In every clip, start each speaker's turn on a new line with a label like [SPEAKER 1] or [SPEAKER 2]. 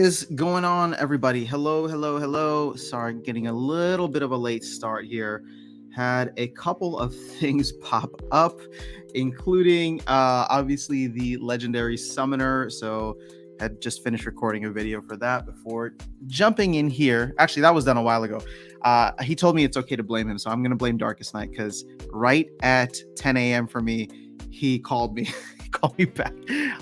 [SPEAKER 1] is going on, everybody? Hello, hello, hello. Sorry, getting a little bit of a late start here. Had a couple of things pop up, including obviously the legendary summoner. So had just finished recording a video for that before jumping in here. Actually, that was done a while ago. He told me it's okay to blame him, so I'm going to blame Darkest Night because right at 10 a.m. for me, he called me. Call me back,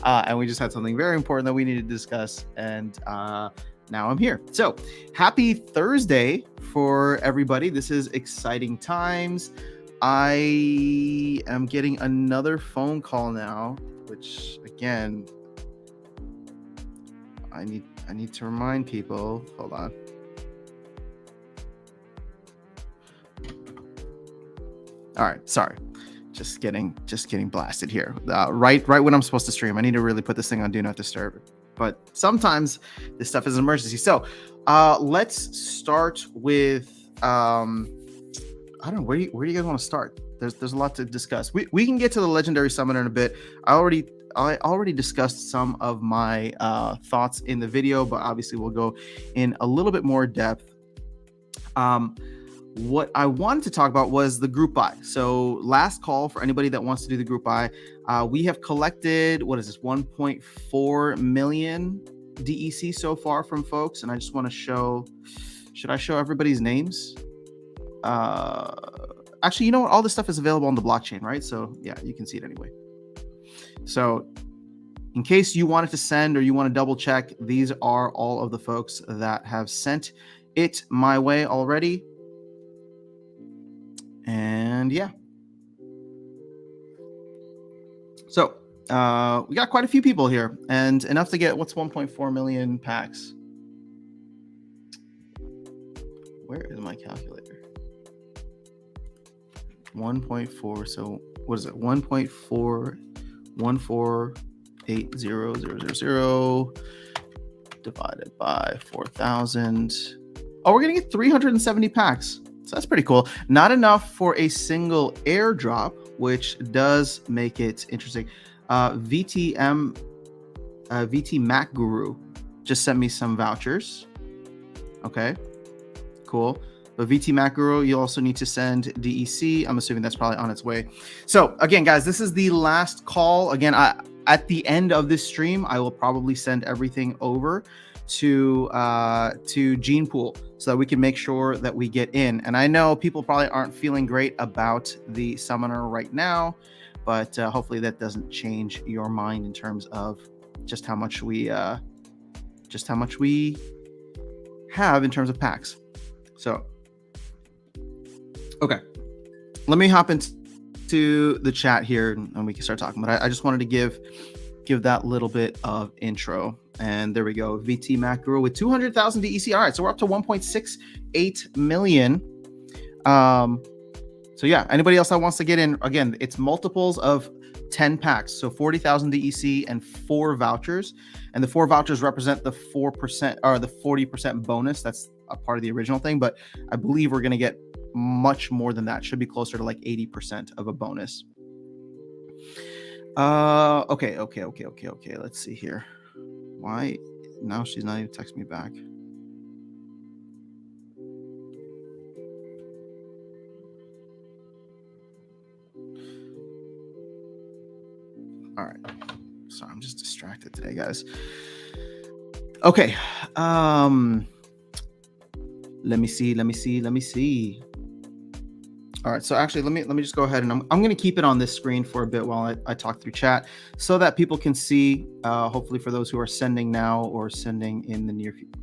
[SPEAKER 1] and we just had something very important that we needed to discuss, and now I'm here. So happy Thursday for everybody. This is exciting times. I am getting another phone call now, which again, I need to remind people. Hold on. All right, sorry. Just getting blasted here. Right when I'm supposed to stream. I need to really put this thing on Do Not Disturb. But sometimes this stuff is an emergency. So let's start with I don't know, where do you guys want to start? There's a lot to discuss. We can get to the legendary summoner in a bit. I already discussed some of my thoughts in the video, but obviously we'll go in a little bit more depth. What I wanted to talk about was the group buy. So last call for anybody that wants to do the group buy. We have collected, what is this, 1.4 million DEC so far from folks. And I just want to show, should I show everybody's names? Actually, you know what? All this stuff is available on the blockchain, right? So yeah, you can see it anyway. So in case you wanted to send or you want to double check, these are all of the folks that have sent it my way already. And yeah, so we got quite a few people here, and enough to get what's 1.4 million packs. Where is my calculator? 1.4. So what is it? 1.41480000 divided by 4,000. Oh, we're gonna get 370 packs. So that's pretty cool. Not enough for a single airdrop, which does make it interesting. VT Mac Guru just sent me some vouchers. Okay, cool. But VT Mac Guru, you also need to send DEC. I'm assuming that's probably on its way. So again, guys, this is the last call. Again, at the end of this stream, I will probably send everything over to Gene Pool so that we can make sure that we get in. And I know people probably aren't feeling great about the summoner right now, but hopefully that doesn't change your mind in terms of just how much we have in terms of packs. So okay, let me hop into the chat here and we can start talking. But I just wanted to give that little bit of intro. And there we go. VT Mac Guru with 200,000 DEC. All right, so we're up to 1.68 million. So yeah, anybody else that wants to get in, again, it's multiples of 10 packs. So 40,000 DEC and 4 vouchers. And the 4 vouchers represent the 4% or the 40% bonus. That's a part of the original thing. But I believe we're going to get much more than that. Should be closer to like 80% of a bonus. Okay. Let's see here. Why now she's not even texting me back? All right. Sorry, I'm just distracted today, guys. Okay. Let me see. All right, so actually, let me just go ahead and I'm going to keep it on this screen for a bit while I talk through chat so that people can see, hopefully for those who are sending now or sending in the near future.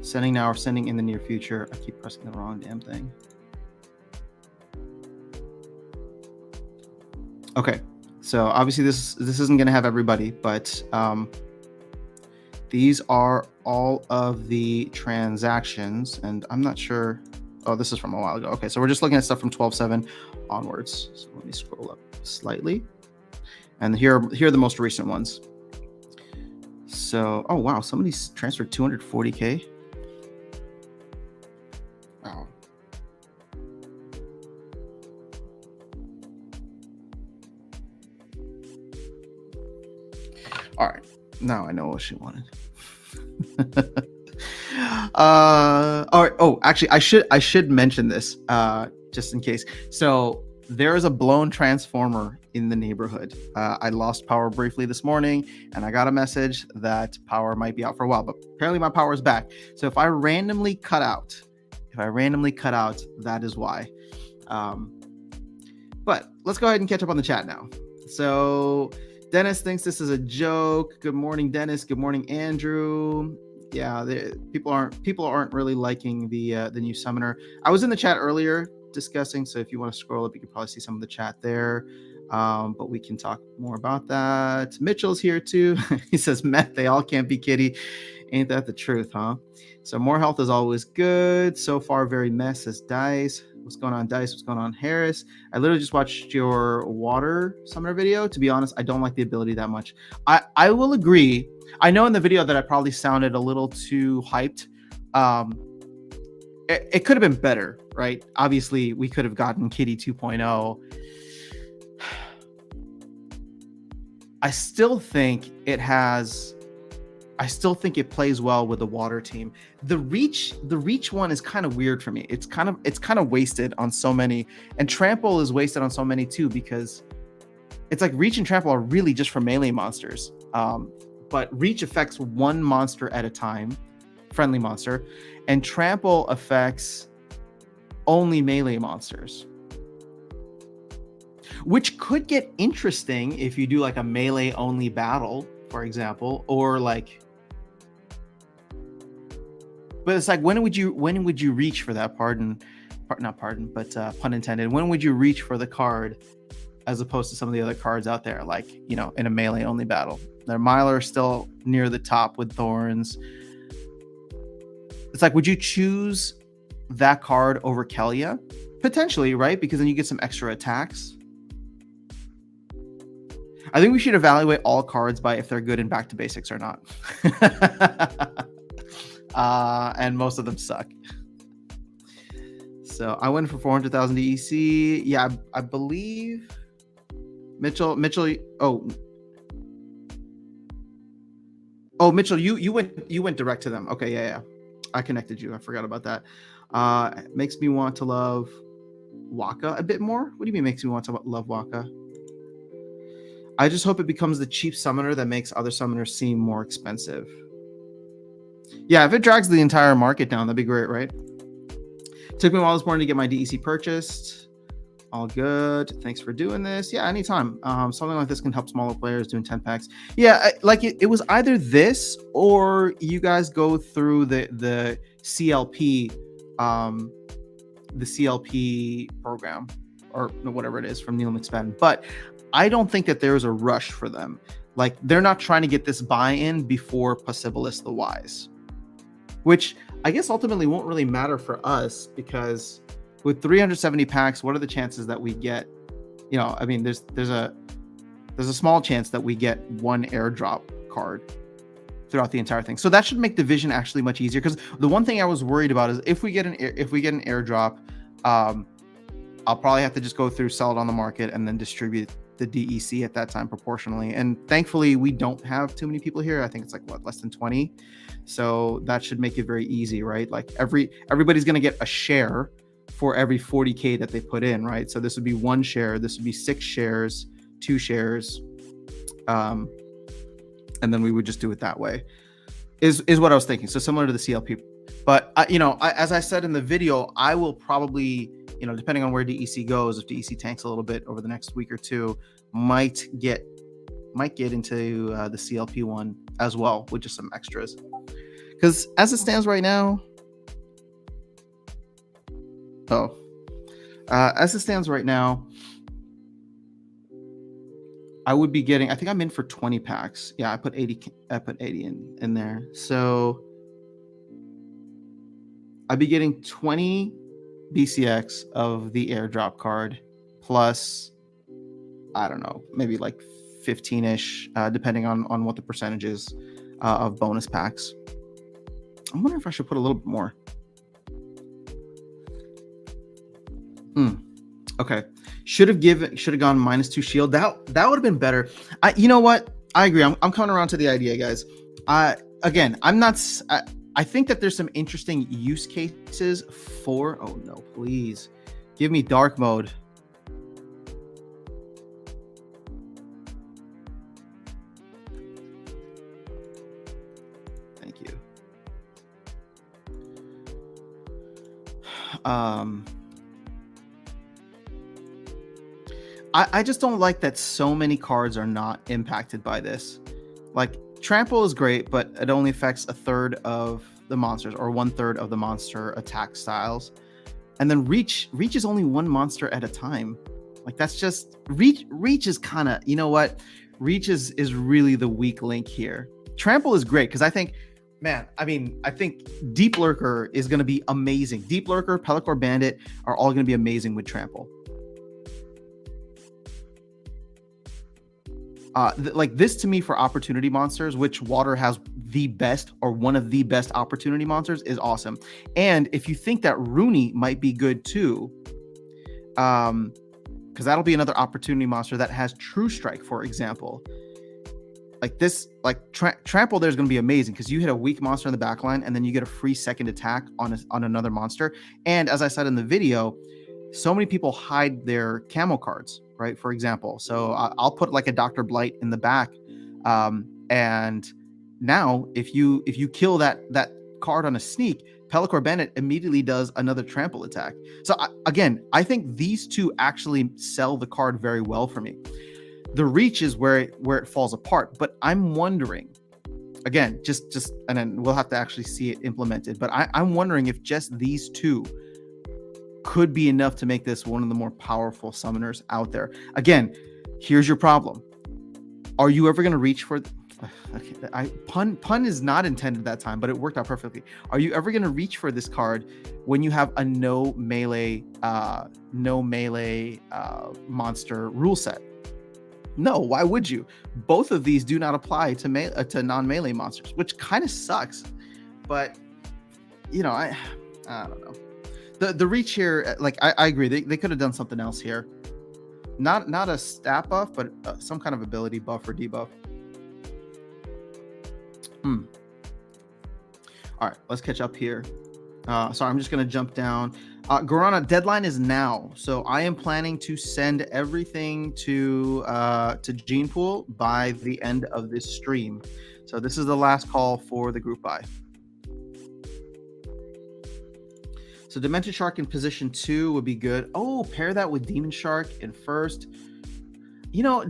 [SPEAKER 1] Sending now or sending in the near future. I keep pressing the wrong damn thing. Okay, so obviously this isn't going to have everybody, but these are all of the transactions, and I'm not sure. Oh, this is from a while ago. Okay, so we're just looking at stuff from 12/7 onwards. So let me scroll up slightly. And here are the most recent ones. So, oh wow, somebody's transferred 240K. Wow. All right, now I know what she wanted. All right. Oh, actually, I should mention this just in case. So there is a blown transformer in the neighborhood. I lost power briefly this morning, and I got a message that power might be out for a while, but apparently my power is back. So if I randomly cut out, that is why. But let's go ahead and catch up on the chat now. So Dennis thinks this is a joke. Good morning, Dennis. Good morning, Andrew. Yeah, people aren't really liking the new summoner. I was in the chat earlier discussing, so if you want to scroll up, you can probably see some of the chat there. But we can talk more about that. Mitchell's here too. He says, "Meth, they all can't be kitty." Ain't that the truth, huh? So more health is always good. So far, very mess, says Dice. What's going on, Dice? What's going on, Harris? I literally just watched your water summoner video. To be honest, I don't like the ability that much. I will agree. I know in the video that I probably sounded a little too hyped. It could have been better, right? Obviously, we could have gotten Kitty 2.0. I still think it plays well with the water team. The reach one is kind of weird for me. It's kind of wasted on so many, and trample is wasted on so many too, because it's like reach and trample are really just for melee monsters. But reach affects one monster at a time, friendly monster, and trample affects only melee monsters, which could get interesting if you do like a melee only battle, for example, or like. But it's like, when would you reach for that? Pun intended. When would you reach for the card, as opposed to some of the other cards out there, like, you know, in a melee only battle? Their Mylar still near the top with thorns. It's like, would you choose that card over Kelia? Potentially, right? Because then you get some extra attacks. I think we should evaluate all cards by if they're good in Back to Basics or not. And most of them suck. So I went for 400,000 DEC. Yeah, I believe Mitchell. Oh, Mitchell, you went direct to them. Okay, yeah. I connected you. I forgot about that. Makes me want to love Waka a bit more. What do you mean makes me want to love Waka? I just hope it becomes the cheap summoner that makes other summoners seem more expensive. Yeah, if it drags the entire market down, that'd be great, right? Took me a while this morning to get my DEC purchased. All good. Thanks for doing this. Yeah, anytime. Something like this can help smaller players doing 10 packs. Yeah, it was either this or you guys go through the CLP, the CLP program, or whatever it is from Neil McSpadden. But I don't think that there's a rush for them. Like, they're not trying to get this buy-in before Possibilis the Wise, which I guess ultimately won't really matter for us, because with 370 packs, what are the chances that we get, you know, I mean, there's a small chance that we get one airdrop card throughout the entire thing. So that should make division actually much easier, because the one thing I was worried about is if we get an airdrop, I'll probably have to just go through, sell it on the market, and then distribute the DEC at that time proportionally. And thankfully we don't have too many people here. I think it's like less than 20. So that should make it very easy, right? Like everybody's going to get a share for every 40K that they put in, right? So this would be one share, this would be 6 shares, 2 shares. And then we would just do it that way is what I was thinking. So similar to the CLP, but as I said in the video, I will probably, depending on where DEC goes, if DEC tanks a little bit over the next week or two, might get into the CLP one as well with just some extras. Because as it stands right now, I would be getting, I think I'm in for 20 packs. Yeah, I put 80 in there. So I'd be getting 20 BCX of the airdrop card, plus, I don't know, maybe like 15-ish, depending on what the percentage is of bonus packs. I wonder if I should put a little bit more. Okay. Should have gone -2 shield. That would have been better. You know what? I agree. I'm coming around to the idea, guys. again, I'm not. I think that there's some interesting use cases for. Oh no, please give me dark mode. Thank you. I just don't like that so many cards are not impacted by this. Like, Trample is great, but it only affects a third of the monsters, or 1/3 of the monster attack styles. And then Reach is only one monster at a time. Like, that's just Reach is kind of, you know what? Reach is really the weak link here. Trample is great because I think Deep Lurker is going to be amazing. Deep Lurker, Pelacor Bandit are all going to be amazing with Trample. Like this to me for opportunity monsters, which Water has the best or one of the best opportunity monsters, is awesome. And if you think that Rooney might be good too, because that'll be another opportunity monster that has True Strike, for example. Like this, like Trample, there's going to be amazing because you hit a weak monster in the back line and then you get a free second attack on another monster. And as I said in the video, so many people hide their camo cards, right? For example, so I'll put like a Dr. Blight in the back, and now if you kill that card on a sneak, Pelacor Bandit immediately does another trample attack. So again, I think these two actually sell the card very well for me. The Reach is where it falls apart, but I'm wondering, again, just and then we'll have to actually see it implemented, but I'm wondering if just these two could be enough to make this one of the more powerful summoners out there. Again, here's your problem. Are you ever going to reach for pun is not intended that time, but it worked out perfectly. Are you ever going to reach for this card when you have a no melee monster rule set? No, why would you? Both of these do not apply to non-melee monsters, which kind of sucks. But you know, I don't know. The Reach here, like I agree, they could have done something else here. Not a stat buff, but some kind of ability buff or debuff. All right, let's catch up here. Sorry, I'm just gonna jump down. Guarana, deadline is now, so I am planning to send everything to Gene Pool by the end of this stream. So this is the last call for the group buy. So Demented Shark in position 2 would be good. Oh, pair that with Demon Shark in first. You know,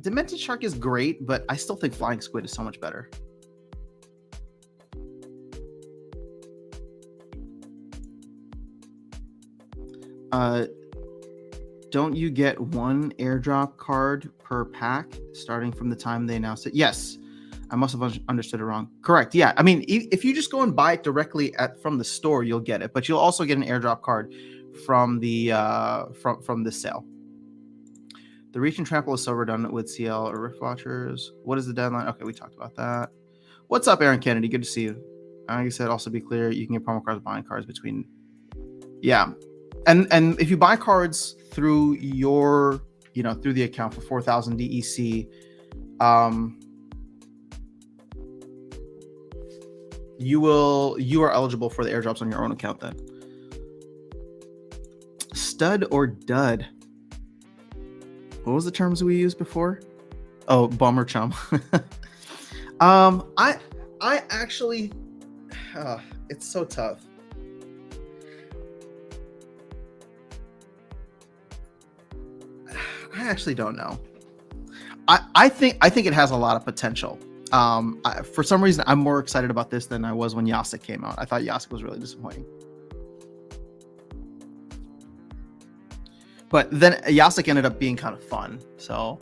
[SPEAKER 1] Demented Shark is great, but I still think Flying Squid is so much better. Don't you get one airdrop card per pack starting from the time they announced it? Yes. I must have understood it wrong. Correct. Yeah. I mean, if you just go and buy it directly from the store, you'll get it, but you'll also get an airdrop card from the from the sale. The Reach and Trample is so redundant with CL or Rift Watchers. What is the deadline? Okay, we talked about that. What's up, Aaron Kennedy? Good to see you. Like I said, also be clear, you can get promo cards buying cards between. Yeah, and if you buy cards through your through the account for 4,000 DEC, you are eligible for the airdrops on your own account then. Stud or dud? What was the terms we used before? Oh, bummer chum. I actually, it's so tough. I actually don't know. I think it has a lot of potential. For some reason, I'm more excited about this than I was when Yasik came out. I thought Yasik was really disappointing. But then Yasik ended up being kind of fun, so.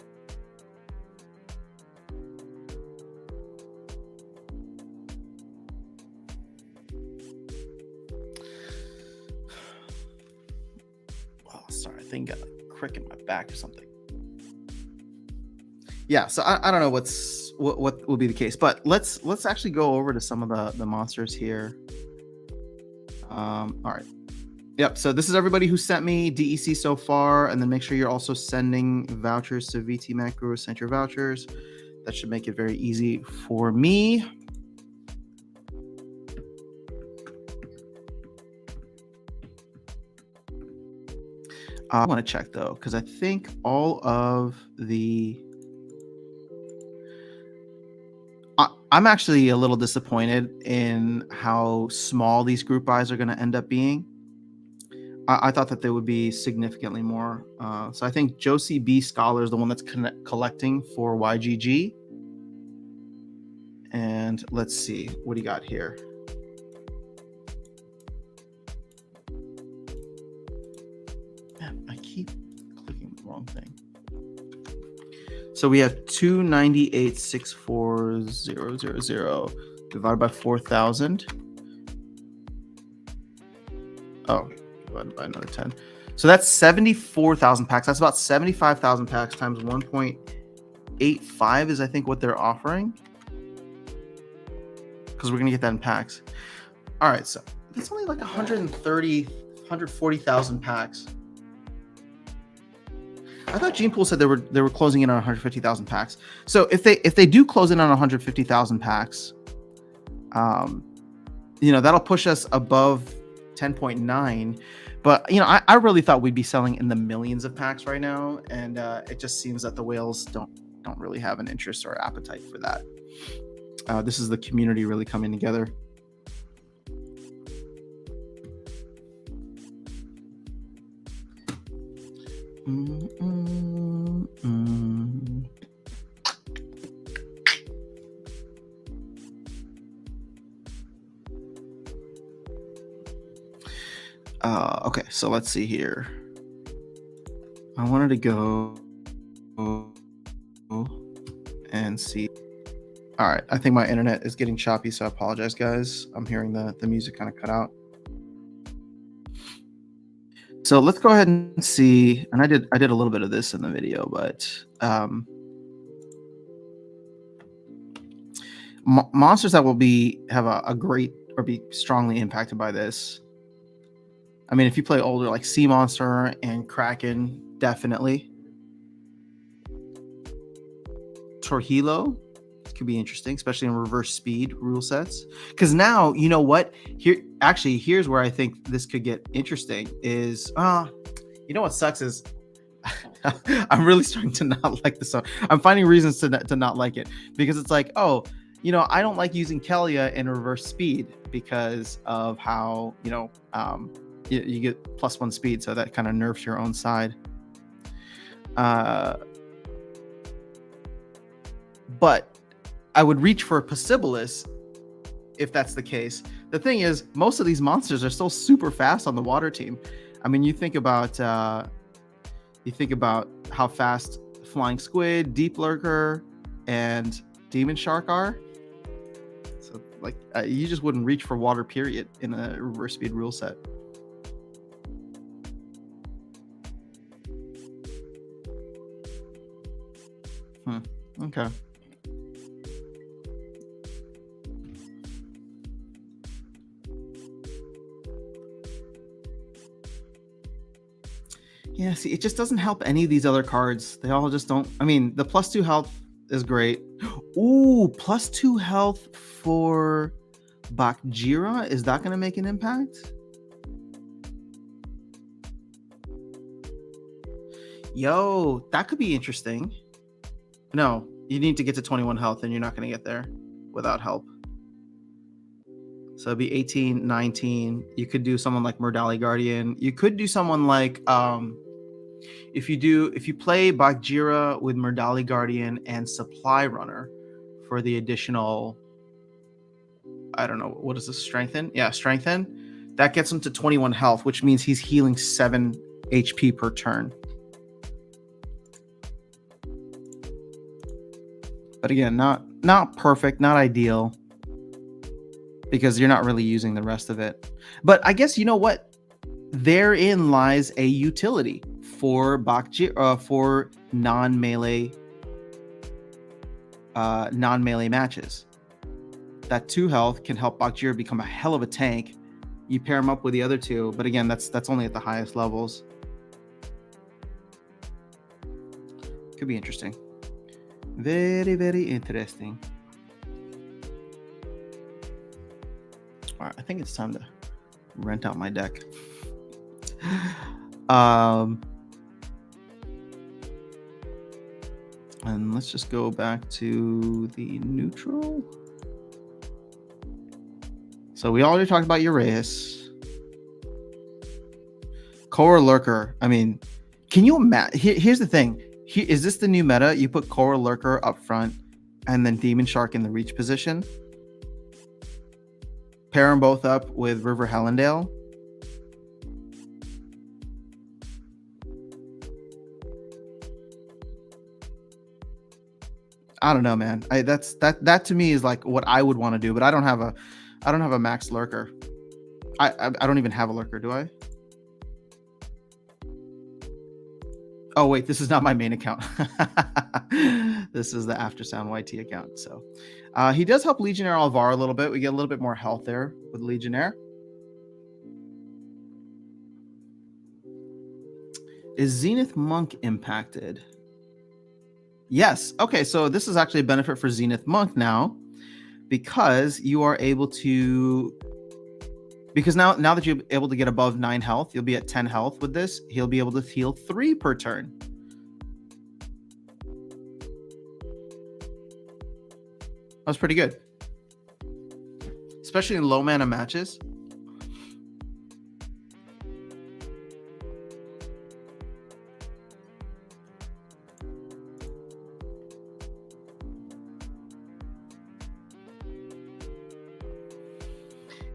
[SPEAKER 1] Oh, sorry, I think I got a crick in my back or something. Yeah, so I don't know what will be the case, but let's actually go over to some of the monsters here. All right. Yep, so this is everybody who sent me DEC so far, and then make sure you're also sending vouchers to VT Macro. Sent your vouchers. That should make it very easy for me. I want to check though, because I think all of the. I'm actually a little disappointed in how small these group buys are going to end up being. I thought that they would be significantly more. So I think Josie B. Scholar is the one that's collecting for YGG. And let's see, what do you got here? Man, I keep clicking the wrong thing. So we have 298,64000 divided by 4,000. Oh, divided by another 10. So that's 74,000 packs. That's about 75,000 packs times 1.85 is I think what they're offering. Because we're going to get that in packs. All right, so it's only like 140,000 packs. I thought Gene Pool said they were closing in on 150,000 packs. So if they do close in on 150,000 packs, that'll push us above 10.9. But I really thought we'd be selling in the millions of packs right now, and it just seems that the whales don't really have an interest or appetite for that. This is the community really coming together. Okay, so let's see here. I wanted to go and see. All right, I think my internet is getting choppy, so I apologize, guys. I'm hearing the music kind of cut out. So let's go ahead and see. And I did a little bit of this in the video, but monsters that will have a great or be strongly impacted by this. I mean, if you play older, like Sea Monster and Kraken, definitely. Torhilo could be interesting, especially in reverse speed rule sets. Because now, you know what? Here's where I think this could get interesting. Is you know what sucks is I'm really starting to not like this song. I'm finding reasons to not like it, because it's like, I don't like using Kelia in reverse speed because of how you get +1 speed, so that kind of nerfs your own side. But I would reach for Possibilis if that's the case. The thing is, most of these monsters are still super fast on the water team. I mean, you think about how fast Flying Squid, Deep Lurker, and Demon Shark are. So, you just wouldn't reach for water, period, in a reverse speed rule set. Okay. Yeah, see, it just doesn't help any of these other cards. They all just don't. I mean, the +2 health is great. Ooh, +2 health for Bakjira. Is that going to make an impact? Yo, that could be interesting. No, you need to get to 21 health, and you're not going to get there without help. So it'd be 18, 19. You could do someone like Murdali Guardian. You could do someone like if you play Bakjira with Murdali Guardian and Supply Runner for the additional, I don't know, what is this, Strengthen? Yeah, Strengthen. That gets him to 21 health, which means he's healing 7 HP per turn. But again, not perfect, not ideal, because you're not really using the rest of it. But I guess, you know what? Therein lies a utility for for non-melee matches. That 2 health can help Bakjira become a hell of a tank. You pair him up with the other 2, but again, that's only at the highest levels. Could be interesting. Very, very interesting. All right, I think it's time to rent out my deck. And let's just go back to the neutral. So we already talked about Uraeus. Korra Lurker. I mean, can you imagine? Here's the thing. Is this the new meta? You put Korra Lurker up front and then Demon Shark in the reach position. Pair them both up with River Hellendale. I don't know, man. That to me is like what I would want to do, but I don't have a max Lurker. I don't even have a Lurker, do I? Oh wait, this is not my main account. This is the Aftersound YT account. So he does help Legionnaire Alvar a little bit. We get a little bit more health there with Legionnaire. Is Zenith Monk impacted? Yes. Okay, so this is actually a benefit for Zenith Monk now, because you are able to, because now that you're able to get above 9 health, you'll be at 10 health with this. He'll be able to heal 3 per turn. That's pretty good, especially in low mana matches.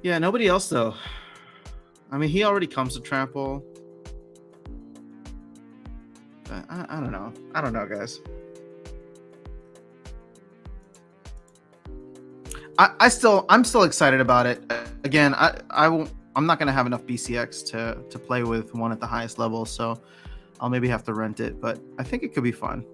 [SPEAKER 1] Yeah, nobody else though. I mean, he already comes to trample. But I don't know. I don't know, guys. I'm still excited about it. Again, I'm not gonna have enough BCX to play with one at the highest level, so I'll maybe have to rent it. But I think it could be fun.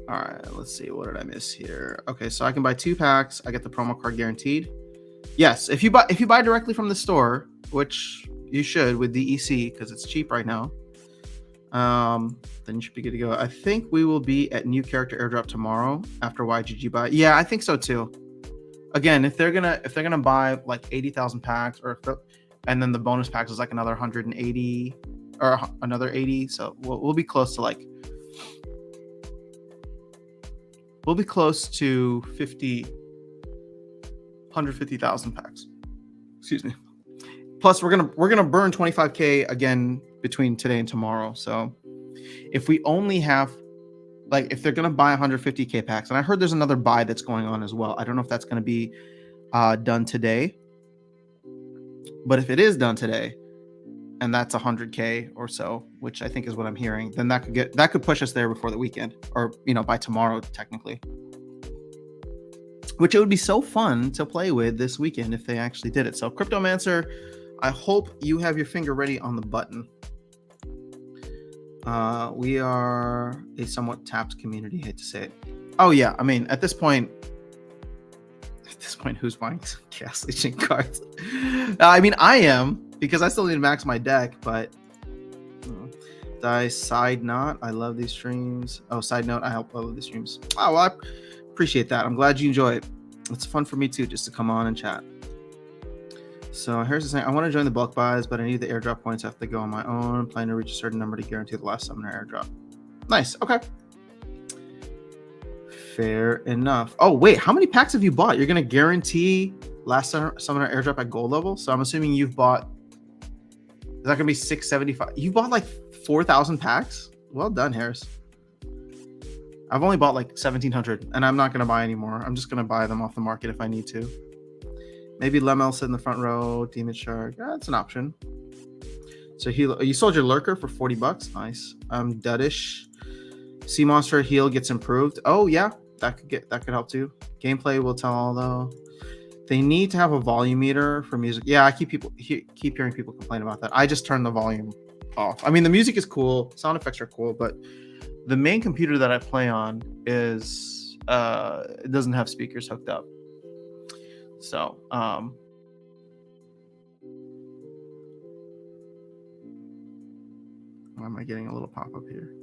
[SPEAKER 1] All right, let's see. What did I miss here? Okay, so I can buy 2 packs. I get the promo card guaranteed. Yes, if you buy directly from the store, which you should with DEC because it's cheap right now, then you should be good to go. I think we will be at new character airdrop tomorrow after YGG buy. Yeah, I think so too. Again, if they're gonna buy like 80,000 packs, and then the bonus packs is like another 180 or another 80, so we'll be close to like. We'll be close to 150,000 packs. Excuse me. Plus, we're gonna burn 25K again between today and tomorrow. So, if we only have, like, if they're gonna buy 150K packs, and I heard there's another buy that's going on as well. I don't know if that's gonna be done today, but if it is done today, and that's 100K or so, which I think is what I'm hearing, then that could push us there before the weekend, or by tomorrow technically. Which it would be so fun to play with this weekend if they actually did it. So Cryptomancer, I hope you have your finger ready on the button. We are a somewhat tapped community, hate to say it. Oh yeah, I mean at this point, who's buying Chaos Legion cards? I mean, I am, because I still need to max my deck, but side note, I love these streams. Oh, side note, I love these streams. Oh, well, I appreciate that. I'm glad you enjoy it. It's fun for me too, just to come on and chat. So here's the thing. I want to join the bulk buys, but I need the airdrop points. I have to go on my own. Plan to reach a certain number to guarantee the last summoner airdrop. Nice. Okay. Fair enough. Oh, wait. How many packs have you bought? You're going to guarantee last summoner airdrop at gold level? So I'm assuming you've bought... Is that going to be 675? You bought like 4,000 packs? Well done, Harris. I've only bought like 1,700, and I'm not going to buy anymore. I'm just going to buy them off the market if I need to. Maybe Lemel sit in the front row. Demon Shark. That's an option. So you sold your Lurker for $40. Nice. Duddish. Sea Monster heal gets improved. Oh yeah, that could help too. Gameplay will tell though. They need to have a volume meter for music. Yeah, I keep hearing people complain about that. I just turned the volume off. I mean, the music is cool, sound effects are cool, but the main computer that I play on is it doesn't have speakers hooked up. So why am I getting a little pop-up here?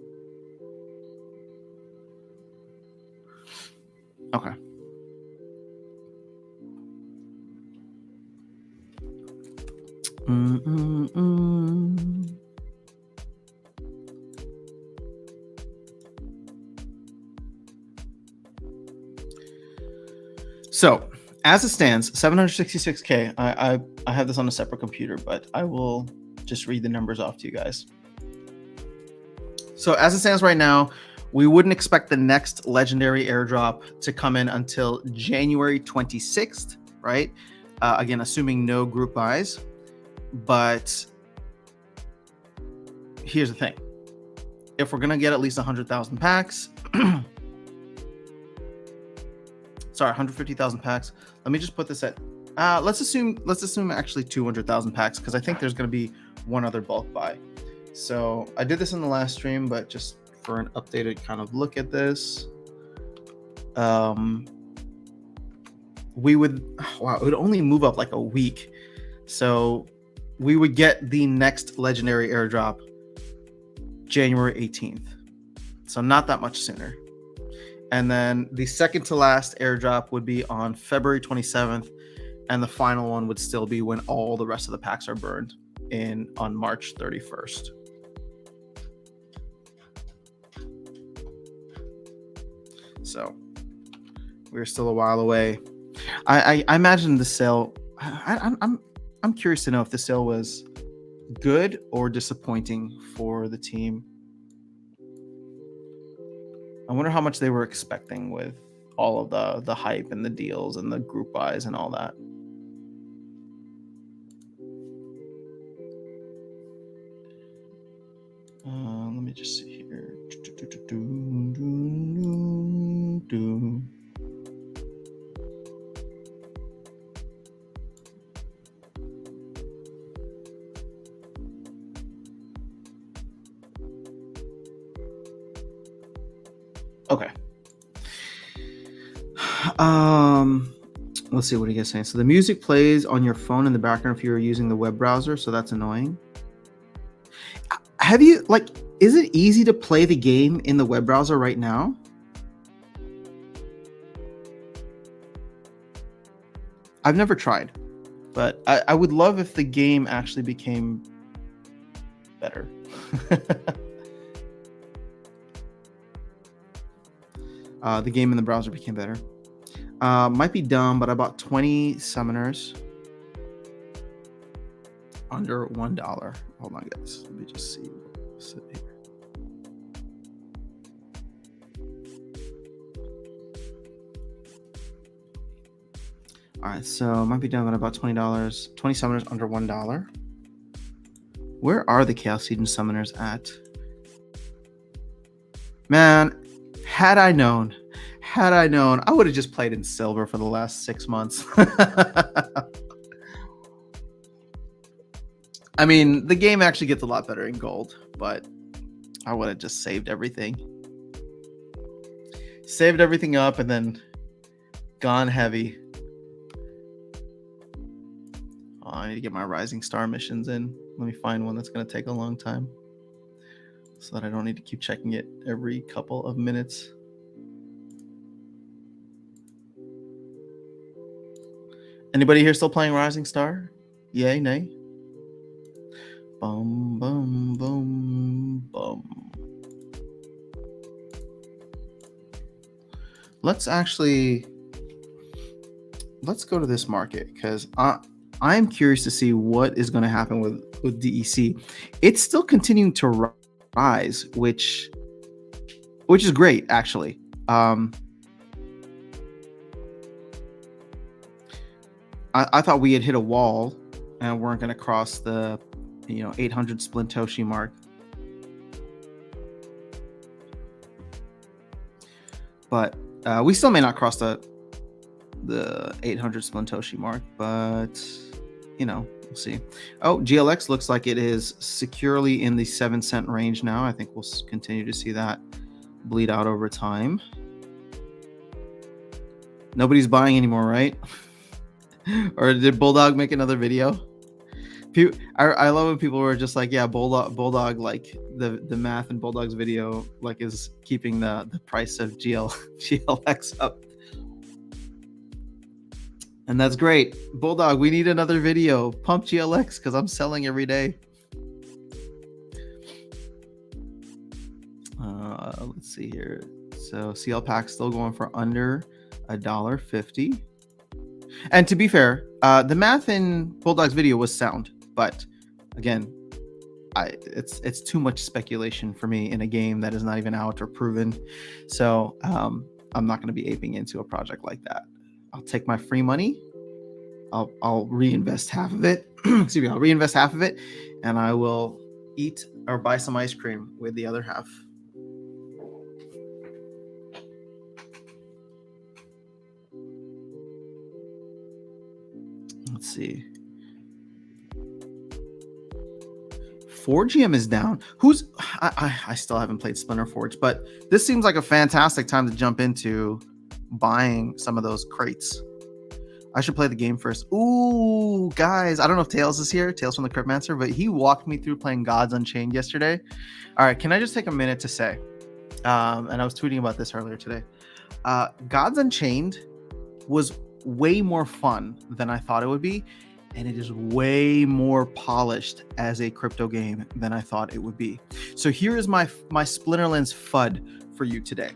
[SPEAKER 1] Okay. So as it stands, 766K. I have this on a separate computer, but I will just read the numbers off to you guys. So as it stands right now, we wouldn't expect the next legendary airdrop to come in until January 26th, right? Again, assuming no group buys. But here's the thing. If we're going to get at least 100,000 packs, sorry, 150,000 packs. Let me just put this at, let's assume actually 200,000 packs, because I think there's going to be one other bulk buy. So I did this in the last stream, but just for an updated kind of look at this, we would, wow, it would only move up like a week. So we would get the next legendary airdrop January 18th. So not that much sooner. And then the second to last airdrop would be on February 27th. And the final one would still be when all the rest of the packs are burned on March 31st. So we're still a while away. I imagine the sale, I'm curious to know if the sale was good or disappointing for the team. I wonder how much they were expecting with all of the hype and the deals and the group buys and all that. Let me just see here. Okay. Let's see what you guys saying. So the music plays on your phone in the background if you're using the web browser, so that's annoying. Have you, like, is it easy to play the game in the web browser right now? I've never tried, but I would love if the game actually became better. The game in the browser became better. Might be dumb, but I bought 20 summoners under $1. Hold on, guys. Let me just see what's it here. All right, so might be dumb, but I bought $20. 20 summoners under $1. Where are the Chaos Legion summoners at? Man, had I known, I would have just played in silver for the last 6 months. I mean, the game actually gets a lot better in gold, but I would have just saved everything. Saved everything up and then gone heavy. Oh, I need to get my Rising Star missions in. Let me find one that's going to take a long time so that I don't need to keep checking it every couple of minutes. Anybody here still playing Rising Star? Yay, nay? Bum, bum, bum, bum. Let's go to this market, because I'm curious to see what is going to happen with DEC. It's still continuing to rise, which is great, actually. I thought we had hit a wall and weren't going to cross the 800 Splintoshi mark. But we still may not cross the 800 Splintoshi mark, but we'll see. Oh, GLX looks like it is securely in the 7-cent range now. I think we'll continue to see that bleed out over time. Nobody's buying anymore, right? Or did Bulldog make another video? I love when people were just like, yeah, Bulldog, like the math in Bulldog's video, like, is keeping the price of GLX up. And that's great. Bulldog, we need another video. Pump GLX, because I'm selling every day. Let's see here. So CL Pack still going for under $1.50. And to be fair, the math in Bulldog's video was sound, but again, it's too much speculation for me in a game that is not even out or proven. So I'm not going to be aping into a project like that. I'll take my free money. I'll reinvest half of it. Excuse me. I'll reinvest half of it, and I will eat or buy some ice cream with the other half. Let's see. Forgium is down. I still haven't played Splinter Forge, but this seems like a fantastic time to jump into buying some of those crates. I should play the game first. Ooh, guys, I don't know if Tails is here, Tails from the Cryptmancer, but he walked me through playing Gods Unchained yesterday. All right, can I just take a minute to say, and I was tweeting about this earlier today, Gods Unchained was way more fun than I thought it would be, and it is way more polished as a crypto game than I thought it would be. So here is my Splinterlands FUD for you today.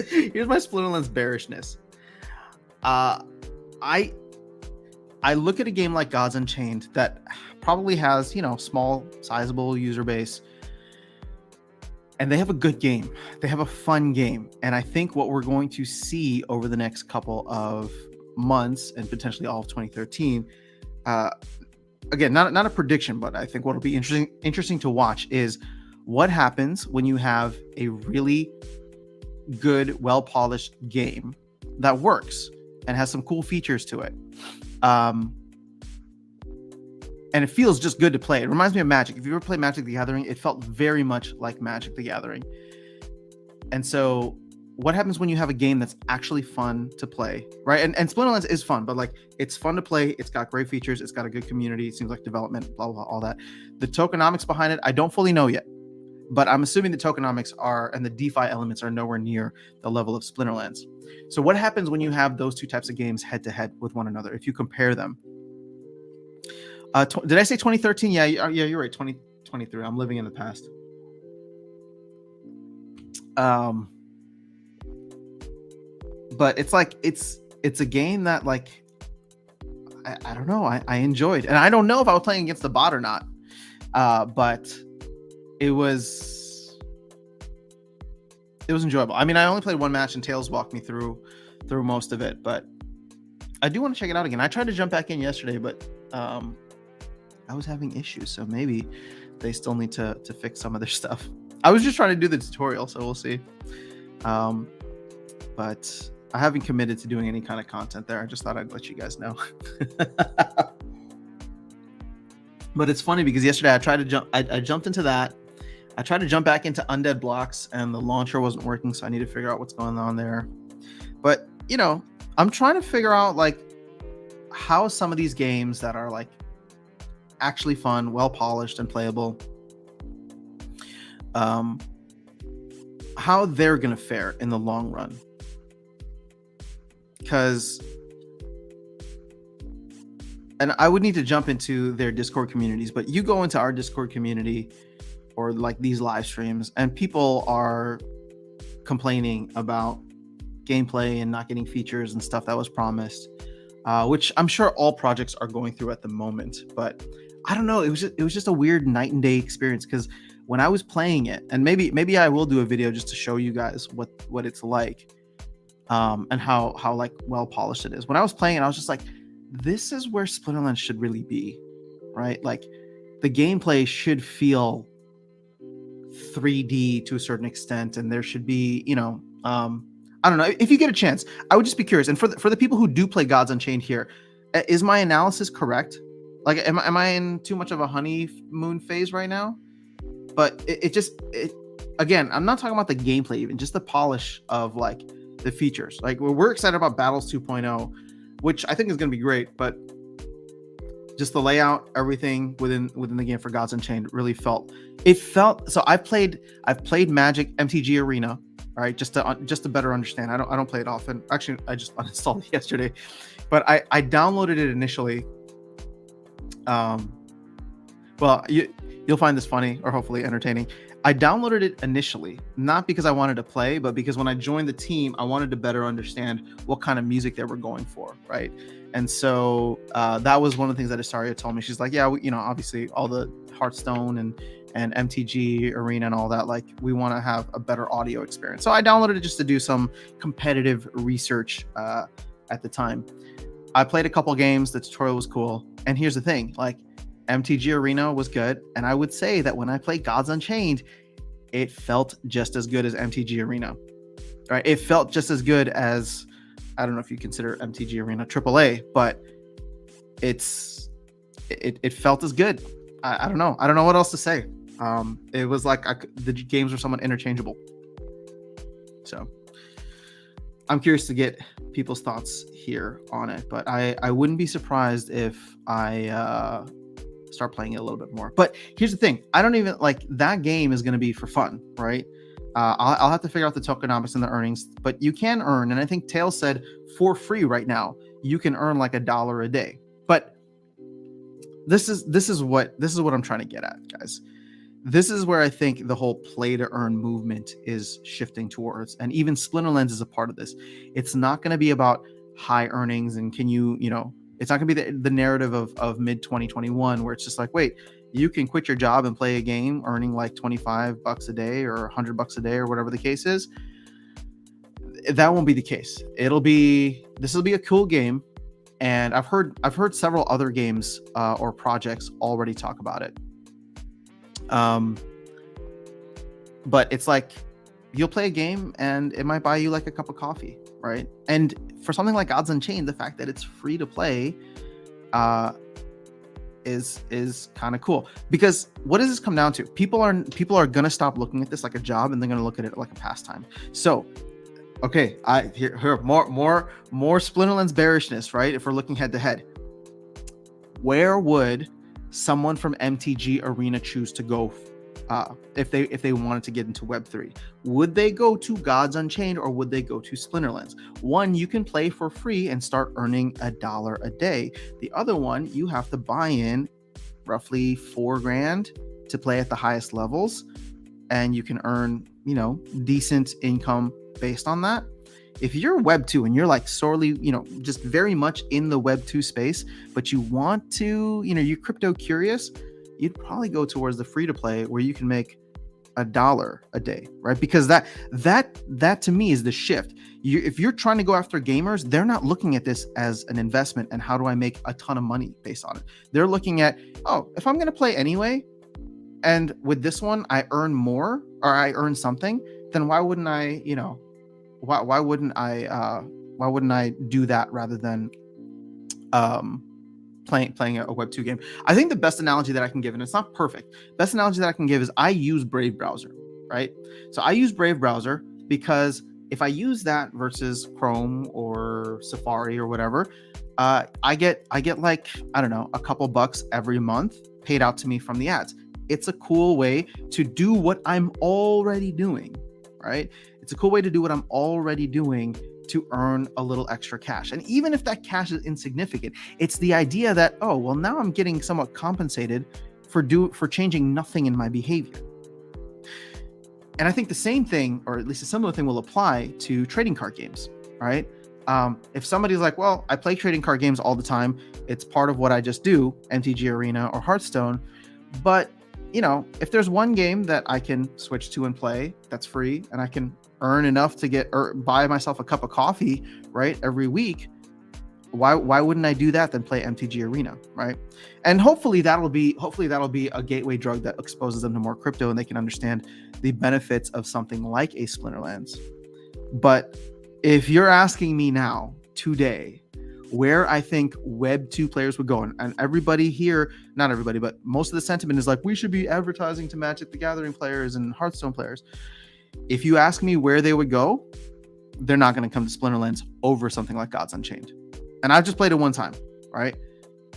[SPEAKER 1] Here's my Splinterlands bearishness. I look at a game like Gods Unchained that probably has, small, sizable user base, and they have a good game. They have a fun game. And I think what we're going to see over the next couple of months and potentially all of 2013, again, not a prediction, but I think what'll be interesting to watch is what happens when you have a really good, well-polished game that works and has some cool features to it. And it feels just good to play. It reminds me of Magic. If you ever played Magic the Gathering, it felt very much like Magic the Gathering. And so what happens when you have a game that's actually fun to play, right? And Splinterlands is fun, but it's fun to play. It's got great features. It's got a good community. It seems like development, blah, blah, all that. The tokenomics behind it, I don't fully know yet, but I'm assuming the tokenomics and the DeFi elements are nowhere near the level of Splinterlands. So what happens when you have those two types of games head to head with one another? If you compare them, did I say 2013? Yeah, you're right. 2023. I'm living in the past. But it's a game that I don't know. I enjoyed, and I don't know if I was playing against the bot or not. But it was enjoyable. I mean, I only played one match, and Tails walked me through most of it. But I do want to check it out again. I tried to jump back in yesterday, but I was having issues, so maybe they still need to fix some of their stuff. I was just trying to do the tutorial, so we'll see. But I haven't committed to doing any kind of content there. I just thought I'd let you guys know. But it's funny because yesterday I tried to jump. I jumped into that. I tried to jump back into Undead Blocks, and the launcher wasn't working, so I need to figure out what's going on there. But I'm trying to figure out how some of these games that are actually fun, well polished, and playable, how they're gonna fare in the long run. And I would need to jump into their Discord communities, but you go into our Discord community or these live streams, and people are complaining about gameplay and not getting features and stuff that was promised, which I'm sure all projects are going through at the moment. But I don't know, it was just a weird night and day experience, because when I was playing it, and maybe I will do a video just to show you guys what it's like, and how well polished it is. When I was playing it, I was just like, this is where Splinterlands should really be, right? The gameplay should feel 3D to a certain extent, and there should be, I don't know. If you get a chance, I would just be curious. And for the people who do play Gods Unchained here, is my analysis correct? Am I in too much of a honeymoon phase right now? But again, I'm not talking about the gameplay, even just the polish of the features. We're excited about Battles 2.0, which I think is going to be great, but just the layout, everything within the game for Gods Unchained really felt. So I've played Magic MTG Arena, all right, just to better understand. I don't play it often. Actually, I just uninstalled it yesterday, but I downloaded it initially. Well, you'll find this funny or hopefully entertaining. I downloaded it initially, not because I wanted to play, but because when I joined the team, I wanted to better understand what kind of music they were going for, right? And so that was one of the things that Astaria told me. She's like, yeah, obviously all the Hearthstone and MTG Arena and all that, like we want to have a better audio experience. So I downloaded it just to do some competitive research at the time. I played a couple games. The tutorial was cool. And here's the thing, like MTG Arena was good. And I would say that when I played Gods Unchained, it felt just as good as MTG Arena, right? It felt just as good as, I don't know if you consider MTG Arena AAA, but it felt as good. I don't know. I don't know what else to say. It was like the games were somewhat interchangeable. So I'm curious to get people's thoughts here on it, but I wouldn't be surprised if I start playing it a little bit more. But here's the thing, I don't even like that game is going to be for fun, right? I'll have to figure out the tokenomics and the earnings, but you can earn, and I think Tails said for free right now you can earn like $1 a day. But this is what I'm trying to get at, guys. This is where I think the whole play to earn movement is shifting towards, and even Splinterlands is a part of this. It's not going to be about high earnings and can it's not going to be the narrative of mid 2021 where it's just like, wait, you can quit your job and play a game earning like $25 a day or $100 a day or whatever the case is. That won't be the case. This will be a cool game. And I've heard several other games or projects already talk about it. But it's like you'll play a game and it might buy you like a cup of coffee, right? And for something like Gods Unchained, the fact that it's free to play is kind of cool. Because what does this come down to? People are gonna stop looking at this like a job and they're gonna look at it like a pastime. So okay, here more Splinterlands bearishness, right? If we're looking head to head, where would someone from MTG Arena choose to go if they wanted to get into Web3? Would they go to Gods Unchained or would they go to Splinterlands? One, you can play for free and start earning $1 a day. The other one, you have to buy in roughly $4,000 to play at the highest levels, and you can earn decent income based on that. If you're Web 2 and you're like sorely, just very much in the Web 2 space, but you want to, you're crypto curious, you'd probably go towards the free to play where you can make $1 a day, right? Because that to me is the shift. If you're trying to go after gamers, they're not looking at this as an investment and how do I make a ton of money based on it. They're looking at, if I'm going to play anyway, and with this one I earn more or I earn something, then why wouldn't I, why wouldn't I do that rather than playing a Web 2 game? I think the best analogy that I can give, and it's not perfect, best analogy that I can give is I use Brave browser, right? So I use Brave browser because if I use that versus Chrome or Safari or whatever, I get like, I don't know, a couple bucks every month paid out to me from the ads. It's a cool way to do what I'm already doing, right? It's a cool way to do what I'm already doing to earn a little extra cash. And even if that cash is insignificant, it's the idea that, now I'm getting somewhat compensated for changing nothing in my behavior. And I think the same thing, or at least a similar thing, will apply to trading card games, right? If somebody's like, well, I play trading card games all the time, it's part of what I just do, MTG Arena or Hearthstone, but if there's one game that I can switch to and play that's free and I can earn enough to buy myself a cup of coffee, right, every week, why wouldn't I do that than play MTG Arena, right? And hopefully that'll be a gateway drug that exposes them to more crypto and they can understand the benefits of something like a Splinterlands. But if you're asking me now, today, where I think Web 2 players would go, and everybody here, not everybody, but most of the sentiment is like, we should be advertising to Magic the Gathering players and Hearthstone players. If you ask me where they would go, they're not going to come to Splinterlands over something like Gods Unchained. And I've just played it one time, right?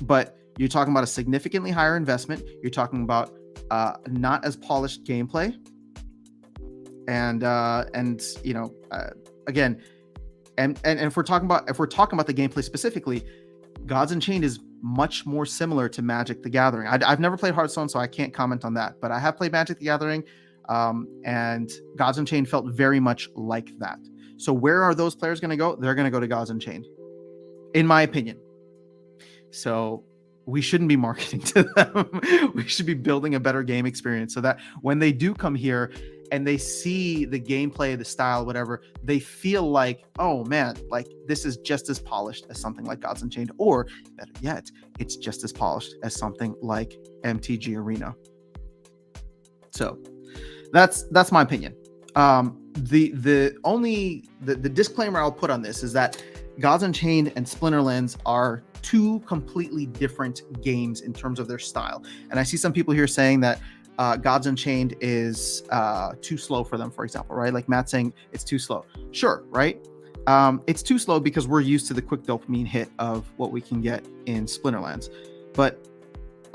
[SPEAKER 1] But you're talking about a significantly higher investment. You're talking about not as polished gameplay. And again, and if we're talking about the gameplay specifically, Gods Unchained is much more similar to Magic the Gathering. I've never played Hearthstone, so I can't comment on that. But I have played Magic the Gathering. And Gods Unchained felt very much like that. So where are those players going to go? They're going to go to Gods Unchained, in my opinion. So we shouldn't be marketing to them. We should be building a better game experience so that when they do come here and they see the gameplay, the style, whatever, they feel like, oh man, like this is just as polished as something like Gods Unchained, or better yet, it's just as polished as something like MTG Arena. So that's my opinion. The disclaimer I'll put on this is that Gods Unchained and Splinterlands are two completely different games in terms of their style. And I see some people here saying that Gods Unchained is too slow for them, for example, right? Like Matt saying it's too slow. Sure, right? It's too slow because we're used to the quick dopamine hit of what we can get in Splinterlands. But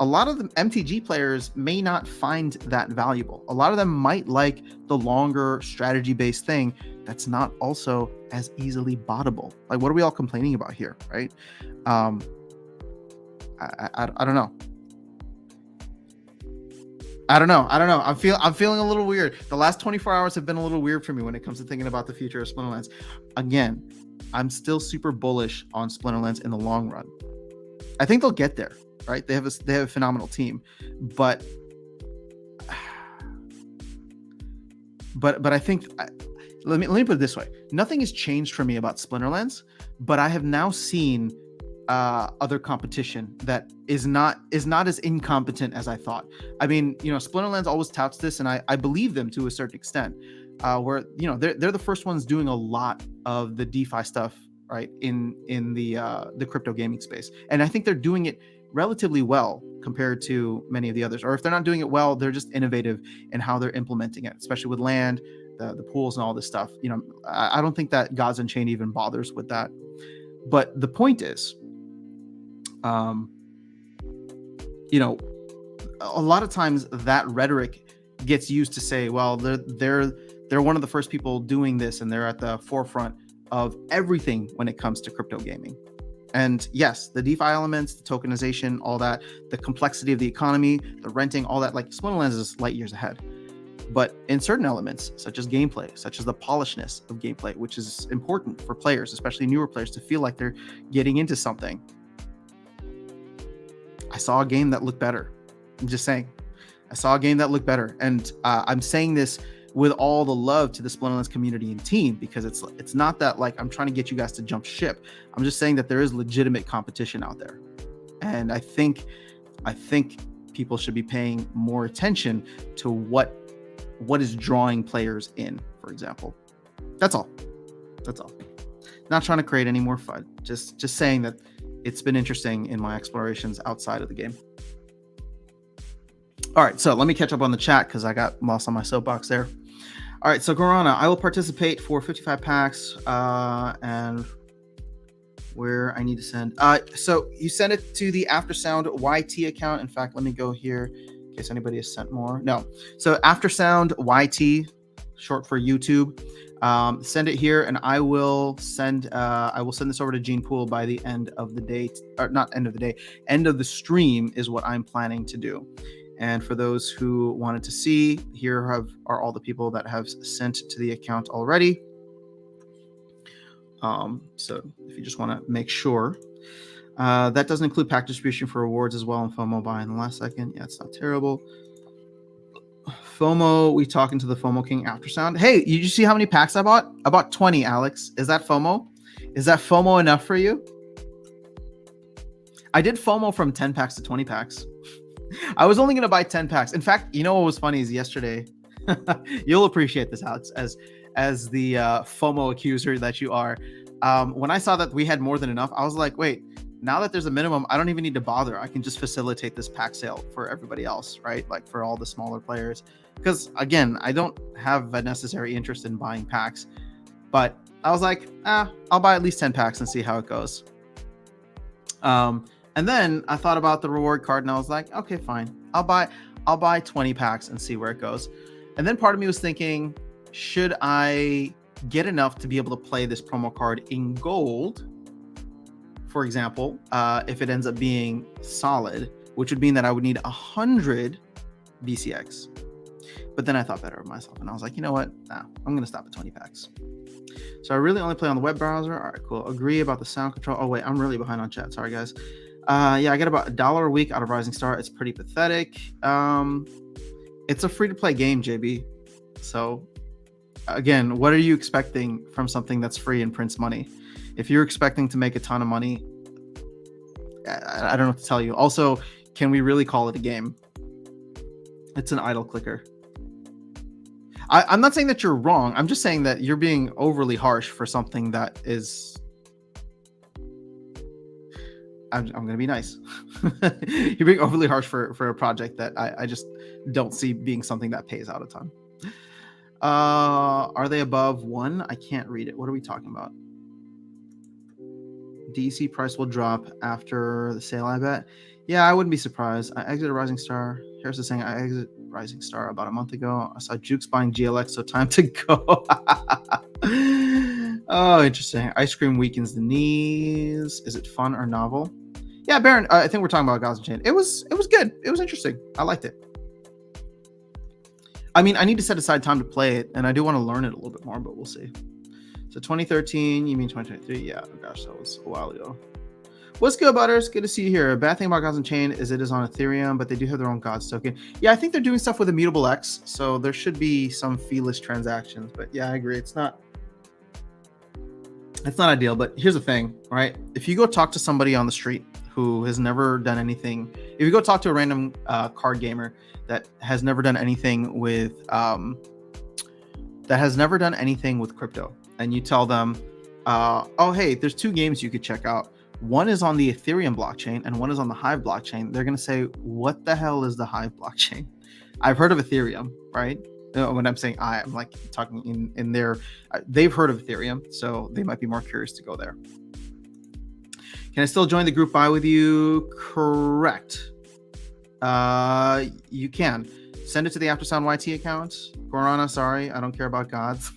[SPEAKER 1] a lot of the MTG players may not find that valuable. A lot of them might like the longer strategy-based thing that's not also as easily bottable. Like, what are we all complaining about here, right? I don't know. I don't know. I'm feeling a little weird. The last 24 hours have been a little weird for me when it comes to thinking about the future of Splinterlands. Again, I'm still super bullish on Splinterlands in the long run. I think they'll get there, right? They have a phenomenal team, but I think let me put it this way: nothing has changed for me about Splinterlands, but I have now seen other competition that is not as incompetent as I thought. I mean, Splinterlands always touts this, and I believe them to a certain extent, where they're the first ones doing a lot of the DeFi stuff, right, in the crypto gaming space, and I think they're doing it relatively well compared to many of the others. Or if they're not doing it well, they're just innovative in how they're implementing it, especially with land, the pools, and all this stuff. I don't think that Gods Unchained even bothers with that. But the point is, a lot of times that rhetoric gets used to say, well, they're one of the first people doing this, and they're at the forefront of everything when it comes to crypto gaming. And yes, the DeFi elements, the tokenization, all that, the complexity of the economy, the renting, all that, like Splinterlands is light years ahead. But in certain elements, such as gameplay, such as the polishedness of gameplay, which is important for players, especially newer players, to feel like they're getting into something. I saw a game that looked better. I'm just saying. I saw a game that looked better. And I'm saying this with all the love to the Splinterlands community and team, because it's not that like I'm trying to get you guys to jump ship. I'm just saying that there is legitimate competition out there. And I think people should be paying more attention to what is drawing players in, for example. That's all. Not trying to create any more FUD. Just saying that it's been interesting in my explorations outside of the game. All right, so let me catch up on the chat because I got lost on my soapbox there. All right, so Gorana, I will participate for 55 packs and where I need to send. So you send it to the Aftersound YT account. In fact, let me go here in case anybody has sent more. No. So Aftersound YT, short for YouTube. Send it here, and I will send this over to Gene Pool by the end of the day, or not end of the day, end of the stream is what I'm planning to do. And for those who wanted to see, here are all the people that have sent to the account already. So if you just want to make sure, that doesn't include pack distribution for rewards as well, and FOMO buy in the last second. Yeah, it's not terrible. FOMO, we talking to the FOMO King Aftersound. Hey, you see how many packs I bought? I bought 20, Alex. Is that FOMO? Is that FOMO enough for you? I did FOMO from 10 packs to 20 packs. I was only going to buy 10 packs. In fact, you know what was funny is yesterday, you'll appreciate this, Alex, as the FOMO accuser that you are. When I saw that we had more than enough, I was like, wait, now that there's a minimum, I don't even need to bother. I can just facilitate this pack sale for everybody else, right? Like for all the smaller players. Because again, I don't have a necessary interest in buying packs, but I was like, I'll buy at least 10 packs and see how it goes. And then I thought about the reward card and I was like, okay, fine. I'll buy 20 packs and see where it goes. And then part of me was thinking, should I get enough to be able to play this promo card in gold? For example, if it ends up being solid, which would mean that I would need 100 BCX. But then I thought better of myself, and I was like, you know what? Nah, I'm gonna stop at 20 packs. So I really only play on the web browser. All right, cool. Agree about the sound control. Oh wait, I'm really behind on chat. Sorry guys. Yeah, I get about $1 a week out of Rising Star. It's pretty pathetic. It's a free-to-play game, JB. So again, what are you expecting from something that's free and prints money? If you're expecting to make a ton of money, I don't know what to tell you. Also, can we really call it a game? It's an idle clicker. I'm not saying that you're wrong. I'm just saying that you're being overly harsh for something that is... I'm going to be nice. You're being overly harsh for a project that I just don't see being something that pays out a ton. Are they above 1? I can't read it. What are we talking about? DC price will drop after the sale, I bet. Yeah, I wouldn't be surprised. I exited Rising Star. Here's the saying, I exited Rising Star about a month ago. I saw Jukes buying GLX, so time to go. Oh, interesting. Ice cream weakens the knees. Is it fun or novel? Yeah, Baron, I think we're talking about Gods Unchained. It was good. It was interesting. I liked it. I mean, I need to set aside time to play it, and I do want to learn it a little bit more, but we'll see. So 2013, you mean 2023? Yeah, oh gosh, that was a while ago. What's good, Butters? Good to see you here. Bad thing about Gods Unchained is it is on Ethereum, but they do have their own Gods token. Yeah, I think they're doing stuff with Immutable X, so there should be some feeless transactions. But yeah, I agree. It's not ideal, but here's the thing, right? If you go talk to somebody on the street who has never done anything, if you go talk to a random card gamer that has never done anything with crypto, and you tell them, oh, hey, there's 2 games you could check out. One is on the Ethereum blockchain and one is on the Hive blockchain. They're going to say, what the hell is the Hive blockchain? I've heard of Ethereum, right? When I'm saying I'm like talking in their, they've heard of Ethereum, so they might be more curious to go there. Can I still join the group buy with you? Correct. You can. Send it to the Aftersound YT account. Guarana, sorry, I don't care about gods.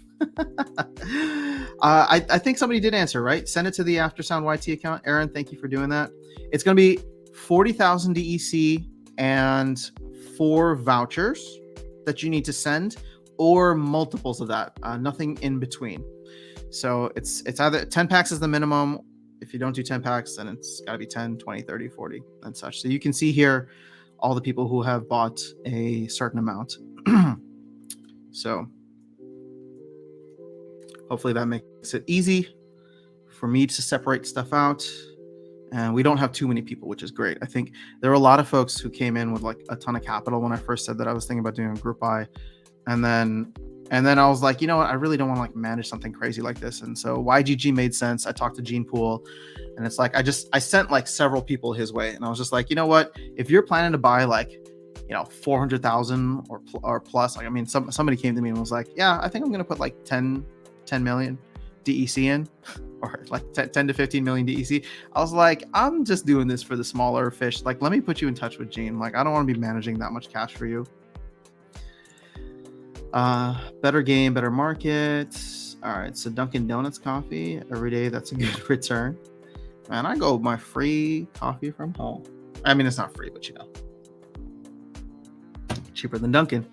[SPEAKER 1] I think somebody did answer, right? Send it to the Aftersound YT account. Aaron, thank you for doing that. It's going to be 40,000 DEC and 4 vouchers that you need to send, or multiples of that. Nothing in between. So it's either 10 packs is the minimum. If you don't do 10 packs, then it's got to be 10, 20, 30, 40, and such. So you can see here all the people who have bought a certain amount. So hopefully that makes it easy for me to separate stuff out. And we don't have too many people, which is great. I think there were a lot of folks who came in with like a ton of capital when I first said that I was thinking about doing a group buy. And then I was like, you know what? I really don't want to like manage something crazy like this. And so YGG made sense. I talked to Gene Pool, and it's like, I sent like several people his way. And I was just like, you know what? If you're planning to buy like, 400,000 or plus, like, I mean, somebody came to me and was like, yeah, I think I'm going to put like 10 million DEC in, or like 10 to 15 million DEC. I was like, I'm just doing this for the smaller fish. Like, let me put you in touch with Gene. Like, I don't want to be managing that much cash for you. Better game, better market. All right, so Dunkin' Donuts coffee every day. That's a good return. Man, I go with my free coffee from home. I mean, it's not free, but cheaper than Dunkin'.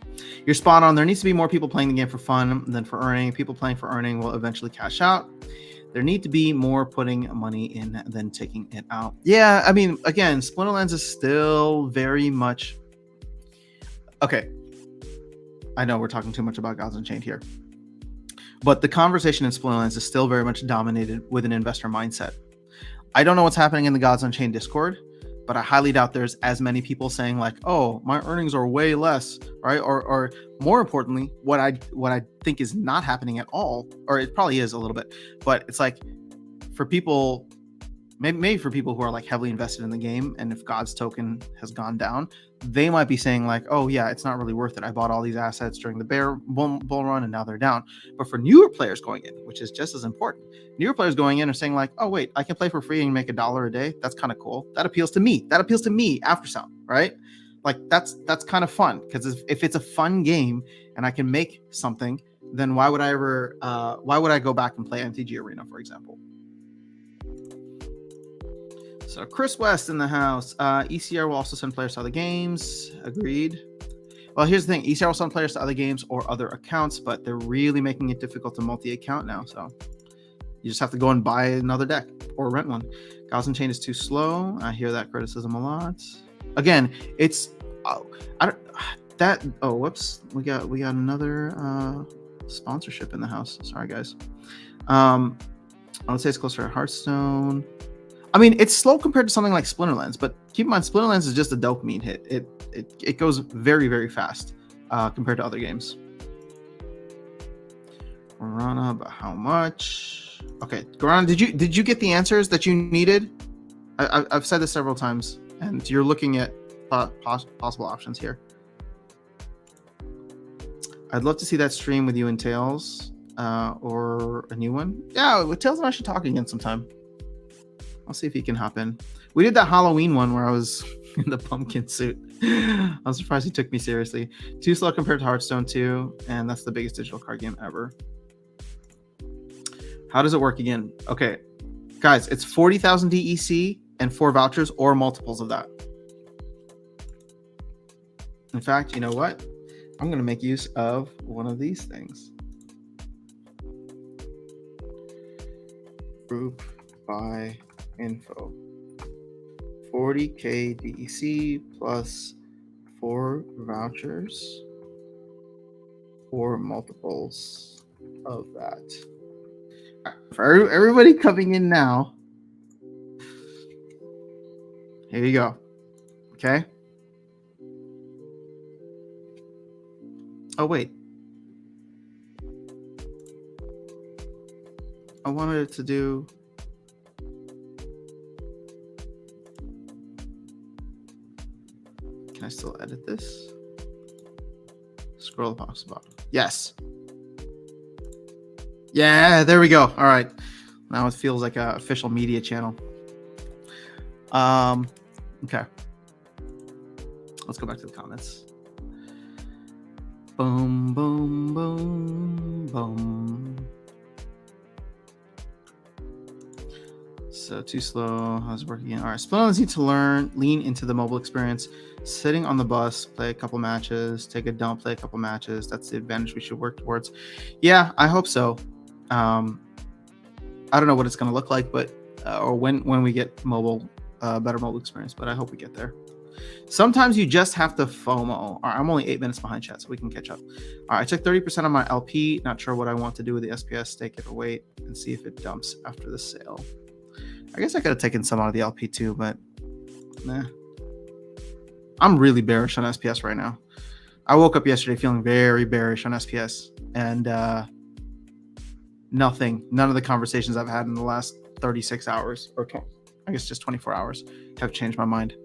[SPEAKER 1] You're spot on. There needs to be more people playing the game for fun than for earning. People playing for earning will eventually cash out. There need to be more putting money in than taking it out. Yeah, I mean, again, Splinterlands is still very much... Okay. I know we're talking too much about Gods Unchained here. But the conversation in Splinterlands is still very much dominated with an investor mindset. I don't know what's happening in the Gods Unchained Discord, but I highly doubt there's as many people saying like, oh, my earnings are way less, right? Or more importantly, what I think is not happening at all, or it probably is a little bit, but it's like for people, maybe for people who are like heavily invested in the game, and if God's token has gone down, they might be saying like, oh yeah, it's not really worth it. I bought all these assets during the bear bull run and now they're down. But for newer players going in, which is just as important, newer players going in are saying like, oh wait, I can play for free and make $1 a day. That's kind of cool. That appeals to me. Aftersound, right? Like that's kind of fun, because if it's a fun game and I can make something, then why would I go back and play MTG Arena, for example? So Chris West in the house. ECR will also send players to other games. Agreed. Well, here's the thing. ECR will send players to other games or other accounts, but they're really making it difficult to multi-account now. So you just have to go and buy another deck or rent one. Goblin Chain is too slow. I hear that criticism a lot. Again, it's whoops. We got another sponsorship in the house. Sorry, guys. I would say it's closer to Hearthstone. I mean, it's slow compared to something like Splinterlands, but keep in mind, Splinterlands is just a dopamine hit. It goes very, very fast compared to other games. Guarana, but how much? Okay, Guarana, did you get the answers that you needed? I've said this several times, and you're looking at possible options here. I'd love to see that stream with you and Tails, or a new one. Yeah, with Tails and I should talk again sometime. I'll see if he can hop in. We did that Halloween one where I was in the pumpkin suit. I'm surprised he took me seriously. Too slow compared to Hearthstone 2, and that's the biggest digital card game ever. How does it work again? Okay, guys, it's 40,000 DEC and 4 vouchers or multiples of that. In fact, you know what? I'm going to make use of one of these things. Group by info. 40K DEC plus 4 vouchers or multiples of that. For everybody coming in now, here you go. Okay. Oh, wait. I wanted it to do... Can I still edit this? Scroll across the bottom. Yes. Yeah, there we go. All right. Now it feels like an official media channel. Okay. Let's go back to the comments. Boom, boom, boom, boom. So too slow. How's it working? All right. Splinterlands need to lean into the mobile experience. Sitting on the bus, play a couple matches, take a dump, play a couple matches. That's the advantage we should work towards. Yeah, I hope so. I don't know what it's going to look like, but or when we get mobile, better mobile experience, but I hope we get there. Sometimes you just have to FOMO. All right, I'm only 8 minutes behind chat, so we can catch up. All right, I took 30% on my LP. Not sure what I want to do with the SPS. Stake it or wait and see if it dumps after the sale. I guess I could have taken some out of the LP too, but nah. I'm really bearish on SPS right now. I woke up yesterday feeling very bearish on SPS, and none of the conversations I've had in the last 36 hours, or I guess just 24 hours, have changed my mind.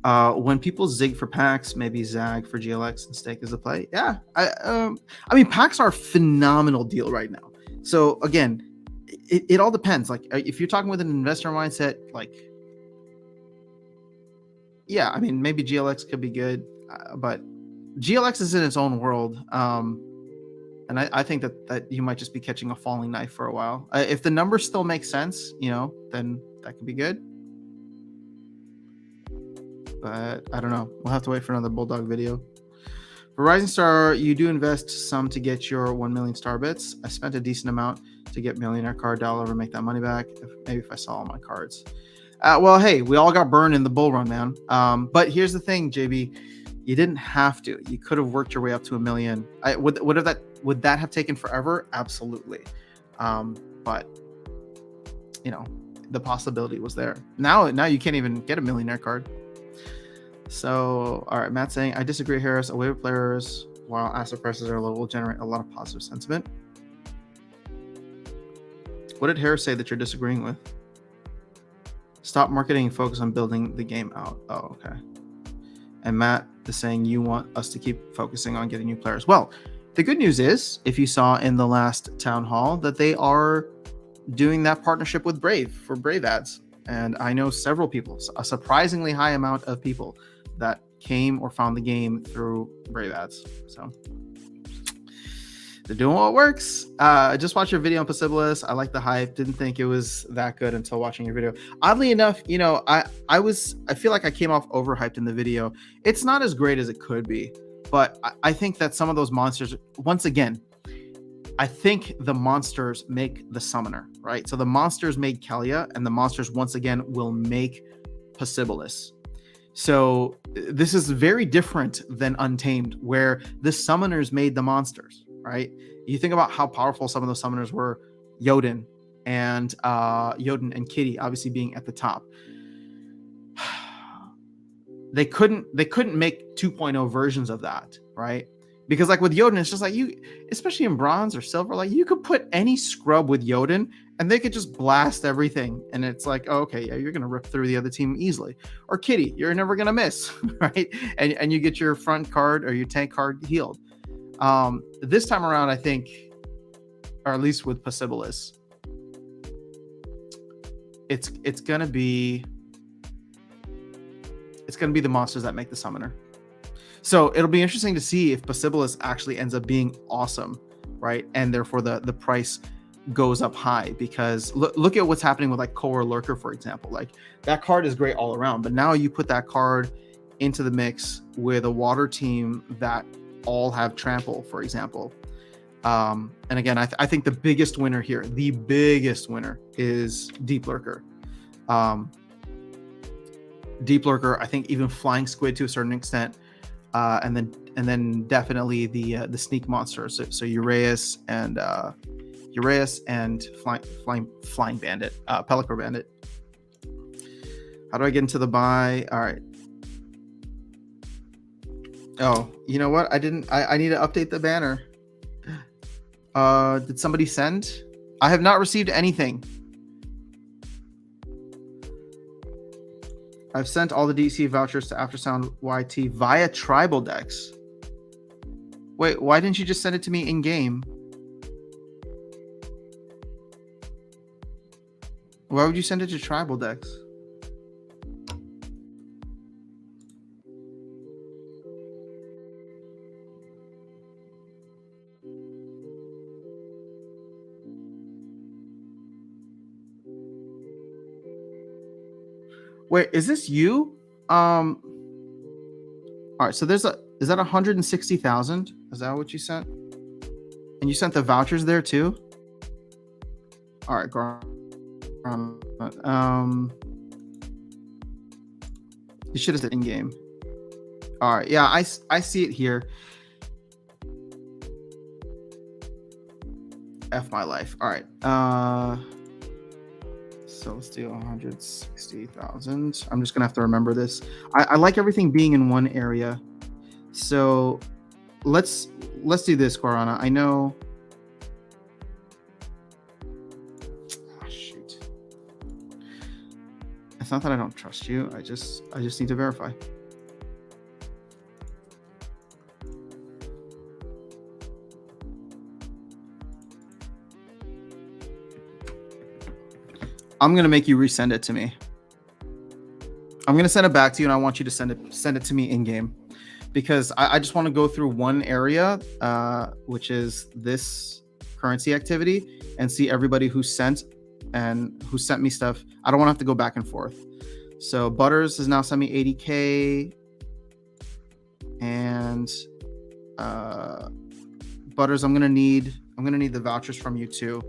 [SPEAKER 1] When people zig for packs, maybe zag for GLX and stake is a play. Yeah, I mean, packs are a phenomenal deal right now. So again, it all depends. Like if you're talking with an investor mindset, like, yeah, I mean, maybe GLX could be good, but GLX is in its own world. And I think that you might just be catching a falling knife for a while. If the numbers still make sense, then that could be good. But I don't know. We'll have to wait for another Bulldog video. For Rising Star, you do invest some to get your 1 million star bits. I spent a decent amount to get Millionaire card. I'll ever make that money back. Maybe if I sell all my cards. Well, hey, we all got burned in the bull run, man. But here's the thing, JB. You didn't have to. You could have worked your way up to 1 million. Would that have taken forever? Absolutely. But the possibility was there. Now you can't even get a Millionaire card. So, all right, Matt's saying, I disagree, Harris. A wave of players, while asset prices are low, will generate a lot of positive sentiment. What did Harris say that you're disagreeing with? Stop marketing and focus on building the game out. Oh, okay. And Matt is saying you want us to keep focusing on getting new players. Well, the good news is, if you saw in the last town hall, that they are doing that partnership with Brave for Brave ads. And I know several people, a surprisingly high amount of people that came or found the game through Brave ads. So they're doing what works. I just watched your video on Possibilis. I like the hype. Didn't think it was that good until watching your video. Oddly enough, I feel like I came off overhyped in the video. It's not as great as it could be, but I think that some of those monsters, once again, I think the monsters make the summoner, right? So the monsters made Kelia, and the monsters once again will make Possibilis. So this is very different than Untamed, where the summoners made the monsters, right? You think about how powerful some of those summoners were, Jotun and Kitty obviously being at the top. They couldn't make 2.0 versions of that, right? Because like with Jotun, it's just like you, especially in bronze or silver, like you could put any scrub with Jotun and they could just blast everything. And it's like, oh, okay, yeah, you're going to rip through the other team easily. Or Kitty, you're never going to miss, right? And you get your front card or your tank card healed. This time around, I think, or at least with Possibilis, it's going to be the monsters that make the summoner. So it'll be interesting to see if Possibilis actually ends up being awesome, right? And therefore the price goes up high, because look at what's happening with like Core Lurker, for example. Like that card is great all around, but now you put that card into the mix with a water team that all have trample, for example. And again, I think the biggest winner here is Deep Lurker. Deep Lurker, I think even Flying Squid to a certain extent. And then definitely the sneak monsters. So Uraeus and Flying Bandit, Pelacor Bandit. How do I get into the buy? All right. Oh, you know what? I need to update the banner. Did somebody send? I have not received anything. I've sent all the DC vouchers to Aftersound YT via Tribal Decks. Wait, why didn't you just send it to me in game? Why would you send it to Tribal Decks? Wait, is this you? All right, so is that 160,000? Is that what you sent? And you sent the vouchers there too? All right, you should have said in game. All right, yeah, I see it here. F my life. All right. So let's do 160,000. I'm just gonna have to remember this. I like everything being in one area. So let's do this, Guarana. I know. Oh, shoot. It's not that I don't trust you. I just need to verify. I'm gonna make you resend it to me. I'm gonna send it back to you, and I want you to send it to me in game, because I just want to go through one area, which is this currency activity, and see everybody who sent me stuff. I don't want to have to go back and forth. So Butters has now sent me 80K, and Butters, I'm gonna need the vouchers from you too.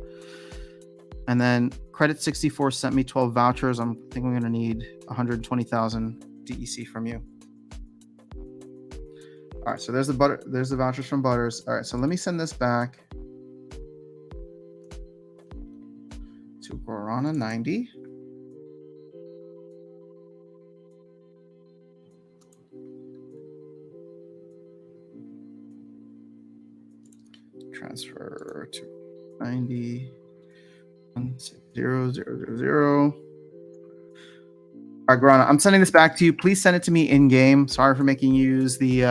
[SPEAKER 1] And then Credit 64 sent me 12 vouchers. I think I'm going to need 120,000 DEC from you. All right, so there's the vouchers from Butters. All right, so let me send this back to Guarana 90. Transfer to 90. 000. All right, Guarana, I'm sending this back to you. Please send it to me in game. Sorry for making you use the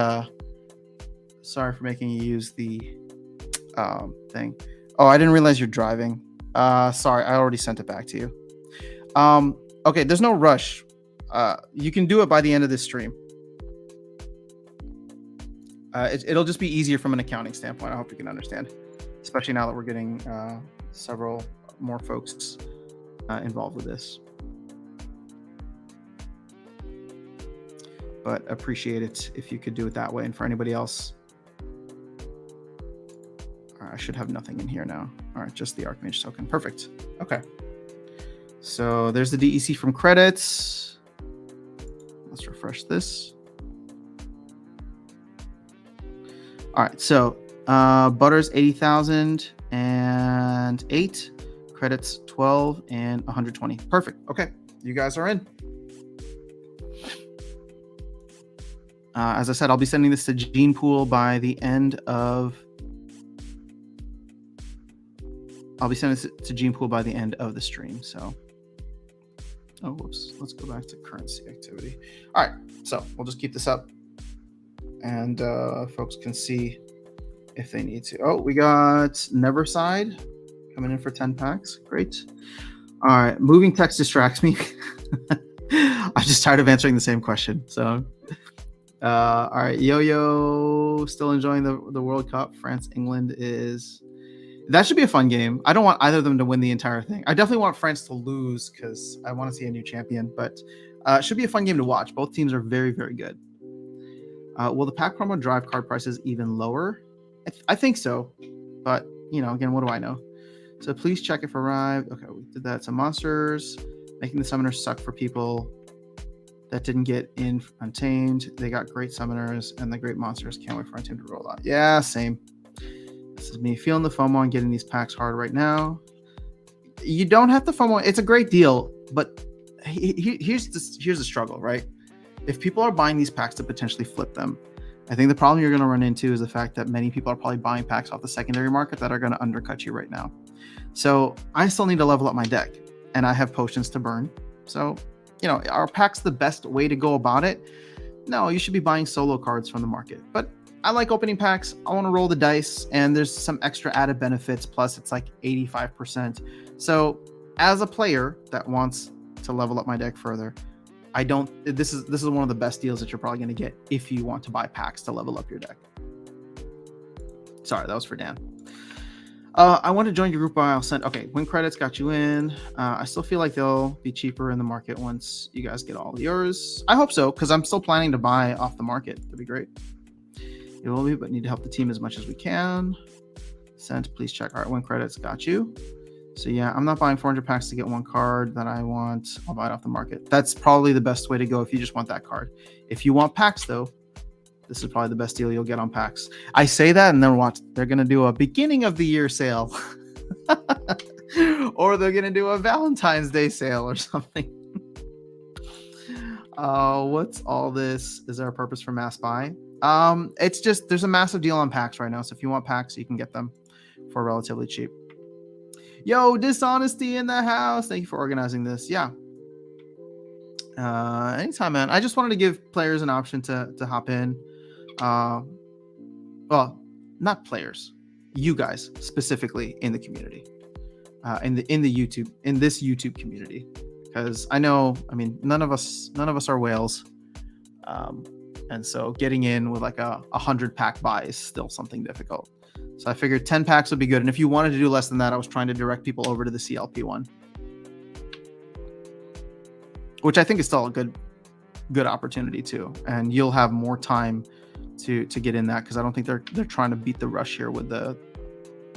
[SPEAKER 1] thing. Oh, I didn't realize you're driving. Sorry, I already sent it back to you. Okay, there's no rush. You can do it by the end of this stream. It'll just be easier from an accounting standpoint. I hope you can understand. especially now that we're getting several more folks involved with this. But appreciate it if you could do it that way. And for anybody else, I should have nothing in here now. All right, just the Archmage token. Perfect. Okay. So there's the DEC from credits. Let's refresh this. All right, so Butters 80,008, credits 12 and 120. Perfect. Okay, you guys are in. As I said, I'll be sending this to Gene Pool by the end of. I'll be sending this to Gene Pool by the end of the stream. So, oh, whoops. Let's go back to currency activity. All right, so we'll just keep this up, and folks can see if they need to. Oh, we got Neverside coming in for 10 packs. Great. All right, moving text distracts me. I'm just tired of answering the same question. So, all right, Yo-Yo still enjoying the World Cup. France, England is. That should be a fun game. I don't want either of them to win the entire thing. I definitely want France to lose because I want to see a new champion. But it should be a fun game to watch. Both teams are very, very good. Will the pack promo drive card prices even lower? I think so. But, again, what do I know? So please check if arrived. Okay, we did that. So monsters, making the summoners suck for people that didn't get in Untamed. They got great summoners, and the great monsters can't wait for Untamed to roll out. Yeah, same. This is me feeling the FOMO on getting these packs hard right now. You don't have to FOMO. It's a great deal, but here's the struggle, right? If people are buying these packs to potentially flip them, I think the problem you're going to run into is the fact that many people are probably buying packs off the secondary market that are going to undercut you right now. So I still need to level up my deck, and I have potions to burn. So, are packs the best way to go about it? No, you should be buying solo cards from the market. But I like opening packs. I want to roll the dice, and there's some extra added benefits. Plus, it's like 85%. So, as a player that wants to level up my deck further, This is one of the best deals that you're probably going to get if you want to buy packs to level up your deck. Sorry, that was for Dan. I want to join your group. I'll send. Okay, win credits got you in. I still feel like they'll be cheaper in the market once you guys get all yours. I hope so, because I'm still planning to buy off the market. That'd be great. It will be, but need to help the team as much as we can. Sent, please check. All right, win credits got you. So yeah, I'm not buying 400 packs to get one card that I want. I'll buy it off the market. That's probably the best way to go if you just want that card. If you want packs though, this is probably the best deal you'll get on packs. I say that and then watch. They're going to do a beginning of the year sale. Or they're going to do a Valentine's Day sale or something. What's all this? Is there a purpose for mass buy? It's just, there's a massive deal on packs right now. So if you want packs, you can get them for relatively cheap. Yo, Dishonesty in the house. Thank you for organizing this. Yeah. Anytime, man. I just wanted to give players an option to hop in. Well, not players. You guys specifically in the community. In this YouTube community. Because I none of us are whales. And so getting in with like a 100 pack buy is still something difficult. So I figured 10 packs would be good. And if you wanted to do less than that, I was trying to direct people over to the CLP one, which I think is still a good opportunity too. And you'll have more time to get in that, because I don't think they're trying to beat the rush here with the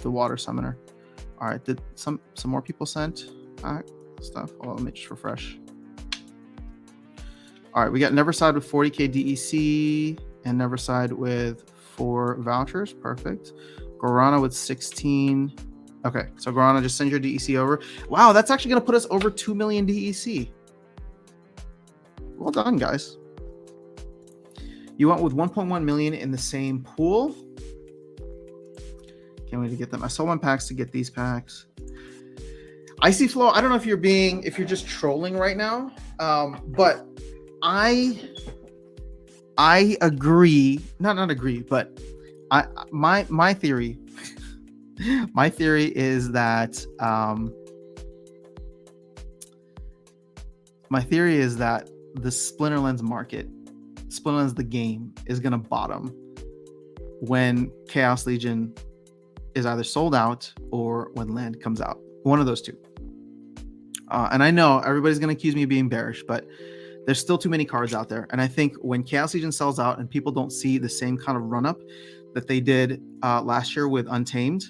[SPEAKER 1] water summoner. All right, did some more people sent stuff? Well, let me just refresh. All right, we got Neverside with 40k DEC and Neverside with 4 vouchers. Perfect. Guarana with 16. Okay, so Guarana, just send your DEC over. Wow, that's actually going to put us over 2 million DEC. Well done, guys. You went with 1.1 million in the same pool. Can't wait to get them. I sold 1 packs to get these packs. Icy Flow, I don't know if you're just trolling right now, but I agree, not agree, but my theory is that the Splinterlands market, Splinterlands the game, is gonna bottom when Chaos Legion is either sold out or when land comes out. One of those two. And I know everybody's going to accuse me of being bearish, but there's still too many cards out there. And I think when Chaos Legion sells out and people don't see the same kind of run up that they did last year with Untamed,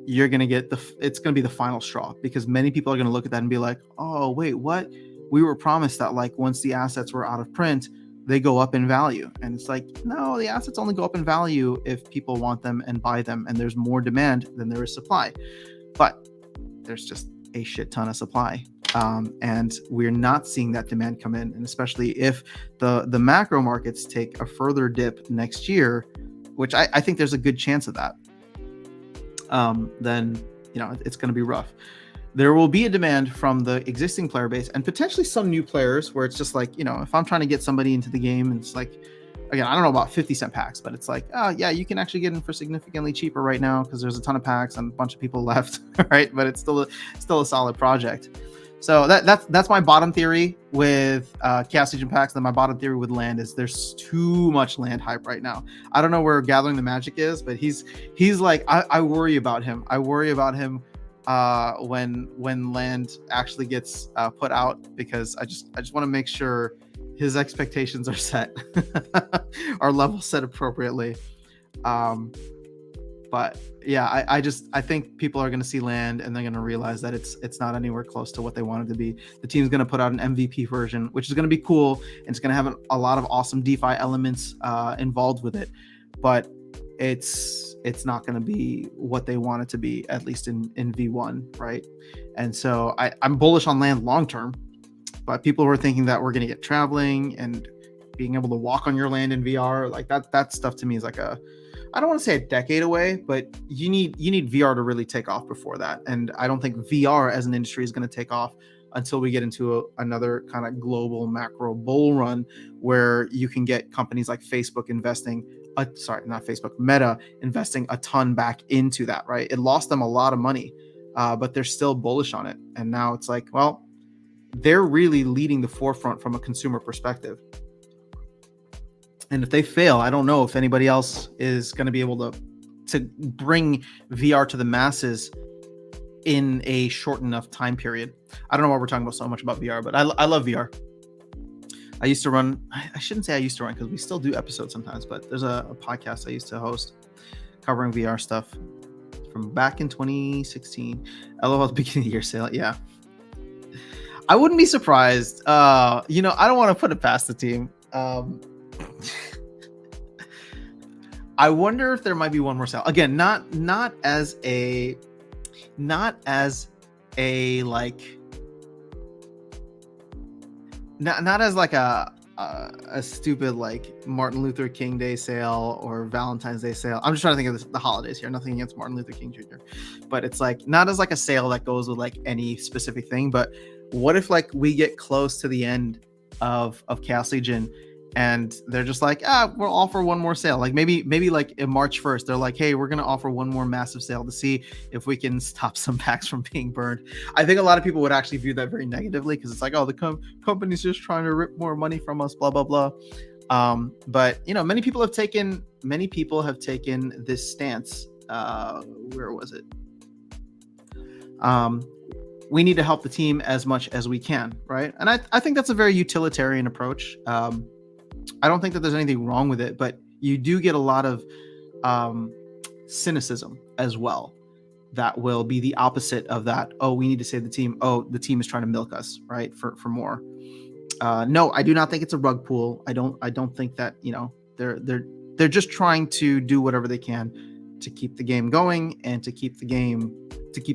[SPEAKER 1] you're going to get it's going to be the final straw, because many people are going to look at that and be like, oh, wait, what? We were promised that like once the assets were out of print, they go up in value. And it's like, no, the assets only go up in value if people want them and buy them, and there's more demand than there is supply. But there's just a shit ton of supply. And we're not seeing that demand come in. And especially if the macro markets take a further dip next year, which I think there's a good chance of that, then, it's going to be rough. There will be a demand from the existing player base and potentially some new players where it's just like, if I'm trying to get somebody into the game, and it's like, again, I don't know about 50-cent packs, but it's like, oh yeah, you can actually get in for significantly cheaper right now because there's a ton of packs and a bunch of people left, right? But it's still a solid project. So that's my bottom theory with Chaos Legion packs. Then my bottom theory with land is there's too much land hype right now. I don't know where Gathering the Magic is, but he's like, I worry about him. I worry about him when land actually gets put out, because I just want to make sure his expectations are set, are level set appropriately. But yeah, I think people are going to see land and they're going to realize that it's not anywhere close to what they wanted to be. The team's going to put out an MVP version, which is going to be cool, and it's going to have a lot of awesome DeFi elements involved with it, but it's not going to be what they want it to be, at least in V1, right? And so I'm bullish on land long term, but people were thinking that we're going to get traveling and being able to walk on your land in VR, like that stuff to me is like I don't want to say a decade away, but you need VR to really take off before that. And I don't think VR as an industry is going to take off until we get into another kind of global macro bull run where you can get companies like Facebook investing, Meta investing a ton back into that, right? It lost them a lot of money, but they're still bullish on it. And now it's like, well, they're really leading the forefront from a consumer perspective. And if they fail, I don't know if anybody else is going to be able to bring VR to the masses in a short enough time period. I don't know why we're talking about so much about VR, but I love VR. I used to run, I shouldn't say I used to run because we still do episodes sometimes, but there's a podcast I used to host covering VR stuff from back in 2016. LOL, the beginning of the year sale. Yeah. I wouldn't be surprised. I don't want to put it past the team. I wonder if there might be one more sale. Again, not as a stupid like Martin Luther King Day sale or Valentine's Day sale. I'm just trying to think of the holidays here. Nothing against Martin Luther King Jr., but it's like not as like a sale that goes with like any specific thing. But what if like we get close to the end of Chaos Legion and they're just like, we'll offer one more sale. Like maybe like in March 1st, they're like, hey, we're going to offer one more massive sale to see if we can stop some packs from being burned. I think a lot of people would actually view that very negatively because it's like, oh, the company's just trying to rip more money from us, blah, blah, blah. But many people have taken this stance. Where was it? We need to help the team as much as we can, right? And I think that's a very utilitarian approach. I don't think that there's anything wrong with it, but you do get a lot of cynicism as well that will be the opposite of that. Oh, we need to save the team. Oh, the team is trying to milk us, right? For more. No, I do not think it's a rug pull. I don't think that, they're just trying to do whatever they can to keep the game going and to keep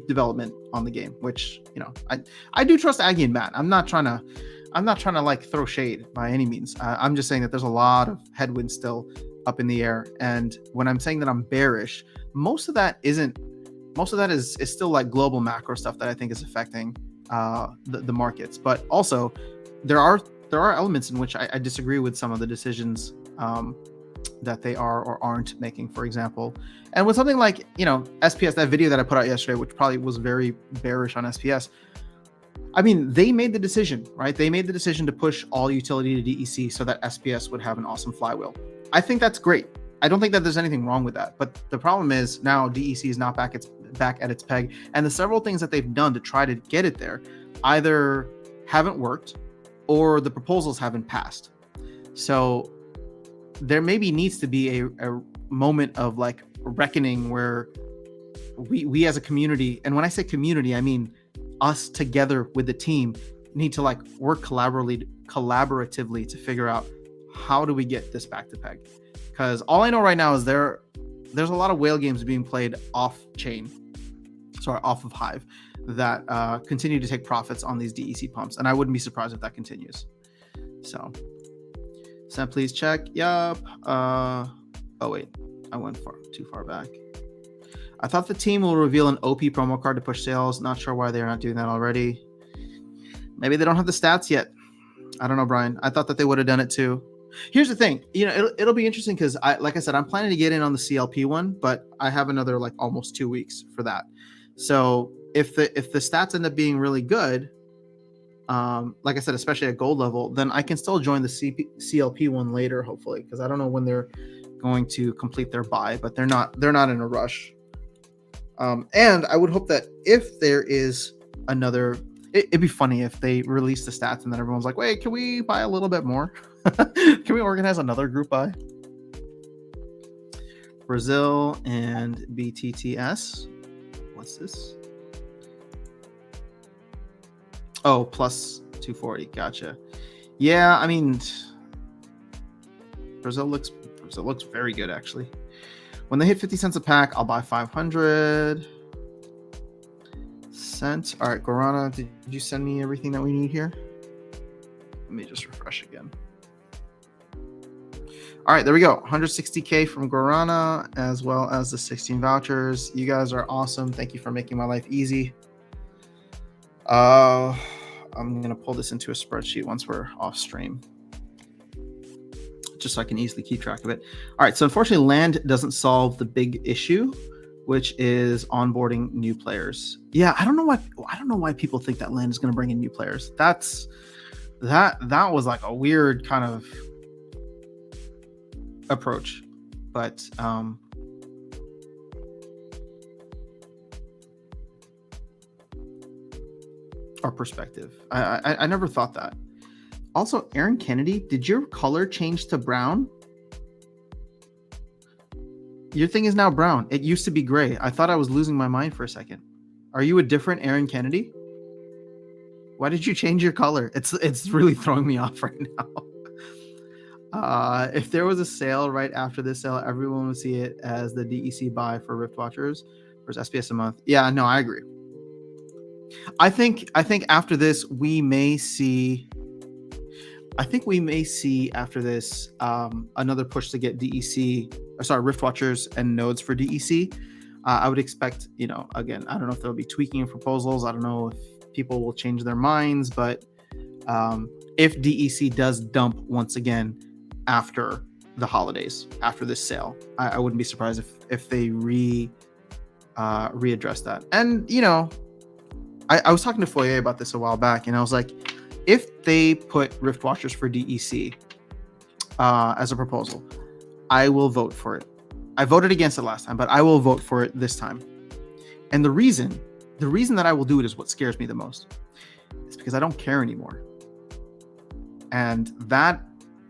[SPEAKER 1] development on the game, which, I do trust Aggie and Matt. I'm not trying to like throw shade by any means. I'm just saying that there's a lot of headwinds still up in the air. And when I'm saying that I'm bearish, most of that is still like global macro stuff that I think is affecting the markets. But also there are elements in which I disagree with some of the decisions that they are or aren't making, for example. And with something like, SPS, that video that I put out yesterday, which probably was very bearish on SPS, I mean, they made the decision, right? They made the decision to push all utility to DEC so that SPS would have an awesome flywheel. I think that's great. I don't think that there's anything wrong with that. But the problem is now DEC is not back at its peg, and the several things that they've done to try to get it there either haven't worked or the proposals haven't passed. So there maybe needs to be a moment of like reckoning where we as a community, and when I say community, I mean us together with the team, need to like work collaboratively to figure out how do we get this back to peg. Because all I know right now is there's a lot of whale games being played off of Hive that continue to take profits on these DEC pumps, and I wouldn't be surprised if that continues. So please check. Yup. Oh wait, I went too far back. I thought the team will reveal an OP promo card to push sales. Not sure why they're not doing that already. Maybe they don't have the stats yet. I don't know, Brian. I thought that they would have done it too. Here's the thing, it'll be interesting because like I said, I'm planning to get in on the CLP one, but I have another like almost 2 weeks for that. So if the stats end up being really good, like I said, especially at gold level, then I can still join the CLP one later, hopefully, because I don't know when they're going to complete their buy, but they're not in a rush. And I would hope that if there is another, it'd be funny if they release the stats and then everyone's like, wait, can we buy a little bit more? Can we organize another group buy? Brazil and BTTS. What's this? Oh, plus 240. Gotcha. Yeah, I mean, Brazil looks very good, actually. When they hit 50 cents a pack, I'll buy 500 cents. All right, Guarana, did you send me everything that we need here? Let me just refresh again. All right, there we go. 160K from Guarana, as well as the 16 vouchers. You guys are awesome. Thank you for making my life easy. I'm going to pull this into a spreadsheet once we're off stream, just so I can easily keep track of it. All right, so unfortunately, land doesn't solve the big issue, which is onboarding new players. Yeah, I don't know why people think that land is going to bring in new players. That was like a weird kind of approach, but our perspective. I never thought that. Also, Aaron Kennedy, did your color change to brown? Your thing is now brown. It used to be gray. I thought I was losing my mind for a second. Are you a different Aaron Kennedy? Why did you change your color? It's really throwing me off right now. If there was a sale right after this sale, everyone would see it as the DEC buy for Rift Watchers versus SPS a month. Yeah, no, I agree. I think after this we may see. I think we may see after this another push to get Rift Watchers and nodes for DEC. I would expect, again, I don't know if there'll be tweaking of proposals. I don't know if people will change their minds, but if DEC does dump once again after the holidays, after this sale, I wouldn't be surprised if they readdress that. And I was talking to Foyer about this a while back, and I was like, if they put Rift Watchers for DEC as a proposal, I will vote for it. I voted against it last time, but I will vote for it this time. And the reason that I will do it is what scares me the most. It's because I don't care anymore. And that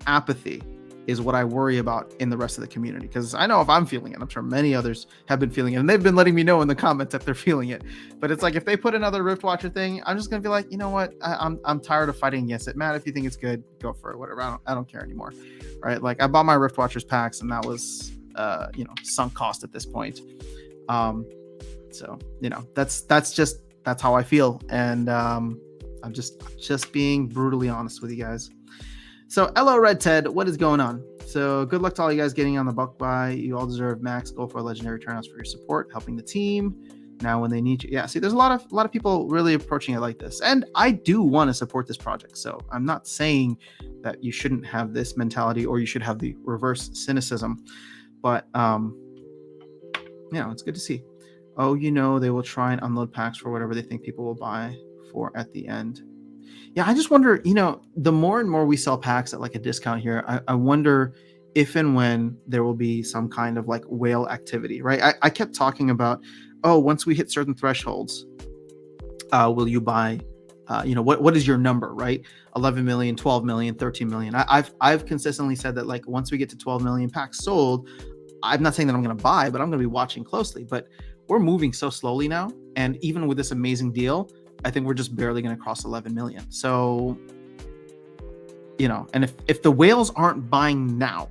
[SPEAKER 1] apathy is what I worry about in the rest of the community. Because I know if I'm feeling it, I'm sure many others have been feeling it, and they've been letting me know in the comments that they're feeling it. But it's like, if they put another Rift Watcher thing, I'm just gonna be like, you know what? I'm tired of fighting against it. Matt, if you think it's good, go for it. Whatever. I don't care anymore. Right? Like, I bought my Rift Watchers packs, and that was sunk cost at this point. So that's how I feel, and I'm just being brutally honest with you guys. So, hello, Red Ted. What is going on? So, good luck to all you guys getting on the buck buy. You all deserve max gold for legendary turnouts for your support, helping the team now when they need you. Yeah, see, there's a lot of people really approaching it like this, and I do want to support this project. So, I'm not saying that you shouldn't have this mentality or you should have the reverse cynicism, but it's good to see. Oh, they will try and unload packs for whatever they think people will buy for at the end. Yeah, I just wonder, the more and more we sell packs at like a discount here, I wonder if and when there will be some kind of like whale activity, right? I kept talking about, oh, once we hit certain thresholds, will you buy? What is your number, right? 11 million, 12 million, 13 million. I've consistently said that like once we get to 12 million packs sold, I'm not saying that I'm going to buy, but I'm going to be watching closely. But we're moving so slowly now, and even with this amazing deal, I think we're just barely going to cross 11 million. So, and if the whales aren't buying now,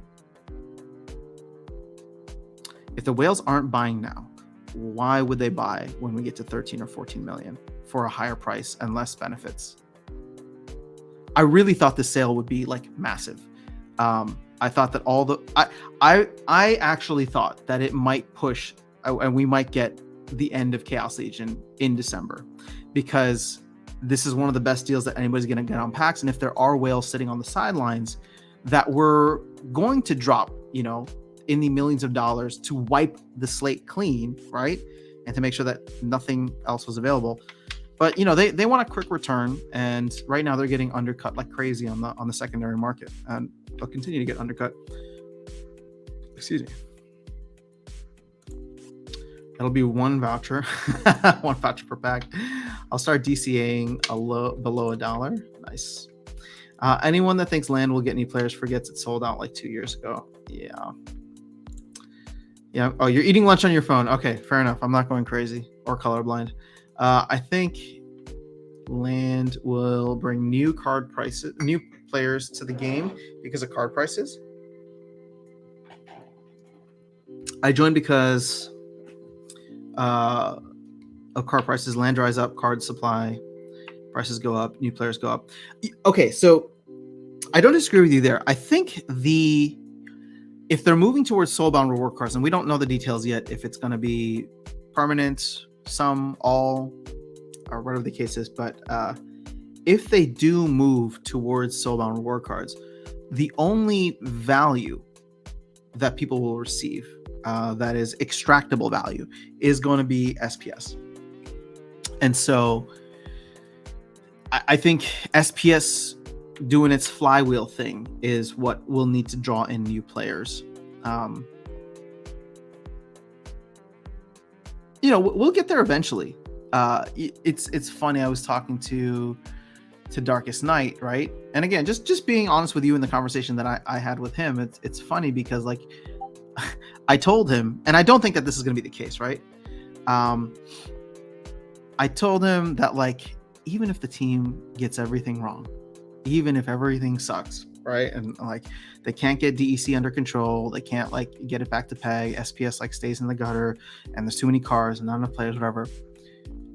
[SPEAKER 1] why would they buy when we get to 13 or 14 million for a higher price and less benefits? I really thought the sale would be like massive. I thought that I actually thought that it might push and we might get the end of Chaos Legion in December, because this is one of the best deals that anybody's going to get on packs. And if there are whales sitting on the sidelines that were going to drop, in the millions of dollars to wipe the slate clean, right? And to make sure that nothing else was available. But they want a quick return, and right now they're getting undercut like crazy on the secondary market, and they'll continue to get undercut. Excuse me. It'll be one voucher, one voucher per pack. I'll start DCAing below $1. Nice. Anyone that thinks Land will get any players forgets it sold out like 2 years ago. Yeah. Oh, you're eating lunch on your phone. Okay, fair enough. I'm not going crazy or colorblind. I think Land will bring new players to the game because of card prices. I joined because of card prices. Land dries up, card supply prices go up, new players go up. Okay, so I don't disagree with you there. I think if they're moving towards soulbound reward cards, and we don't know the details yet, if it's going to be permanent, some, all, or whatever the case is, but if they do move towards soulbound reward cards, the only value that people will receive that is extractable value is going to be SPS. And so I think SPS doing its flywheel thing is what will need to draw in new players. We'll get there eventually. It's funny. I was talking to Darkest Night, right? And again, just being honest with you in the conversation that I had with him, it's funny because like I told him, and I don't think that this is going to be the case, right? I told him that like even if the team gets everything wrong, even if everything sucks, right? And like they can't get DEC under control, they can't like get it back to peg, SPS like stays in the gutter, and there's too many cars and not enough players, whatever.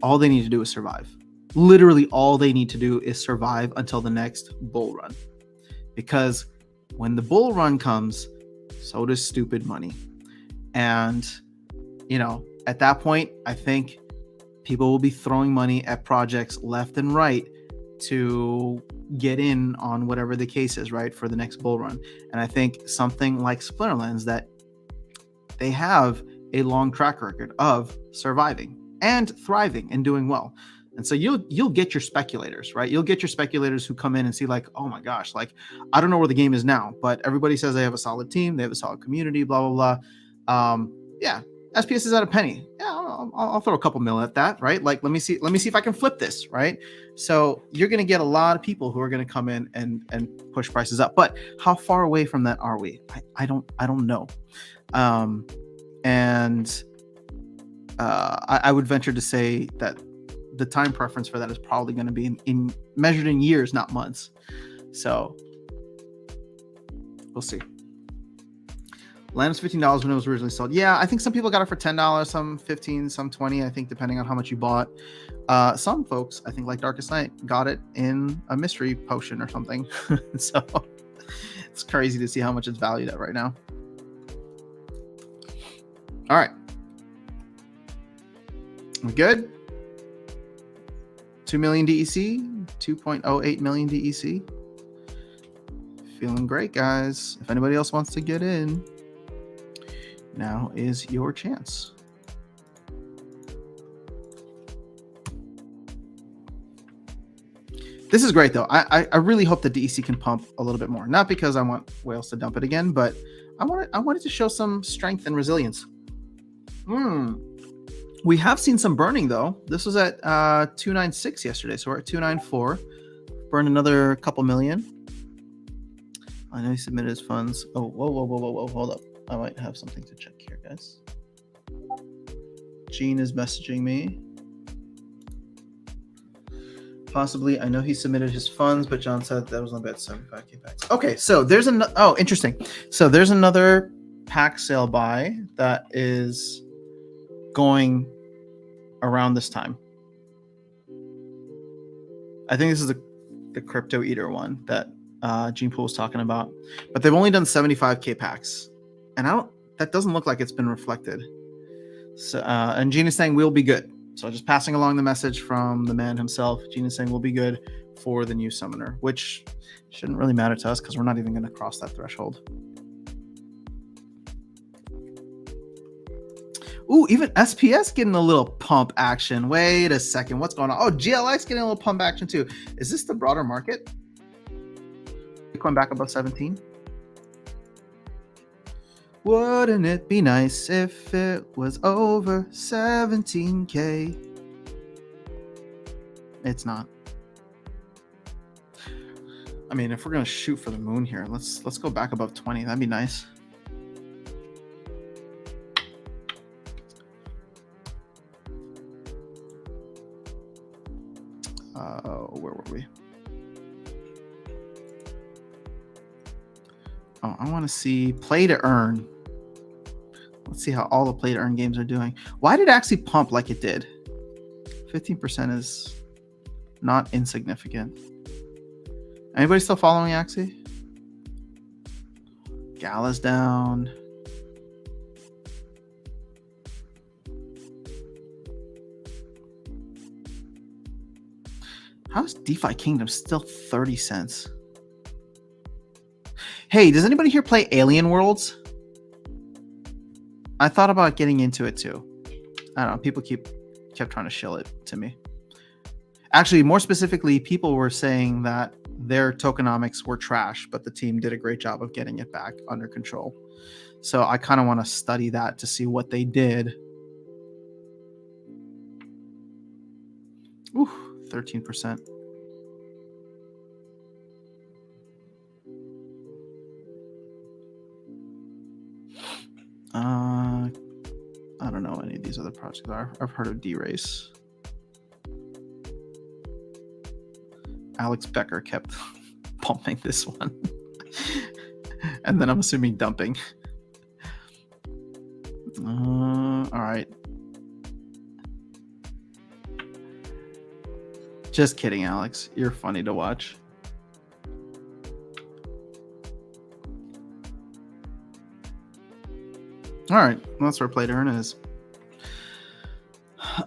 [SPEAKER 1] All they need to do is survive. Literally all they need to do is survive until the next bull run. Because when the bull run comes, so does stupid money. And at that point, I think people will be throwing money at projects left and right to get in on whatever the case is, right, for the next bull run. And I think something like Splinterlands, that they have a long track record of surviving and thriving and doing well. And so you'll get your speculators, right? You'll get your speculators who come in and see like, oh my gosh, like I don't know where the game is now, but everybody says they have a solid team, they have a solid community, blah blah blah. Yeah, SPS is at a penny. Yeah, I'll throw a couple mil at that, right? Like let me see if I can flip this, right? So you're gonna get a lot of people who are gonna come in and push prices up. But how far away from that are we? I don't know. I would venture to say that the time preference for that is probably going to be in measured in years, not months. So we'll see. Land was $15 when it was originally sold. Yeah, I think some people got it for $10, some $15, some $20. I think depending on how much you bought. Some folks, I think like Darkest Night, got it in a mystery potion or something. So it's crazy to see how much it's valued at right now. All right. We good? 2 million DEC, 2.08 million DEC. Feeling great, guys. If anybody else wants to get in, now is your chance. This is great though. I really hope the DEC can pump a little bit more. Not because I want whales to dump it again, but I wanted to show some strength and resilience. We have seen some burning though. This was at 296 yesterday, so we're at 294. Burned another couple million. I know he submitted his funds. Oh, whoa, hold up. I might have something to check here, guys. Gene is messaging me. Possibly, I know he submitted his funds, but John said that was only about 75K packs. Okay, so there's interesting. So there's another pack sale buy that is going around this time. I think this is the Crypto Eater one that Gene Pool was talking about, but they've only done 75K packs, and that doesn't look like it's been reflected. So, and Gene is saying we'll be good. So just passing along the message from the man himself. Gene is saying we'll be good for the new summoner, which shouldn't really matter to us because we're not even going to cross that threshold. Ooh, even SPS getting a little pump action. Wait a second. What's going on? Oh, GLX getting a little pump action too. Is this the broader market? Bitcoin back above 17? Wouldn't it be nice if it was over 17K? It's not. I mean, if we're gonna shoot for the moon here, let's go back above 20. That'd be nice. Where were we? Oh, I want to see play to earn. Let's see how all the play to earn games are doing. Why did it actually pump like it did? 15% is not insignificant. Anybody still following Axie? Gala's down. How's DeFi Kingdom still 30 cents? Hey, does anybody here play Alien Worlds? I thought about getting into it too. I don't know. People kept trying to shill it to me. Actually, more specifically, people were saying that their tokenomics were trash, but the team did a great job of getting it back under control. So I kind of want to study that to see what they did. Ooh, 13%. I don't know any of these other projects. I've heard of D-Race. Alex Becker kept pumping this one. And then I'm assuming dumping. All right. Just kidding, Alex. You're funny to watch. All right, well, that's where play to earn is.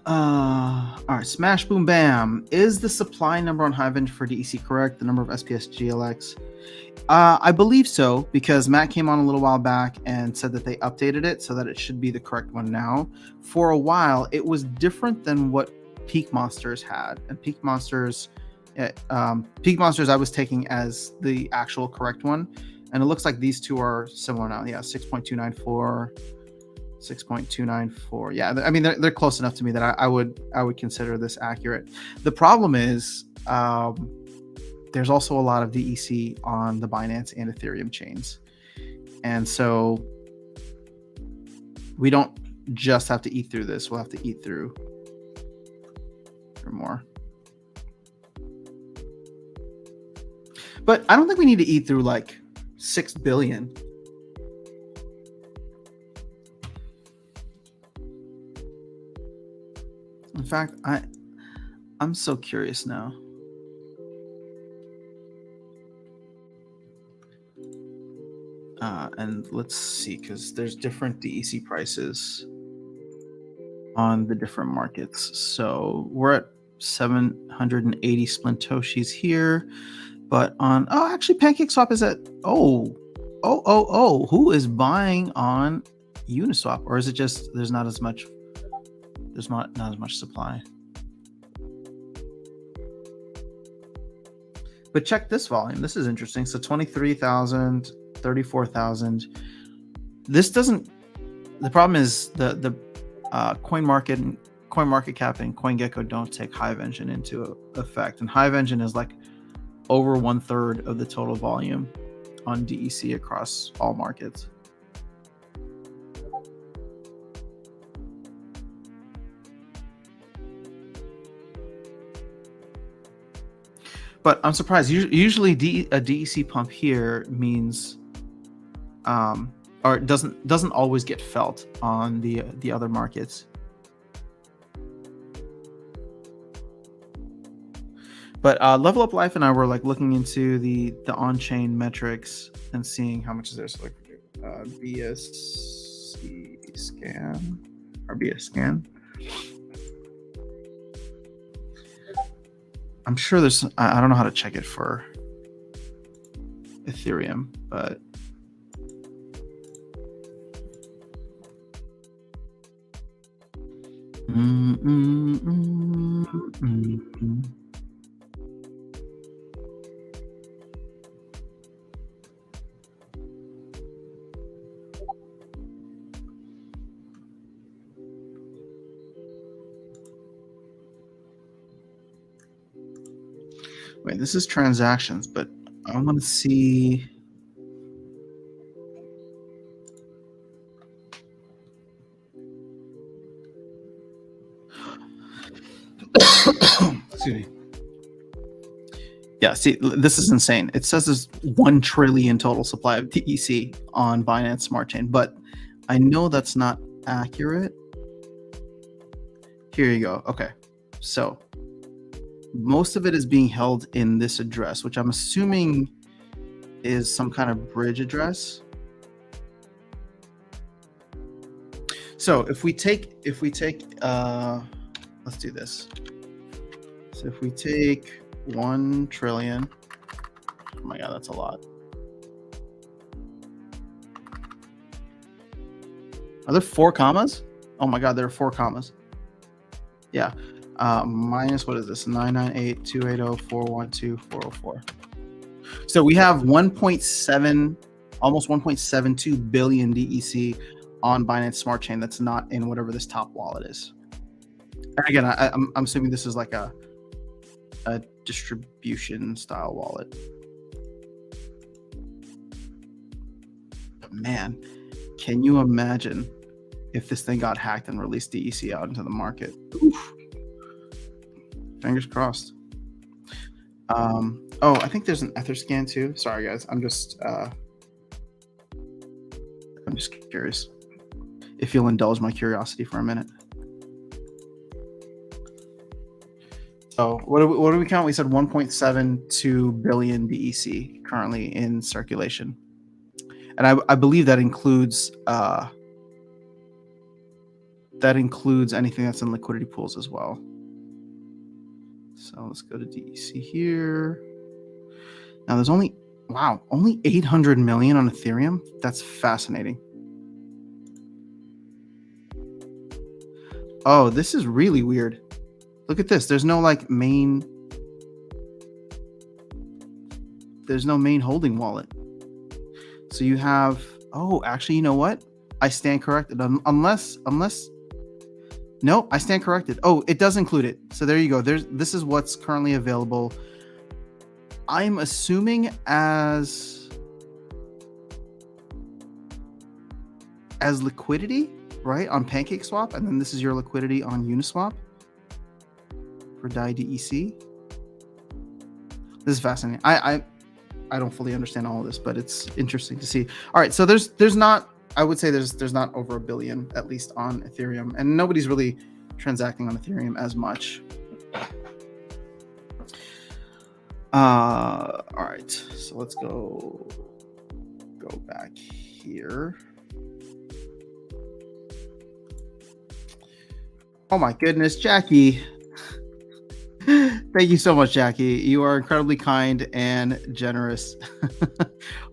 [SPEAKER 1] All right, smash boom bam. Is the supply number on Hivent for DEC correct? The number of SPS GLX? I believe so, because Matt came on a little while back and said that they updated it so that it should be the correct one now. For a while, it was different than what Peak Monsters had, and Peak Monsters I was taking as the actual correct one. And it looks like these two are similar now. Yeah, 6.294, 6.294. Yeah, I mean they're close enough to me that I would consider this accurate. The problem is there's also a lot of DEC on the Binance and Ethereum chains, and so we don't just have to eat through this. We'll have to eat through more. But I don't think we need to eat through like 6 billion. In fact, I'm so curious now. And let's see, because there's different DEC prices on the different markets. So we're at 780 Splintoshis here. But on actually PancakeSwap is at who is buying on Uniswap, or is it just there's not as much supply? But check this volume. This is interesting. So 23,000, 34,000. This doesn't. The problem is the CoinMarketCap and CoinGecko don't take Hive Engine into effect, and Hive Engine is like over 1/3 of the total volume on DEC across all markets. But I'm surprised. Usually, a DEC pump here means, or it doesn't always get felt on the other markets. But Level Up Life and I were like looking into the on-chain metrics and seeing how much is there. So like BSC scan or BS scan. I'm sure there's, I don't know how to check it for Ethereum, but wait, this is transactions, but I want to see. Excuse me. Yeah, see, this is insane. It says there's 1 trillion total supply of DEC on Binance Smart Chain, but I know that's not accurate. Here you go. Okay, so most of it is being held in this address, which I'm assuming is some kind of bridge address. So if we take let's do this. So if we take 1 trillion, oh my god, that's a lot. Are there 4 commas? Oh my god, there are 4 commas. Yeah. Minus, what is this? 998,280,412,404. So we have 1.7, almost 1.72 billion DEC on Binance Smart Chain that's not in whatever this top wallet is. And again, I'm assuming this is like a distribution style wallet. But man, can you imagine if this thing got hacked and released DEC out into the market? Oof. Fingers crossed. Oh, I think there's an Etherscan too. Sorry guys, I'm just curious. If you'll indulge my curiosity for a minute. So what do we count? We said 1.72 billion DEC currently in circulation, and I believe that includes anything that's in liquidity pools as well. So let's go to DEC here. Now there's only 800 million on Ethereum. That's fascinating. Oh, this is really weird. Look at this. There's no like main holding wallet. So you have, oh, actually, you know what? I stand corrected. Unless no, I stand corrected. Oh, it does include it. So there you go. This is what's currently available. I'm assuming as liquidity, right? On PancakeSwap, and then this is your liquidity on Uniswap for DAI DEC. This is fascinating. I don't fully understand all of this, but it's interesting to see. All right, so there's not, I would say there's not over 1 billion, at least on Ethereum, and nobody's really transacting on Ethereum as much. All right, so let's go back here. Oh my goodness, Jackie. Thank you so much, Jackie. You are incredibly kind and generous.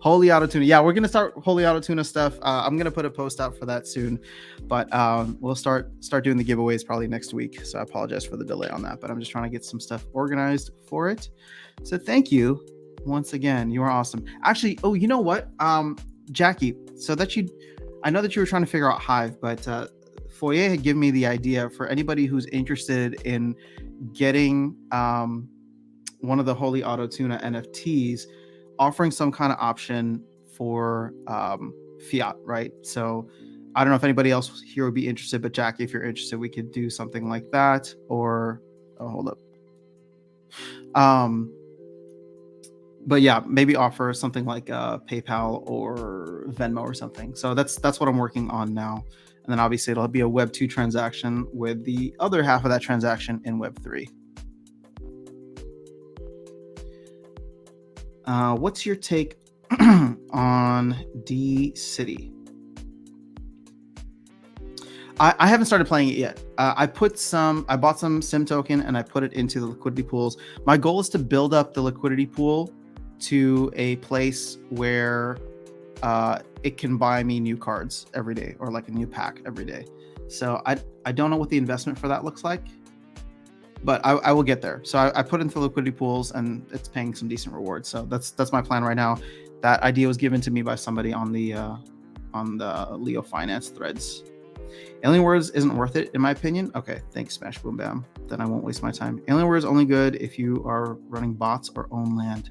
[SPEAKER 1] Holy Auto Tuna. Yeah, we're gonna start Holy Auto Tuna stuff. I'm gonna put a post out for that soon, but we'll start doing the giveaways probably next week. So I apologize for the delay on that, but I'm just trying to get some stuff organized for it. So thank you once again. You are awesome. Actually, oh, you know what, Jackie? So that I know that you were trying to figure out Hive, but Foyer had given me the idea for anybody who's interested in getting one of the Holy Auto Tuna NFTs, offering some kind of option for fiat, right? So I don't know if anybody else here would be interested, but Jackie, if you're interested, we could do something like that. Or hold up. But yeah, maybe offer something like PayPal or Venmo or something. So that's what I'm working on now. And then obviously it'll be a Web 2 transaction with the other half of that transaction in Web 3. What's your take on D-City? I haven't started playing it yet. I bought some Sim token and I put it into the liquidity pools. My goal is to build up the liquidity pool to a place where it can buy me new cards every day, or like a new pack every day. So I don't know what the investment for that looks like, but I will get there. So I put into liquidity pools and it's paying some decent rewards. So that's my plan right now. That idea was given to me by somebody on the Leo Finance threads. Alien Wars isn't worth it, in my opinion. Okay, thanks, Smash Boom Bam. Then I won't waste my time. Alien Wars is only good if you are running bots or own land.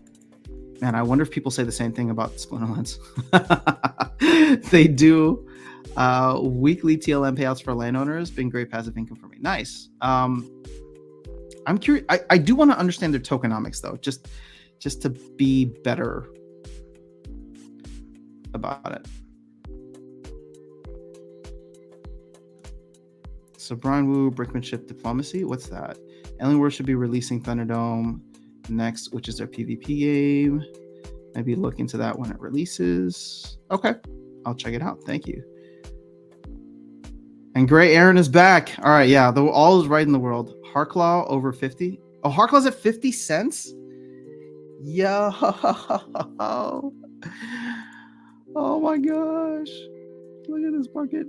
[SPEAKER 1] Man, I wonder if people say the same thing about Splinterlands. They do. Weekly TLM payouts for landowners, been great passive income for me. Nice. I'm curious. I do want to understand their tokenomics though, just to be better about it. So Brian Wu, Brinkmanship Diplomacy. What's that? Alien Wars should be releasing Thunderdome next, which is their PvP game. Maybe look into that when it releases. Okay, I'll check it out. Thank you. And Gray Aaron is back. All right, yeah, all is right in the world. Harklaw over 50. Oh, Harklaw's at 50 cents? Yo. Oh my gosh. Look at this market.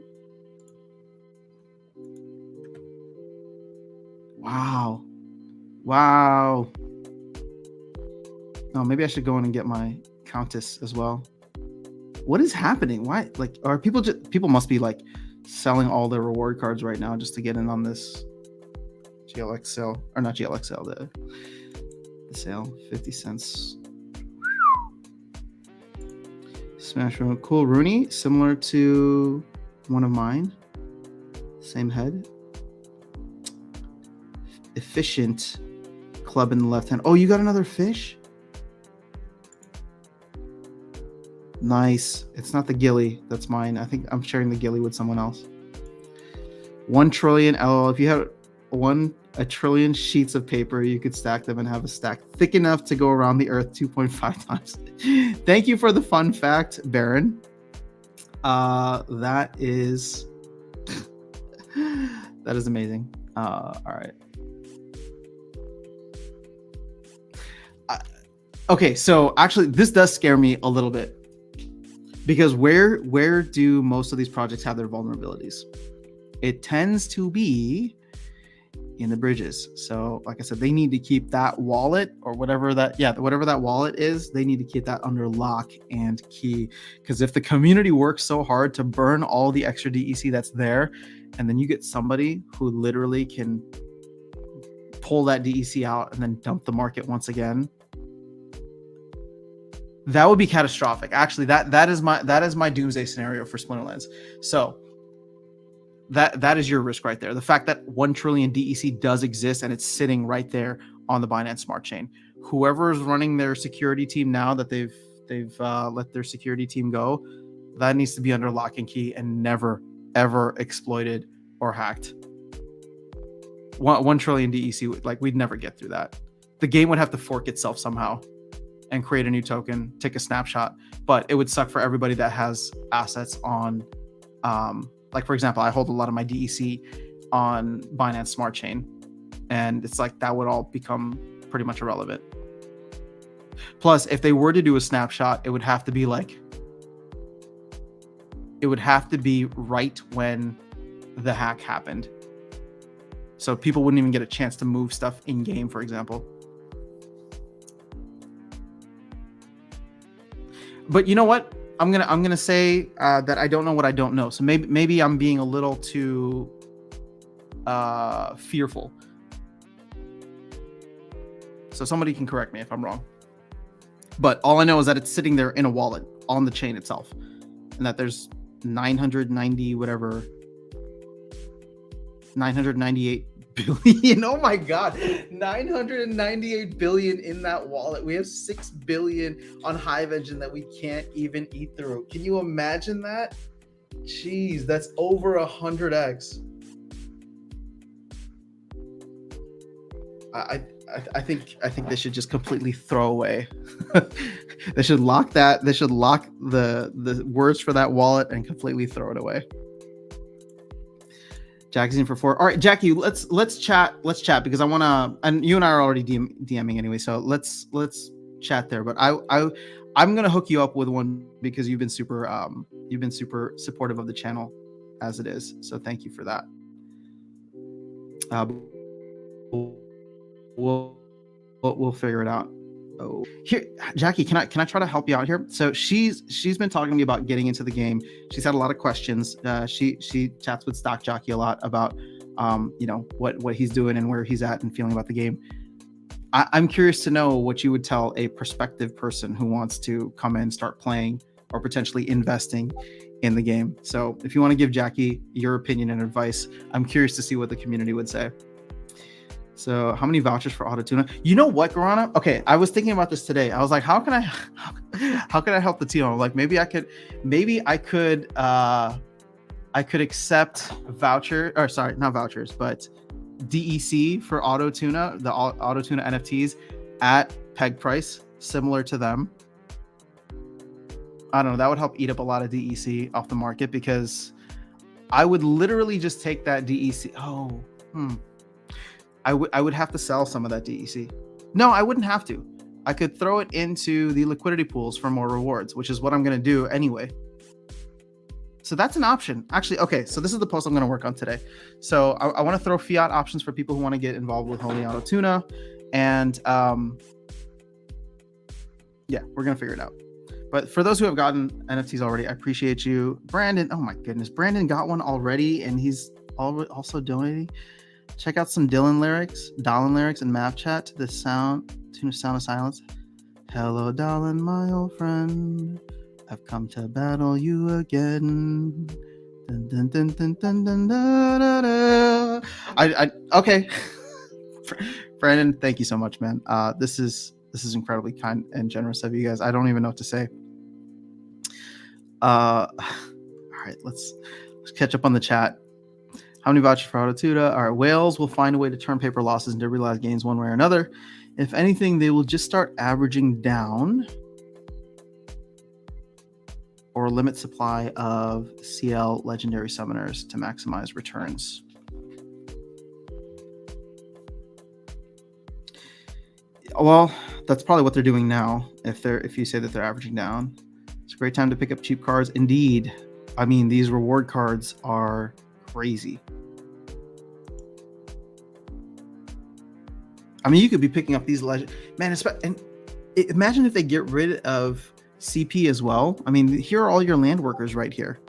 [SPEAKER 1] Wow. Oh, maybe I should go in and get my Countess as well. What is happening? Why? Like, are people must be like selling all their reward cards right now just to get in on this GLX sale, or not GLX sale, the sale. 50 cents. Smash Room. Cool Rooney, similar to one of mine. Same head. Efficient club in the left hand. Oh, you got another fish? Nice. It's not the Gilly. That's mine. I think I'm sharing the Gilly with someone else. 1 trillion. LOL. If you had a trillion sheets of paper, you could stack them and have a stack thick enough to go around the earth 2.5 times. Thank you for the fun fact, Baron. That is amazing. All right. Okay, so actually this does scare me a little bit, because where do most of these projects have their vulnerabilities? It tends to be in the bridges. So like I said, they need to keep that wallet or whatever that wallet is, they need to keep that under lock and key, because if the community works so hard to burn all the extra DEC that's there, and then you get somebody who literally can pull that DEC out and then dump the market once again, that would be catastrophic. Actually, that is my doomsday scenario for Splinterlands. So that is your risk right there. The fact that 1 trillion DEC does exist and it's sitting right there on the Binance Smart Chain. Whoever is running their security team now that they've let their security team go, that needs to be under lock and key and never ever exploited or hacked. 1 trillion DEC, like, we'd never get through that. The game would have to fork itself somehow and create a new token, take a snapshot, but it would suck for everybody that has assets on, like for example, I hold a lot of my DEC on Binance Smart Chain, and it's like that would all become pretty much irrelevant. Plus, if they were to do a snapshot, it would have to be right when the hack happened. So people wouldn't even get a chance to move stuff in game, for example. But you know what? I'm gonna say that I don't know what I don't know. So maybe I'm being a little too fearful. So somebody can correct me if I'm wrong. But all I know is that it's sitting there in a wallet on the chain itself, and that there's 998 billion. Oh my God, 998 billion in that wallet. We have 6 billion on Hive Engine that we can't even eat through. Can you imagine that? Jeez, that's over 100x. I think they should just completely throw away. They should lock that. They should lock the words for that wallet and completely throw it away. Jackie's in for 4. All right, Jackie, let's chat. Let's chat because I want to. And you and I are already DMing anyway, so let's chat there. But I'm gonna hook you up with one because you've been super supportive of the channel as it is. So thank you for that. We'll figure it out. Oh, here, Jackie, can I try to help you out here? So she's been talking to me about getting into the game. She's had a lot of questions. She chats with Stock Jockey a lot about what he's doing and where he's at and feeling about the game. I'm curious to know what you would tell a prospective person who wants to come in, start playing, or potentially investing in the game. So if you want to give Jackie your opinion and advice, I'm curious to see what the community would say. So how many vouchers for Auto Tuna? You know what, Guarana? Okay, I was thinking about this today. I was like, how can I help the team? I'm like, maybe I could accept not vouchers, but DEC for Auto Tuna, the Auto Tuna NFTs at peg price, similar to them. I don't know. That would help eat up a lot of DEC off the market because I would literally just take that DEC. I would have to sell some of that DEC. No, I wouldn't have to. I could throw it into the liquidity pools for more rewards, which is what I'm going to do anyway. So that's an option. Actually, okay, so this is the post I'm going to work on today. So I want to throw fiat options for people who want to get involved with Holy Auto Tuna. And yeah, we're going to figure it out. But for those who have gotten NFTs already, I appreciate you. Brandon, oh my goodness, Brandon got one already and he's also donating. Check out some Dahlin lyrics and map chat to the Sound of Silence. Hello, Dahlin, my old friend. I've come to battle you again. Dun, dun, dun, dun, dun, dun, dun, dun, dun. Okay. Brandon, thank you so much, man. This is incredibly kind and generous of you guys. I don't even know what to say. All right, let's catch up on the chat. How many vouchers for Auto Tuna? All right, whales will find a way to turn paper losses into realized gains one way or another. If anything, they will just start averaging down or limit supply of CL legendary summoners to maximize returns. Well, that's probably what they're doing now. If you say that they're averaging down, it's a great time to pick up cheap cards. Indeed, I mean these reward cards are crazy. I mean, you could be picking up these and imagine if they get rid of CP as well. I mean, here are all your land workers right here.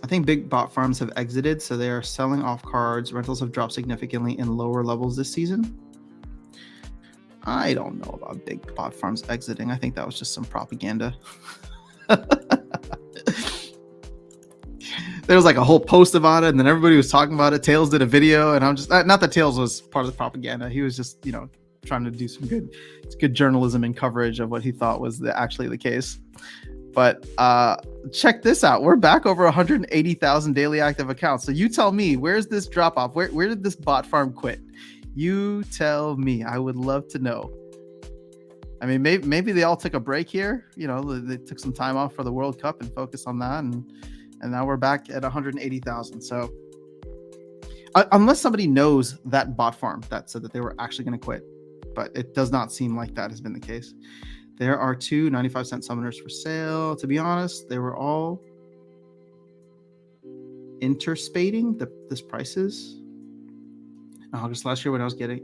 [SPEAKER 1] I think big bot farms have exited, so they are selling off cards. Rentals have dropped significantly in lower levels this season. I don't know about big bot farms exiting. I think that was just some propaganda. There was like a whole post about it, and then everybody was talking about it. Tails did a video, and I'm just not that Tails was part of the propaganda. He was just, trying to do some good journalism and coverage of what he thought was actually the case. But check this out. We're back over 180,000 daily active accounts. So you tell me, where's this drop off? Where did this bot farm quit? You tell me. I would love to know. I mean, maybe they all took a break here. They took some time off for the World Cup and focused on that, and now we're back at 180,000. So unless somebody knows that bot farm that said that they were actually going to quit, but it does not seem like that has been the case. There are two 95-cent summoners for sale. To be honest, they were all interspating this prices in August last year when I was getting.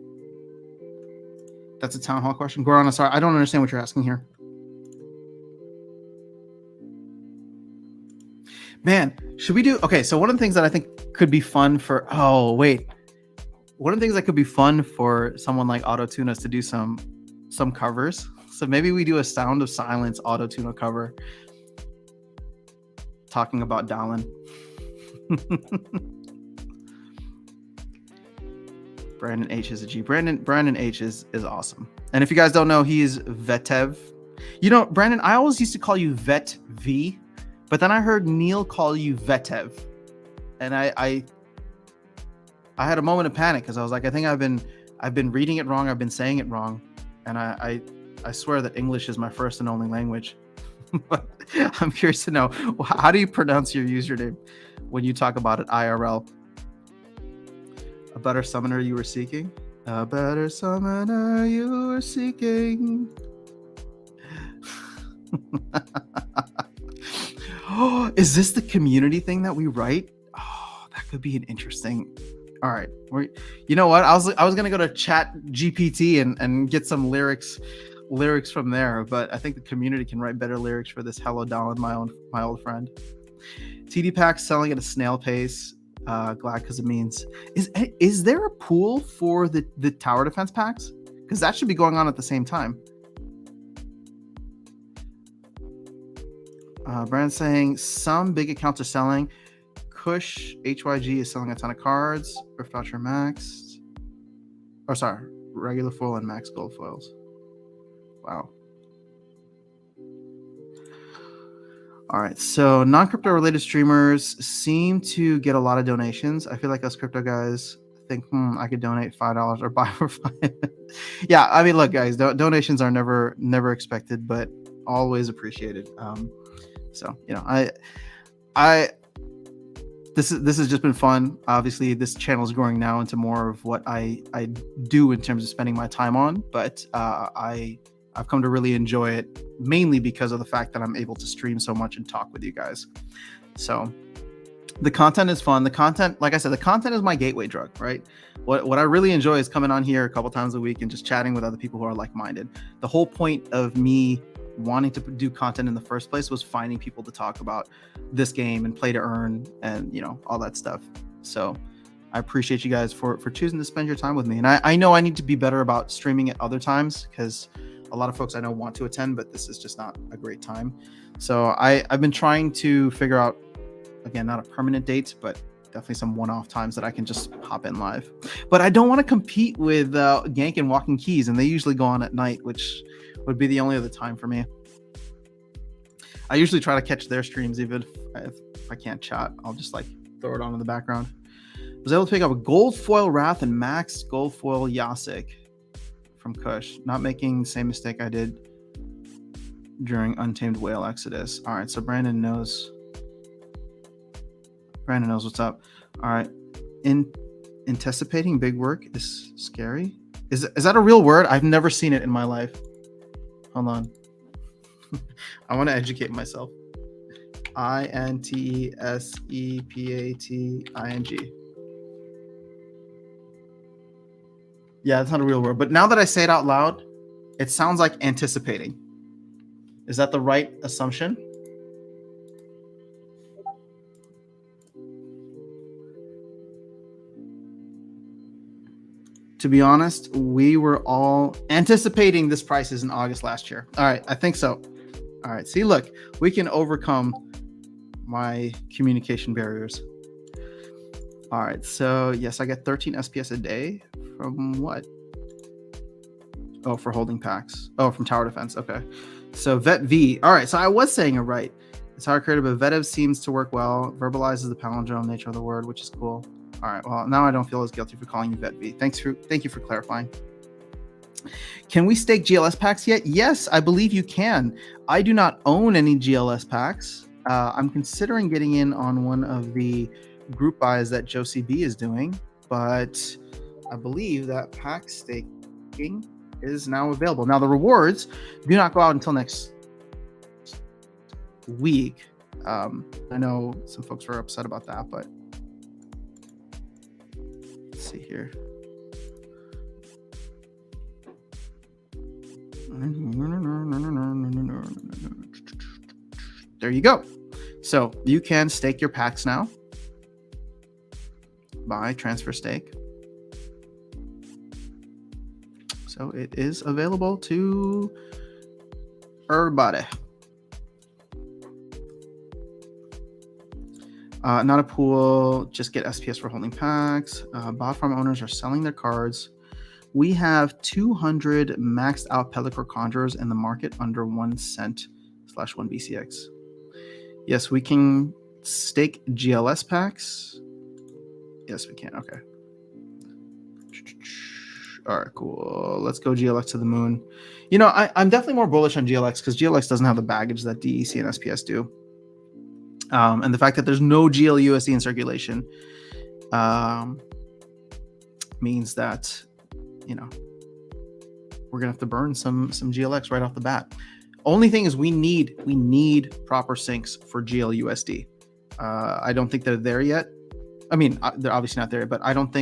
[SPEAKER 1] That's a town hall question. Goran, sorry, I don't understand what you're asking here. Man, should we do? Okay, so one of the things that I think could be fun for. Oh wait, one of the things that could be fun for someone like Autotuna is to do some covers. So maybe we do a Sound of Silence Autotuna cover talking about Dallin. Brandon H is a G. Brandon H is awesome. And if you guys don't know, he's Vetev. You know, Brandon, I always used to call you Vet V, but then I heard Neil call you Vetev. And I had a moment of panic because I was like, I think I've been reading it wrong, I've been saying it wrong. And I swear that English is my first and only language. But I'm curious to know, how do you pronounce your username when you talk about it IRL? A better summoner you were seeking? A better summoner you were seeking. Oh, is this the community thing that we write? Oh, that could be an interesting. All right. You know what? I was gonna go to Chat GPT and get some lyrics from there, but I think the community can write better lyrics for this Hello Dallin, my old friend. TD packs selling at a snail pace. Glad because it means is there a pool for the tower defense packs? Because that should be going on at the same time. Brand saying some big accounts are selling. Kush HYG is selling a ton of cards. Rift Voucher Max. Oh, sorry, regular foil and max gold foils. Wow. All right, so non-crypto related streamers seem to get a lot of donations. I feel like us crypto guys think, I could donate $5 or buy for $5. Yeah, I mean, look, guys, donations are never expected, but always appreciated. So you know, this has just been fun. Obviously, this channel is growing now into more of what I do in terms of spending my time on, but I've come to really enjoy it, mainly because of the fact that I'm able to stream so much and talk with you guys. So the content is fun. The content, like I said, the content is my gateway drug, right? What I really enjoy is coming on here a couple times a week and just chatting with other people who are like-minded. The whole point of me wanting to do content in the first place was finding people to talk about this game and play to earn and, you know, all that stuff. So I appreciate you guys for choosing to spend your time with me. And I know I need to be better about streaming at other times because a lot of folks I know want to attend, but this is just not a great time. So I've been trying to figure out, again, not a permanent date, but definitely some one-off times that I can just hop in live. But I don't want to compete with Gank and Walking Keys, and they usually go on at night, which would be the only other time for me. I usually try to catch their streams, even if I can't chat. I'll just like throw it on in the background. I was able to pick up a gold foil Wrath and max gold foil Yasik from Kush. Not making the same mistake I did during Untamed Whale Exodus. All right, so Brandon knows what's up. All right, anticipating big work is scary. Is that a real word? I've never seen it in my life. Hold on. I want to educate myself. INTESEPATING. Yeah, that's not a real word. But now that I say it out loud, it sounds like anticipating. Is that the right assumption? To be honest, we were all anticipating this prices in August last year. All right, I think so. All right, see, look, we can overcome my communication barriers. All right, so yes, I get 13 SPS a day from what? Oh, for holding packs. Oh, from tower defense. Okay, so Vet V. All right, so I was saying it right. It's hard creative, but Vetev seems to work well. Verbalizes the palindrome nature of the word, which is cool. All right, well, now I don't feel as guilty for calling you Vet V. Thank you for clarifying. Can we stake GLS packs yet? Yes, I believe you can. I do not own any GLS packs. I'm considering getting in on one of the group buys that Josie B is doing. but I believe that pack staking is now available. Now the rewards do not go out until next week. I know some folks were upset about that, but let's see here. There you go. So you can stake your packs now by transfer stake. So it is available to everybody. Not a pool, just get SPS for holding packs. Bot farm owners are selling their cards. We have 200 maxed out Pelipper Conjurers in the market under 1 cent /1 BCX. Yes, we can stake GLS packs. Yes, we can. Okay. All right, cool. Let's go GLX to the moon. You know, I'm definitely more bullish on GLX because GLX doesn't have the baggage that DEC and SPS do. And the fact that there's no GLUSD in circulation means that, you know, we're gonna have to burn some GLX right off the bat. Only thing is we need proper syncs for GLUSD. I don't think they're there yet. I mean, they're obviously not there, but I don't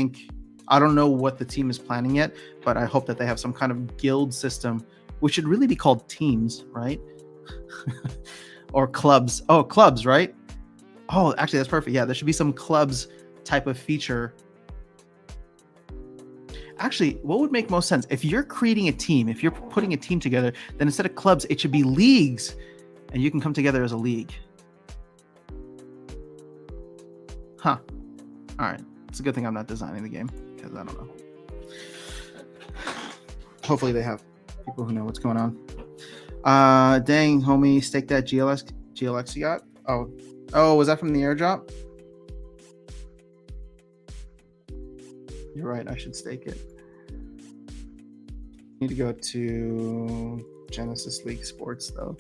[SPEAKER 1] know what the team is planning yet, but I hope that they have some kind of guild system, which should really be called teams, right? Or clubs. Oh, clubs, right? Oh, actually, that's perfect. Yeah, there should be some clubs type of feature. Actually, what would make most sense? If you're creating a team, if you're putting a team together, then instead of clubs, it should be leagues, and you can come together as a league. Huh. All right. It's a good thing I'm not designing the game, because I don't know. Hopefully they have people who know what's going on. Dang, homie, stake that GLX you got? Oh, was that from the airdrop? You're right, I should stake it. Need to go to Genesis League Sports though.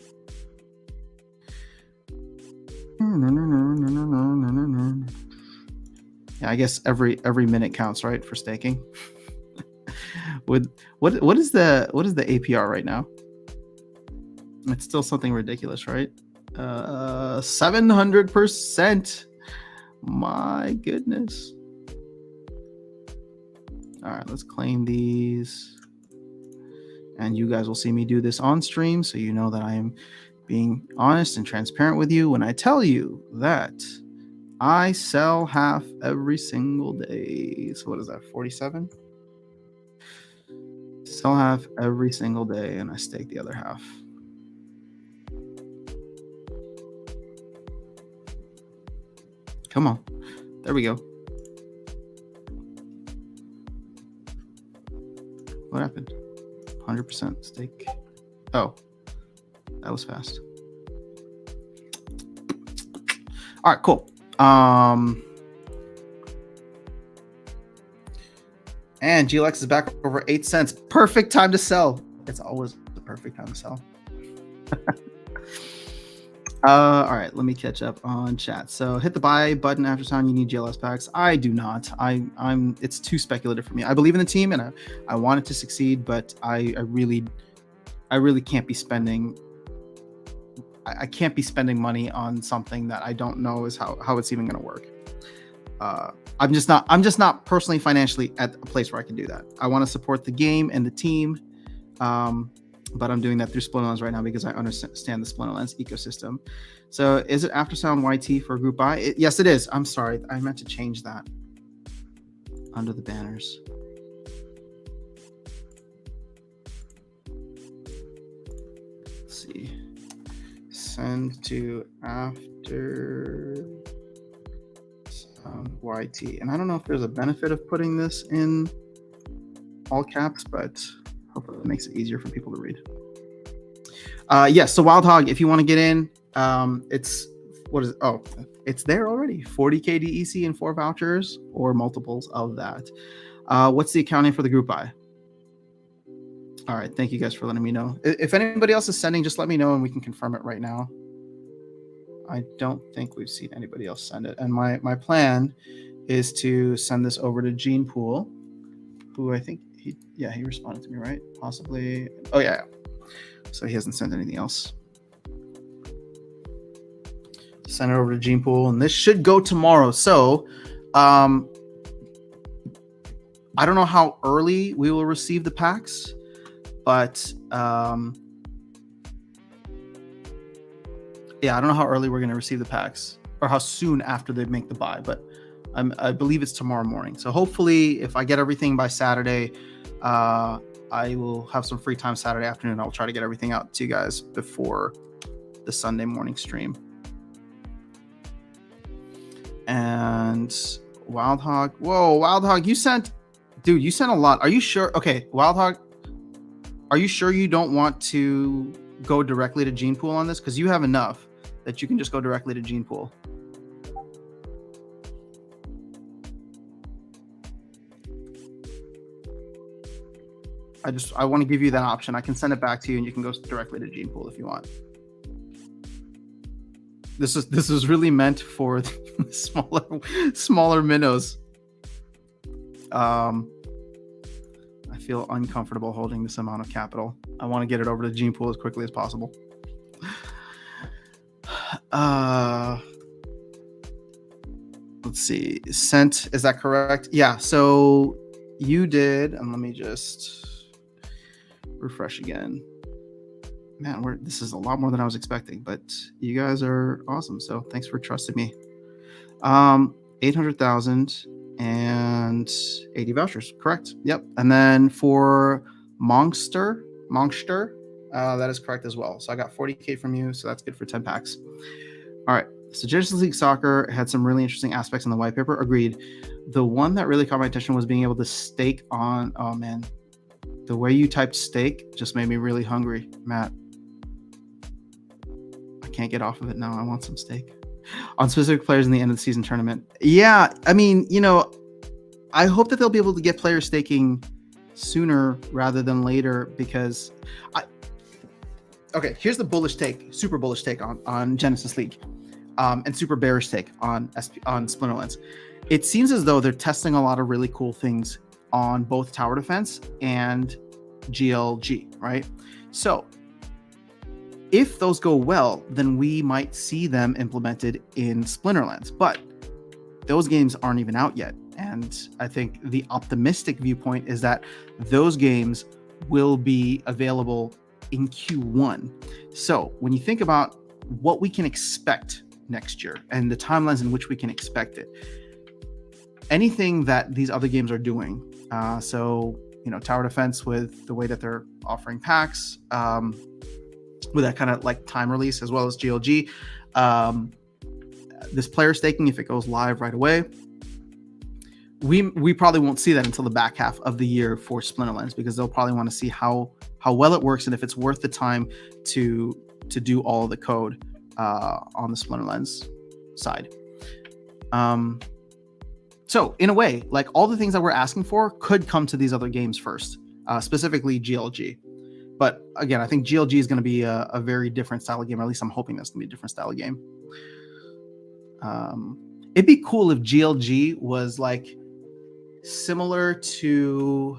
[SPEAKER 1] Yeah, I guess every minute counts, right, for staking. What is the APR right now? It's still something ridiculous, right? 700%. My goodness. All right, let's claim these. And you guys will see me do this on stream, so you know that I am being honest and transparent with you when I tell you that I sell half every single day. So what is that, 47? Sell half every single day, and I stake the other half. Come on. There we go. What happened? 100% stake. Oh, that was fast. All right, cool. And GLX is back over 8 cents. Perfect time to sell. It's always the perfect time to sell. All right, let me catch up on chat. So hit the buy button after sign. You need GLS packs. I do not. I'm. It's too speculative for me. I believe in the team and I want it to succeed, but I really can't be spending. I can't be spending money on something that I don't know is how it's even going to work. I'm just not personally financially at a place where I can do that. I want to support the game and the team. But I'm doing that through Splinterlands right now because I understand the Splinterlands ecosystem. So is it Aftersound YT for group buy? Yes, it is. I'm sorry. I meant to change that under the banners. Let's see. Send to Aftersound YT. And I don't know if there's a benefit of putting this in all caps, but hopefully it makes it easier for people to read. Yes, so Wild Hog, if you want to get in, it's there already. 40K DEC and 4 vouchers or multiples of that. What's the accounting for the group buy? All right, thank you guys for letting me know. If anybody else is sending, just let me know and we can confirm it right now. I don't think we've seen anybody else send it. And my plan is to send this over to Gene Pool, who I think he responded to me, right? Possibly. Oh yeah. So he hasn't sent anything else. Send it over to Gene Pool, and this should go tomorrow. So, I don't know how early we will receive the packs, but yeah, I don't know how early we're going to receive the packs or how soon after they make the buy, but I believe it's tomorrow morning. So hopefully, if I get everything by Saturday, I will have some free time Saturday afternoon. I'll try to get everything out to you guys before the Sunday morning stream. And Wildhog, whoa, Wildhog, you sent a lot. Are you sure? Okay, Wildhog, are you sure you don't want to go directly to Gene Pool on this? Because you have enough that you can just go directly to Gene Pool. I want to give you that option. I can send it back to you and you can go directly to Gene Pool if you want. This is really meant for smaller minnows. I feel uncomfortable holding this amount of capital. I want to get it over to Gene Pool as quickly as possible. Let's see. Sent, is that correct? Yeah. So you did, and let me just refresh again. Man, this is a lot more than I was expecting, but you guys are awesome. So thanks for trusting me. 800,000 and 80 vouchers. Correct. Yep. And then for Monkster, that is correct as well. So I got 40K from you. So that's good for 10 packs. All right. So Genesis League Soccer had some really interesting aspects in the white paper. Agreed. The one that really caught my attention was being able to stake on, oh man, the way you typed stake just made me really hungry, Matt. I can't get off of it now. I want some steak. On specific players in the end of the season tournament. Yeah, I mean, I hope that they'll be able to get player staking sooner rather than later because okay, here's the bullish take, super bullish take on Genesis League, and super bearish take on Splinterlands. It seems as though they're testing a lot of really cool things on both tower defense and GLG, right? So if those go well, then we might see them implemented in Splinterlands, but those games aren't even out yet. And I think the optimistic viewpoint is that those games will be available in Q1. So when you think about what we can expect next year and the timelines in which we can expect it, anything that these other games are doing, tower defense with the way that they're offering packs, with that kind of like time release, as well as GLG, this player staking, if it goes live right away, we probably won't see that until the back half of the year for Splinterlands, because they'll probably want to see how well it works and if it's worth the time to do all of the code on the Splinterlands side. So in a way, like all the things that we're asking for could come to these other games first, specifically GLG. But again, I think GLG is going to be a very different style of game, or at least I'm hoping that's going to be a different style of game. It'd be cool if GLG was like similar to,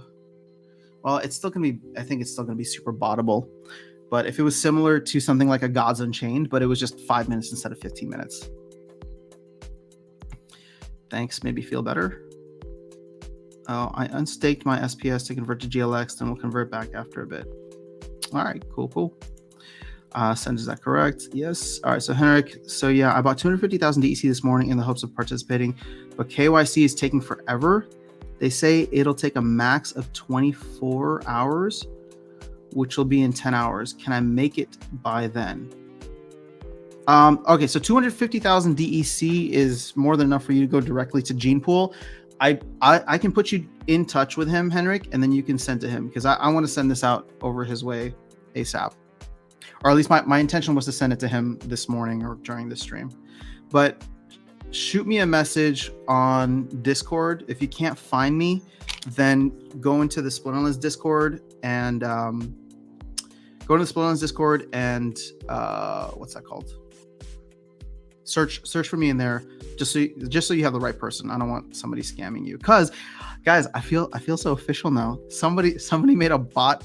[SPEAKER 1] well, it's still going to be, I think it's still going to be super bottable. But if it was similar to something like a Gods Unchained, but it was just 5 minutes instead of 15 minutes. Thanks, made me feel better. Oh, I unstaked my SPS to convert to GLX, then we'll convert back after a bit. All right, cool. Send, is that correct? Yes. All right, so Henrik, so yeah, I bought 250,000 DEC this morning in the hopes of participating, but KYC is taking forever. They say it'll take a max of 24 hours, which will be in 10 hours. Can I make it by then? Okay, so 250,000 DEC is more than enough for you to go directly to Gene Pool. I can put you in touch with him, Henrik, and then you can send to him, because I want to send this out over his way ASAP. Or at least my intention was to send it to him this morning or during this stream. But shoot me a message on Discord. If you can't find me, then go into the Splinterlands Discord and what's that called? Search for me in there, just so you have the right person. I don't want somebody scamming you. Cause guys, I feel so official now. Somebody made a bot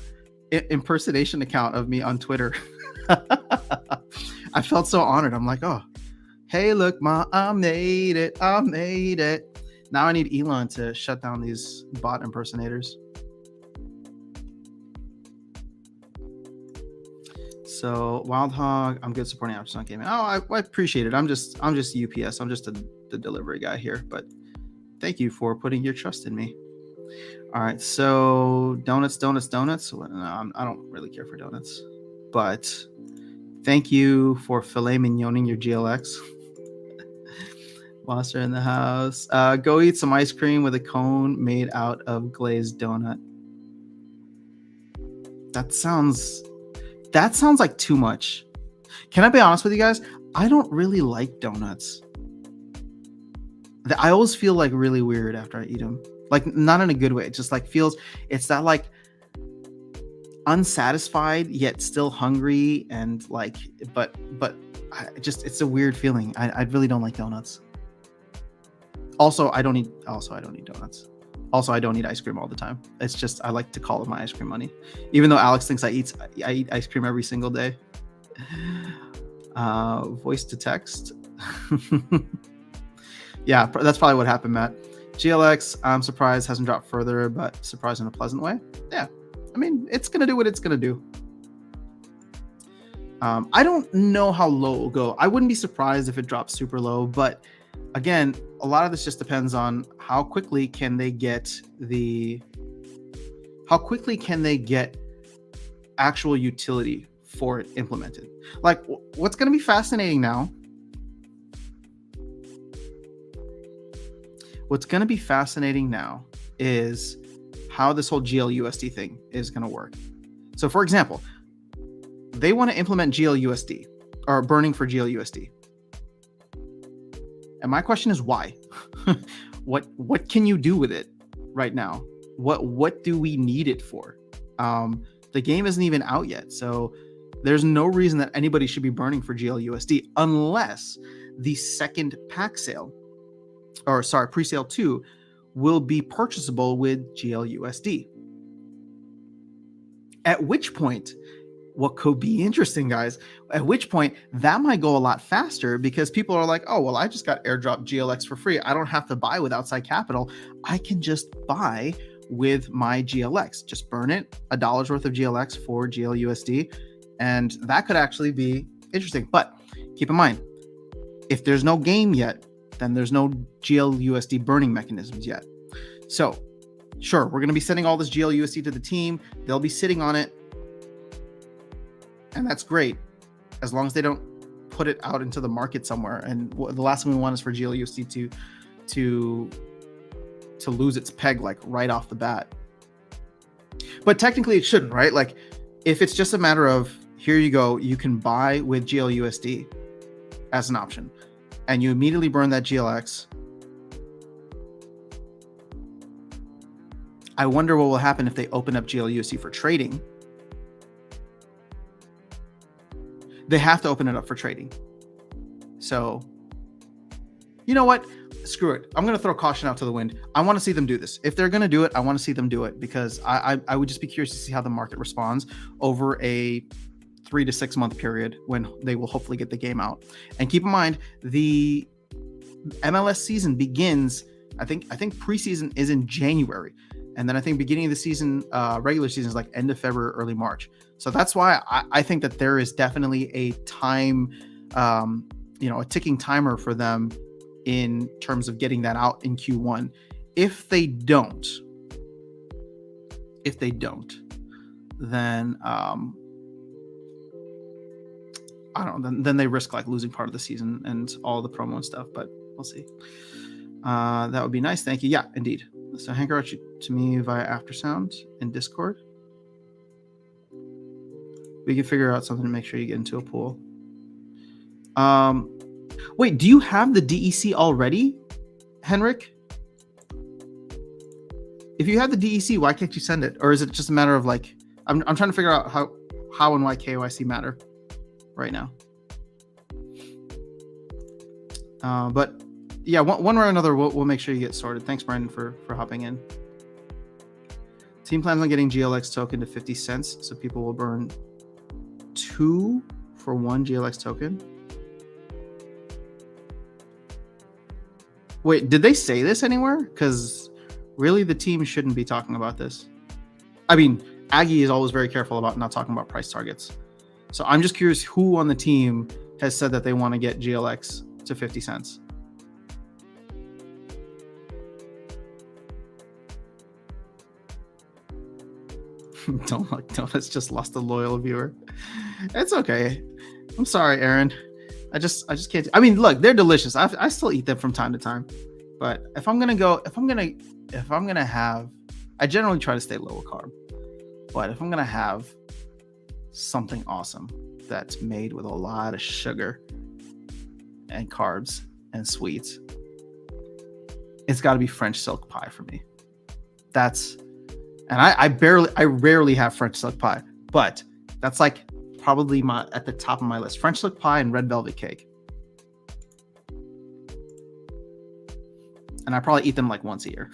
[SPEAKER 1] impersonation account of me on Twitter. I felt so honored. I'm like, oh, hey, look, Ma, I made it. Now I need Elon to shut down these bot impersonators. So Wild Hog, I'm good supporting Aftersong Gaming. Oh, I appreciate it. I'm just UPS. I'm just the delivery guy here, but thank you for putting your trust in me. All right, so donuts. Well, no, I don't really care for donuts, but thank you for filet mignoning your GLX. Monster in the house. Go eat some ice cream with a cone made out of glazed donut. That sounds like too much. Can I be honest with you guys? I don't really like donuts. I always feel like really weird after I eat them. Like not in a good way. It just like feels, it's that like unsatisfied yet still hungry and like, but it's a weird feeling. I really don't like donuts. Also, I don't eat donuts. Also, I don't eat ice cream all the time. It's just, I like to call it my ice cream money. Even though Alex thinks I eat ice cream every single day. Voice to text. Yeah, that's probably what happened, Matt. GLX, I'm surprised hasn't dropped further, but surprised in a pleasant way. Yeah, I mean, it's going to do what it's going to do. I don't know how low it will go. I wouldn't be surprised if it drops super low, but again, a lot of this just depends on how quickly can they get actual utility for it implemented. Like what's going to be fascinating now is how this whole GLUSD thing is going to work. So for example, they want to implement GLUSD or burning for GLUSD. And my question is why? What can you do with it right now? What do we need it for? The game isn't even out yet, so there's no reason that anybody should be burning for GLUSD unless the second pack sale, or sorry, pre-sale 2, will be purchasable with GLUSD. At which point, what could be interesting, guys, at which point that might go a lot faster because people are like, oh, well, I just got airdrop GLX for free. I don't have to buy with outside capital. I can just buy with my GLX. Just burn it, $1 worth of GLX for GLUSD. And that could actually be interesting. But keep in mind, if there's no game yet, then there's no GLUSD burning mechanisms yet. So sure, we're going to be sending all this GLUSD to the team. They'll be sitting on it. And that's great, as long as they don't put it out into the market somewhere. And the last thing we want is for GLUSD to lose its peg like right off the bat. But technically it shouldn't, right? Like if it's just a matter of here you go, you can buy with GLUSD as an option, and you immediately burn that GLX. I wonder what will happen if they open up GLUSD for trading. They have to open it up for trading. So, you know what? Screw it. I'm going to throw caution out to the wind. I want to see them do this. If they're going to do it, I want to see them do it because I would just be curious to see how the market responds over a 3 to 6 month period when they will hopefully get the game out. And keep in mind, the MLS season begins, I think preseason is in January. And then I think beginning of the season, regular season is like end of February, early March. So that's why I think that there is definitely a time, a ticking timer for them in terms of getting that out in Q1. If they don't, then I don't know. Then they risk like losing part of the season and all the promo and stuff. But we'll see. That would be nice. Thank you. Yeah, indeed. So Hanker out to me via Aftersound in Discord. We can figure out something to make sure you get into a pool. Wait, do you have the DEC already, Henrik? If you have the DEC, why can't you send it? Or is it just a matter of like, I'm trying to figure out how and why KYC matter right now. But yeah, one way or another, we'll make sure you get sorted. Thanks, Brandon, for hopping in. Team plans on getting GLX token to 50 cents, so people will burn 2 for 1 GLX token. Wait, did they say this anywhere? Because really, the team shouldn't be talking about this. I mean, Aggie is always very careful about not talking about price targets. So I'm just curious who on the team has said that they want to get GLX to 50 cents. Donuts just lost a loyal viewer. It's okay. I'm sorry, Aaron. I just can't. I mean, look, they're delicious. I still eat them from time to time. But if I'm gonna have, I generally try to stay low carb. But if I'm gonna have something awesome that's made with a lot of sugar and carbs and sweets, it's got to be French silk pie for me. And I rarely have French silk pie, but that's like probably at the top of my list. French silk pie and red velvet cake. And I probably eat them like once a year.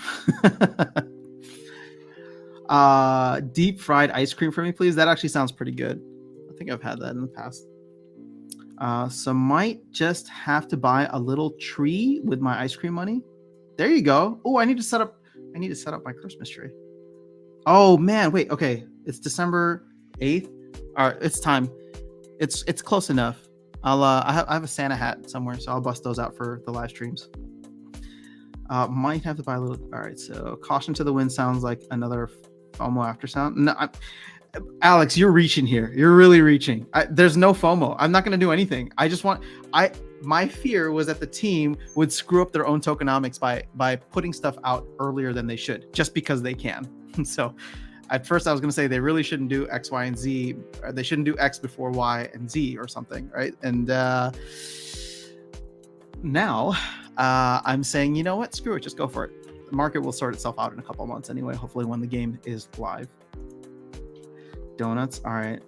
[SPEAKER 1] Deep fried ice cream for me, please. That actually sounds pretty good. I think I've had that in the past. So might just have to buy a little tree with my ice cream money. There you go. Oh, I need to set up my Christmas tree. Oh man, wait, okay. It's December 8th. All right, it's time. It's close enough. I have a Santa hat somewhere, so I'll bust those out for the live streams. Might have to buy a little. All right, so caution to the wind sounds like another FOMO after sound. No, Alex, you're reaching here. You're really reaching. There's no FOMO. I'm not going to do anything. My fear was that the team would screw up their own tokenomics by putting stuff out earlier than they should, just because they can. So at first I was going to say they really shouldn't do X, Y, and Z. Or they shouldn't do X before Y and Z or something, right? And now I'm saying, you know what? Screw it. Just go for it. The market will sort itself out in a couple of months anyway, hopefully when the game is live. Donuts. All right.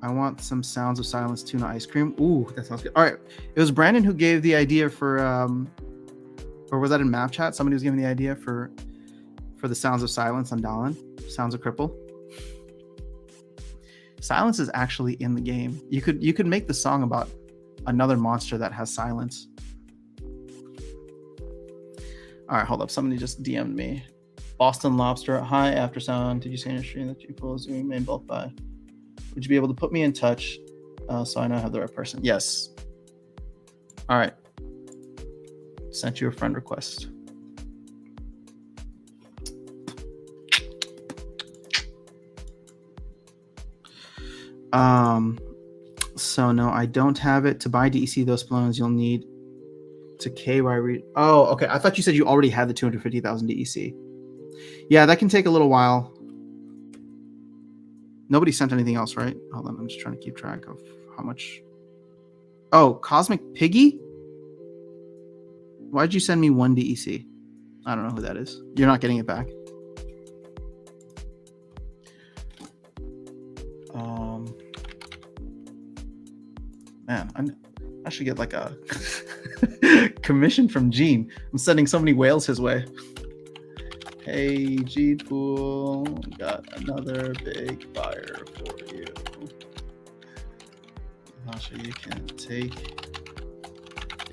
[SPEAKER 1] I want some Sounds of Silence tuna ice cream. Ooh, that sounds good. All right. It was Brandon who gave the idea for, or was that in map chat? Somebody was giving the idea for the Sounds of Silence on Dahlin. Sounds of Cripple. Silence is actually in the game. You could make the song about another monster that has silence. All right, hold up. Somebody just DM'd me. Boston Lobster. Hi, After Sound. Did you say in your stream that you pull Zoom in bulk buy? Would you be able to put me in touch so I know I have the right person? Yes. All right. Sent you a friend request. So no, I don't have it. To buy DEC those balloons, you'll need to KY read. Oh, okay. I thought you said you already had the 250,000 DEC. Yeah, that can take a little while. Nobody sent anything else, right? Hold on, I'm just trying to keep track of how much. Oh, Cosmic Piggy? Why'd you send me 1 DEC? I don't know who that is. You're not getting it back. Man, I should get like a commission from Gene. I'm sending so many whales his way. Hey, Gene Pool, got another big fire for you. Masha, you can take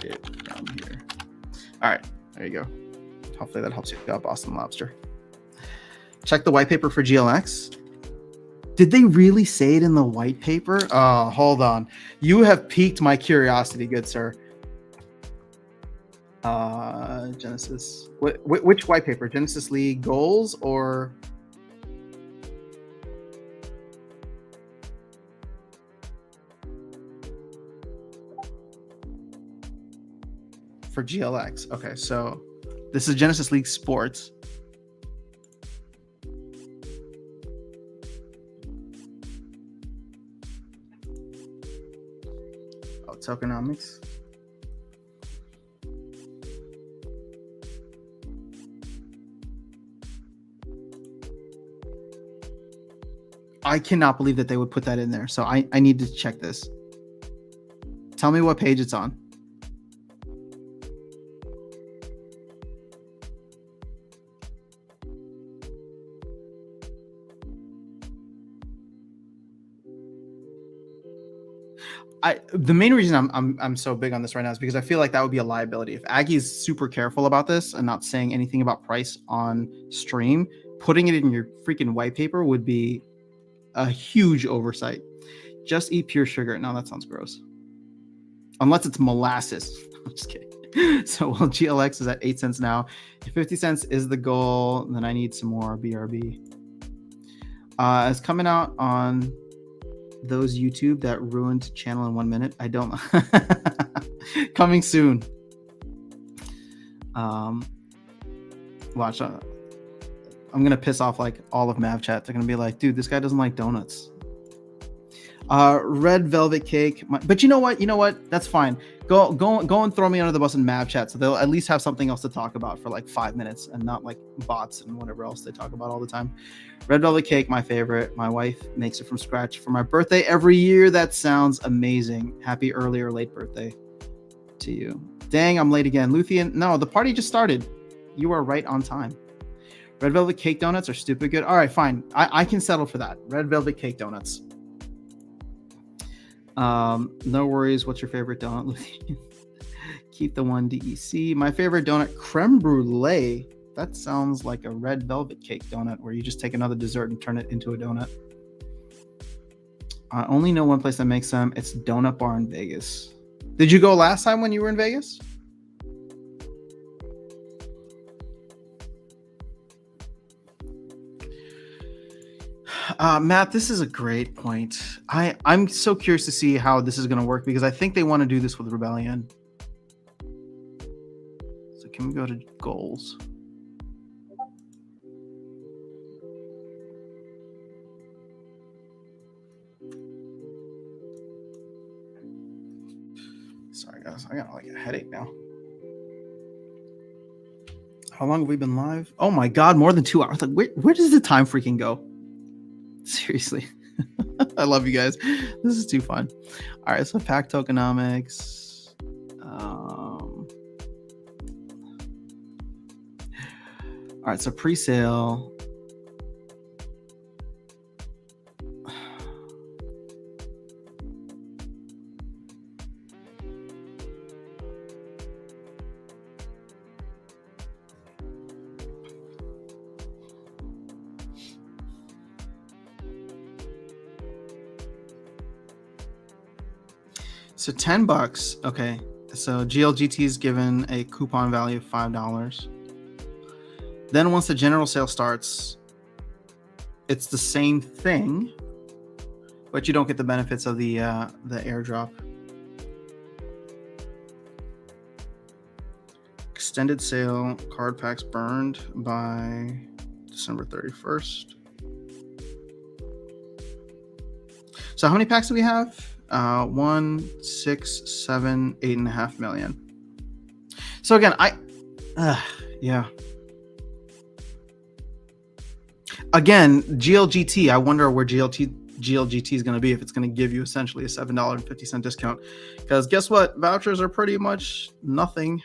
[SPEAKER 1] it from here. All right, there you go. Hopefully that helps you out, Boston Lobster. Check the white paper for GLX. Did they really say it in the white paper? Oh, hold on. You have piqued my curiosity, good sir. Genesis. Which white paper? Genesis League goals or? For GLX. Okay, so this is Genesis League Sports. Tokenomics. I cannot believe that they would put that in there. So I need to check this. Tell me what page it's on. The main reason I'm so big on this right now is because I feel like that would be a liability. If Aggie is super careful about this and not saying anything about price on stream, putting it in your freaking white paper would be a huge oversight. Just eat pure sugar. No, that sounds gross. Unless it's molasses. I'm just kidding. So while GLX is at 8 cents now, if 50 cents is the goal, then I need some more BRB. It's coming out on those YouTube that ruined channel in 1 minute. I don't. Coming soon. Watch. I'm gonna piss off like all of Mav chat. They're gonna be like, dude, this guy doesn't like donuts. Red velvet cake. But you know what? That's fine. Go and throw me under the bus in Mav chat, so they'll at least have something else to talk about for like 5 minutes and not like bots and whatever else they talk about all the time. Red velvet cake, my favorite. My wife makes it from scratch for my birthday every year. That sounds amazing. Happy early or late birthday to you. Dang, I'm late again. Luthien, no, the party just started. You are right on time. Red velvet cake donuts are stupid good. All right, fine. I can settle for that. Red velvet cake donuts. No worries. What's your favorite donut? Keep the one DEC. My favorite donut, creme brulee. That sounds like a red velvet cake donut where you just take another dessert and turn it into a donut. I only know one place that makes them. It's Donut Bar in Vegas. Did you go last time when you were in Vegas? Matt, this is a great point. I'm so curious to see how this is going to work because I think they want to do this with Rebellion. So can we go to goals? Sorry, guys. I got like a headache now. How long have we been live? Oh my God, more than 2 hours. Like, where does the time freaking go? Seriously. I love you guys. This is too fun. All right, so pack tokenomics. All right, so pre-sale. So $10. Okay. So GLGT is given a coupon value of $5. Then once the general sale starts, it's the same thing, but you don't get the benefits of the airdrop. Extended sale, card packs burned by December 31st. So how many packs do we have? 1, 6, 7, 8.5 million. So again, yeah. Again, GLGT, I wonder where GLGT is going to be, if it's going to give you essentially a $7.50 discount. Because guess what? Vouchers are pretty much nothing.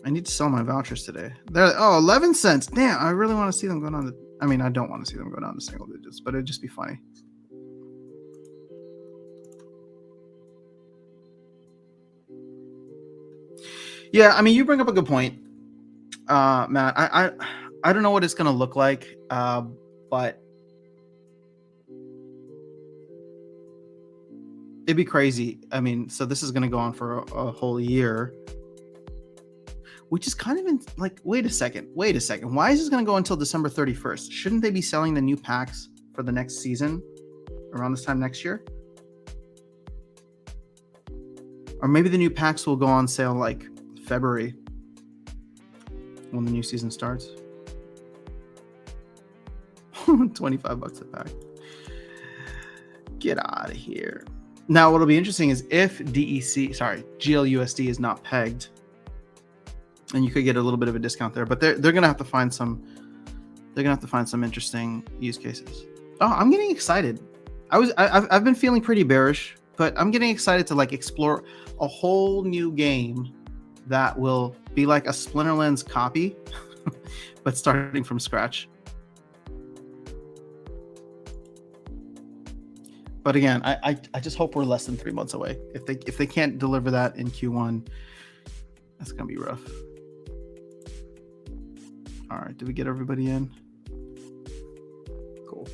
[SPEAKER 1] I need to sell my vouchers today. They're 11 cents. Damn, I really want to see them go down to, I mean, I don't want to see them go down to single digits, but it'd just be funny. Yeah, I mean, you bring up a good point, Matt. I don't know what it's going to look like, but it'd be crazy. I mean, so this is going to go on for a whole year, which is kind of like, wait a second. Why is this going to go until December 31st? Shouldn't they be selling the new packs for the next season around this time next year? Or maybe the new packs will go on sale like February when the new season starts. $25 a pack. Get out of here. Now, what'll be interesting is if GLUSD is not pegged, and you could get a little bit of a discount there, but they're gonna have to find some. They're gonna have to find some interesting use cases. Oh, I'm getting excited. I've been feeling pretty bearish, but I'm getting excited to like explore a whole new game that will be like a Splinterlands copy, but starting from scratch. But again, I just hope we're less than 3 months away. If they can't deliver that in Q1, that's gonna be rough. All right, did we get everybody in? Cool.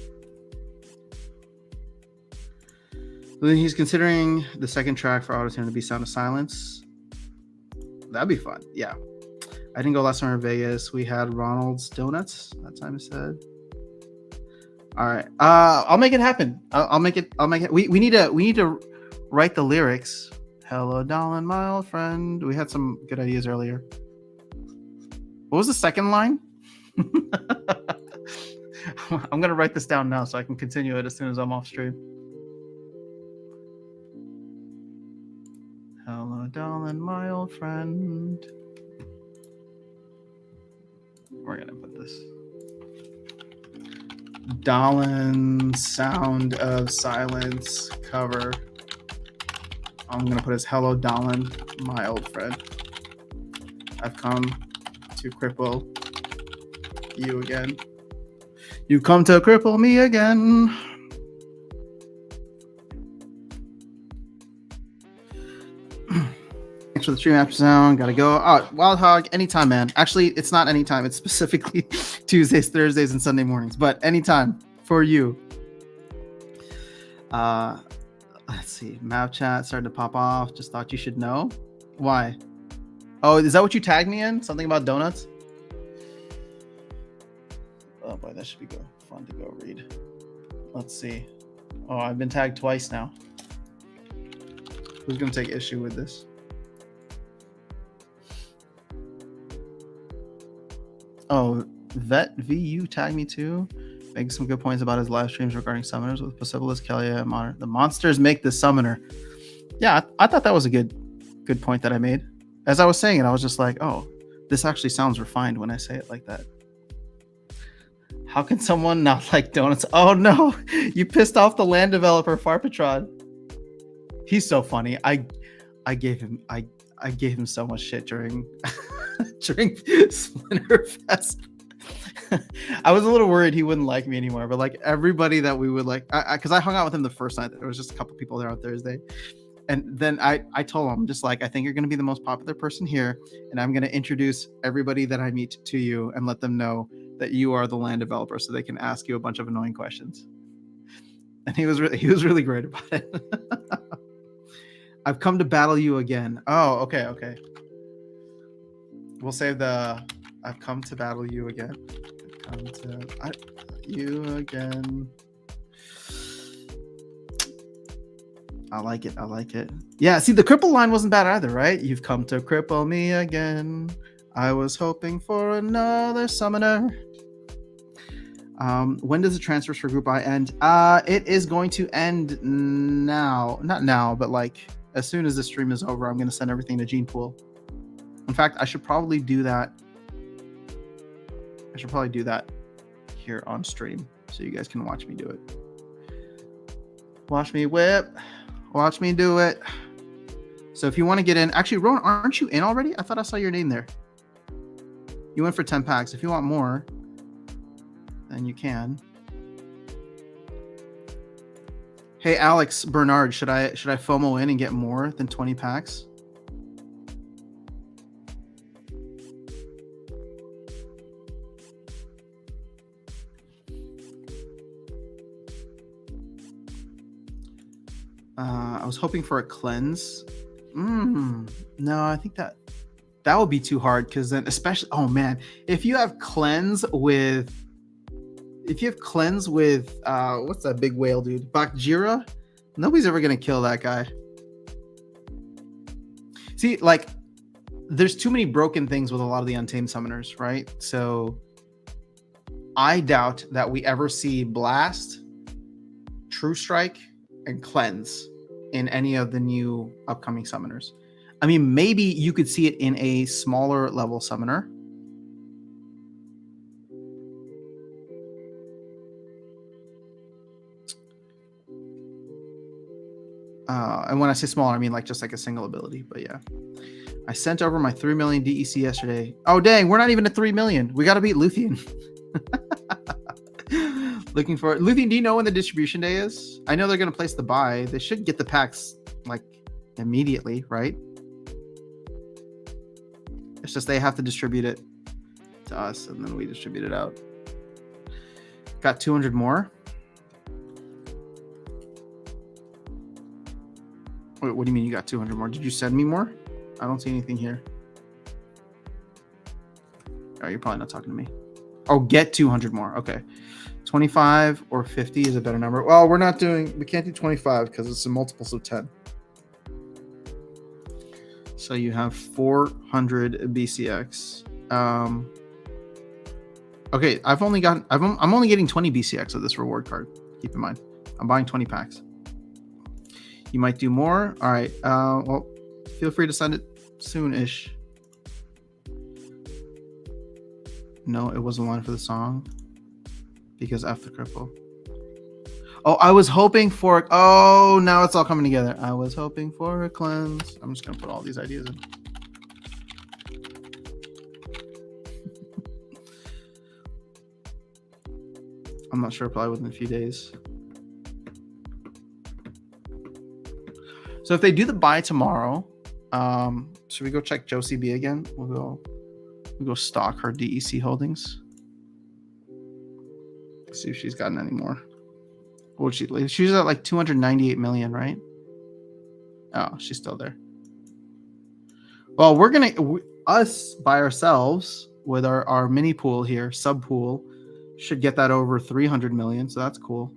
[SPEAKER 1] Then he's considering the second track for Autotune to be Sound of Silence. That'd be fun. Yeah. I didn't go last summer in Vegas. We had Ronald's Donuts that time, I said. All right. I'll make it happen. I'll make it. We need to write the lyrics. Hello, darling, my old friend. We had some good ideas earlier. What was the second line? I'm gonna write this down now so I can continue it as soon as I'm off stream. Hello, darling, my old friend. We're gonna put this. Dahlin Sound of Silence cover. I'm gonna put as hello, Dahlin, my old friend. I've come to cripple you again. You've come to cripple me again. Thanks for the stream after sound. Gotta go. Oh, Wild Hog, anytime, man. Actually, it's not anytime. It's specifically Tuesdays, Thursdays, and Sunday mornings. But anytime for you. Let's see. Map chat started to pop off. Just thought you should know. Why? Oh, is that what you tagged me in? Something about donuts? Oh boy, that should be fun to go read. Let's see. Oh, I've been tagged twice now. Who's gonna take issue with this? Oh, Vet VU tagged me too. Making some good points about his live streams regarding summoners with Possibilis, Kelia, and Modern. The monsters make the summoner. Yeah, I thought that was a good point that I made. As I was saying it, I was just like, oh, this actually sounds refined when I say it like that. How can someone not like donuts? Oh no, you pissed off the land developer, Farpatron. He's so funny. I gave him so much shit during during Splinterfest. I was a little worried he wouldn't like me anymore, but like everybody that we would like, because I hung out with him the first night. There was just a couple people there on Thursday, and then I told him, just like, I think you're going to be the most popular person here, and I'm going to introduce everybody that I meet to you and let them know that you are the land developer, so they can ask you a bunch of annoying questions. And he was really great about it. I've come to battle you again. Oh, okay. We'll save the I've come to battle you again. I've come to you again. I like it. Yeah, see, the cripple line wasn't bad either, right? You've come to cripple me again. I was hoping for another summoner. When does the transfers for Group I end? It is going to end now. Not now, but like as soon as the stream is over, I'm going to send everything to Gene Pool. In fact, I should probably do that. Here on stream so you guys can watch me do it. Watch me whip. Watch me do it. So if you want to get in, actually, Rowan, aren't you in already? I thought I saw your name there. You went for 10 packs. If you want more, then you can. Hey, Alex Bernard, should I FOMO in and get more than 20 packs? I was hoping for a cleanse. No, I think that would be too hard, because then, especially, oh man, if you have cleanse with what's that big whale dude? Bakjira? Nobody's ever gonna kill that guy. See, like, there's too many broken things with a lot of the Untamed summoners, right? So I doubt that we ever see Blast, True Strike, and Cleanse in any of the new upcoming summoners. I mean, maybe you could see it in a smaller level summoner. And when I say smaller, I mean like just like a single ability. But yeah, I sent over my 3 million DEC yesterday. Oh dang, we're not even at 3 million. We got to beat Luthien. Looking for Luthien, do you know when the distribution day is? I know they're going to place the buy. They should get the packs like immediately, right? It's just they have to distribute it to us, and then we distribute it out. Got 200 more. Wait, what do you mean you got 200 more? Did you send me more? I don't see anything here. Oh, you're probably not talking to me. Oh, get 200 more. Okay. 25 or 50 is a better number. Well, we can't do 25 because it's a multiples of 10. So you have 400 BCX. Okay, I'm only getting 20 BCX of this reward card. Keep in mind, I'm buying 20 packs. You might do more. All right. Well, feel free to send it soon-ish. No, it wasn't one for the song because F the cripple. Oh, I was hoping for. Oh, now it's all coming together. I was hoping for a cleanse. I'm just gonna put all these ideas in. I'm not sure, probably within a few days. So if they do the buy tomorrow, should we go check Josie B again? We'll go stalk her DEC holdings. See if she's gotten any more. What she's at like 298 million, right? Oh, she's still there. Well, we're gonna us by ourselves with our mini pool here, sub pool, should get that over 300 million. So that's cool.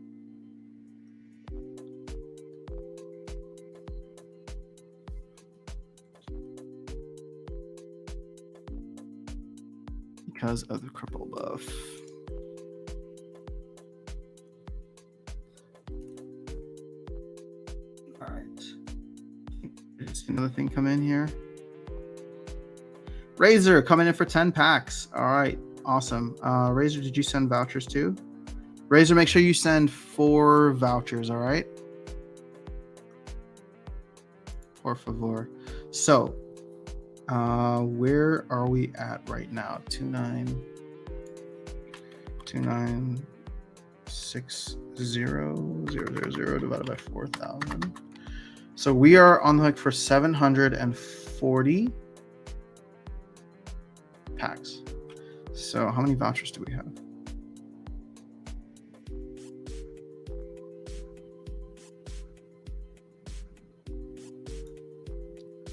[SPEAKER 1] Because of the cripple buff. All right. There's another thing come in here. Razor coming in for 10 packs. All right. Awesome. Razor, did you send vouchers too? Razor, make sure you send 4 vouchers. All right. Por favor. So, where are we at right now? 29,600,000 divided by 4,000. So we are on the hook for 740 packs. So how many vouchers do we have?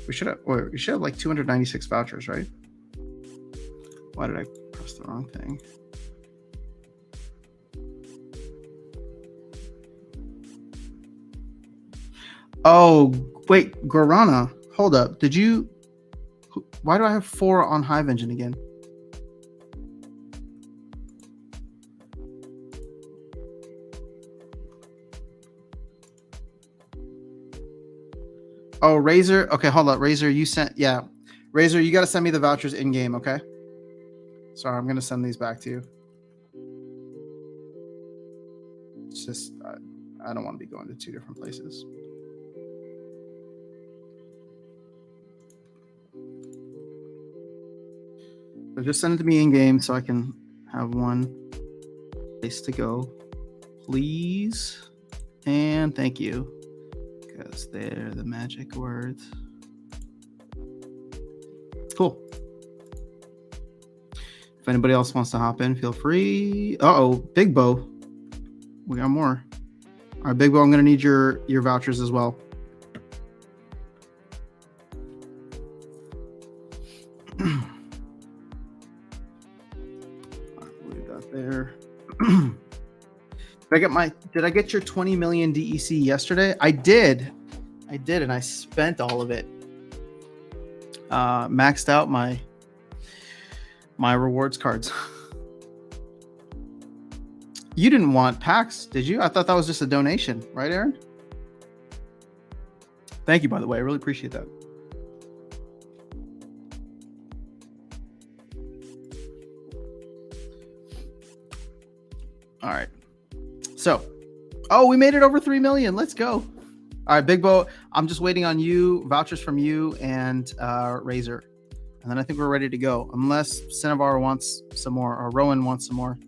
[SPEAKER 1] We should have like 296 vouchers, right? Why did I press the wrong thing? Oh, wait, Guarana, hold up. Why do I have 4 on Hive Engine again? Oh, Razor. Okay, hold up. Razor, Razor, you got to send me the vouchers in game, okay? Sorry, I'm going to send these back to you. It's just, I don't want to be going to 2 different places. So just send it to me in game so I can have one place to go. Please. And thank you. Because they're the magic words. Cool. If anybody else wants to hop in, feel free. Uh-oh, Big Bo. We got more. All right, Big Bo, I'm going to need your vouchers as well. What do we got there? Did I get your 20 million DEC yesterday? I did, and I spent all of it. Maxed out my rewards cards. You didn't want packs, did you? I thought that was just a donation, right, Aaron? Thank you, by the way. I really appreciate that. All right. So, we made it over 3 million. Let's go. All right, Big Bo, I'm just waiting on you, vouchers from you and Razor. And then I think we're ready to go. Unless Cinnabar wants some more or Rowan wants some more.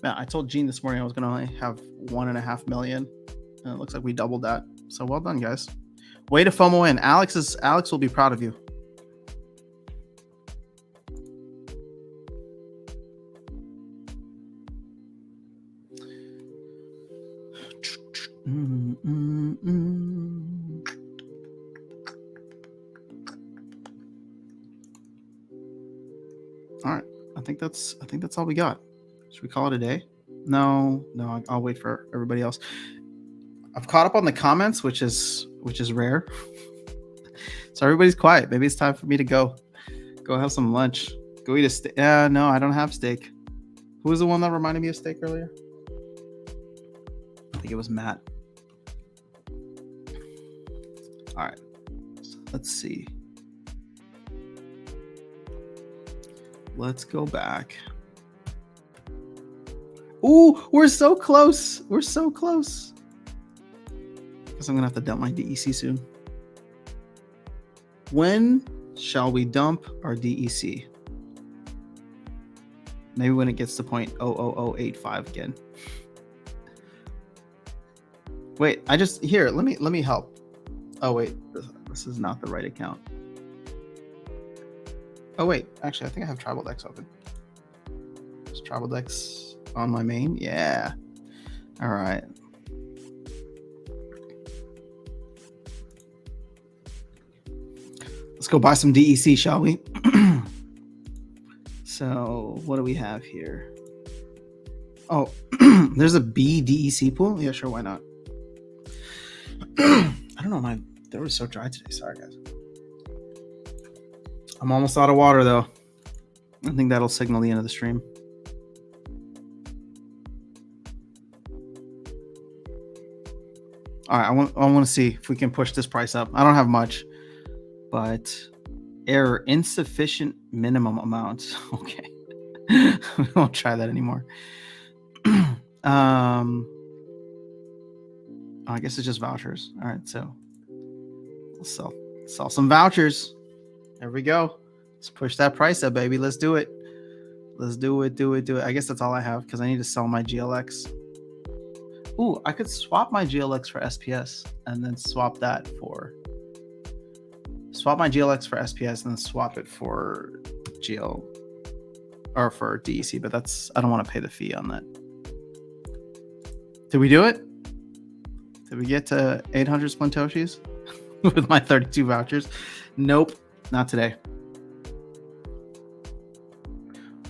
[SPEAKER 1] Man, I told Gene this morning I was gonna only have 1.5 million, and it looks like we doubled that. So well done, guys. Way to FOMO in. Alex will be proud of you. All right, I think that's all we got. Should we call it a day? No, I'll wait for everybody else. I've caught up on the comments, which is rare. So everybody's quiet. Maybe it's time for me to go have some lunch. Go eat a steak. No, I don't have steak. Who was the one that reminded me of steak earlier? I think it was Matt. All right, so let's see. Let's go back. Ooh, we're so close. We're so close. Guess I'm gonna have to dump my DEC soon. When shall we dump our DEC? Maybe when it gets to 0.00085 again. Wait, let me help. Oh wait, this is not the right account. Oh wait, actually I think I have TribalDex open. Is TribalDex on my main? Yeah. All right. Let's go buy some DEC, shall we? So what do we have here? Oh, there's a B DEC pool. Yeah, sure, why not? I don't know, my throat is so dry today. Sorry, guys. I'm almost out of water, though. I think that'll signal the end of the stream. All right, I want to see if we can push this price up. I don't have much, but error, insufficient minimum amount. Okay. We won't try that anymore. I guess it's just vouchers. All right, so we'll sell some vouchers. There we go. Let's push that price up, baby. Let's do it. Let's do it. I guess that's all I have because I need to sell my GLX. Ooh, I could swap my GLX for SPS and then swap my GLX for SPS and then swap it for GL or for DEC, but I don't want to pay the fee on that. Did we do it? Did we get to 800 Splintoshis with my 32 vouchers? Nope, not today.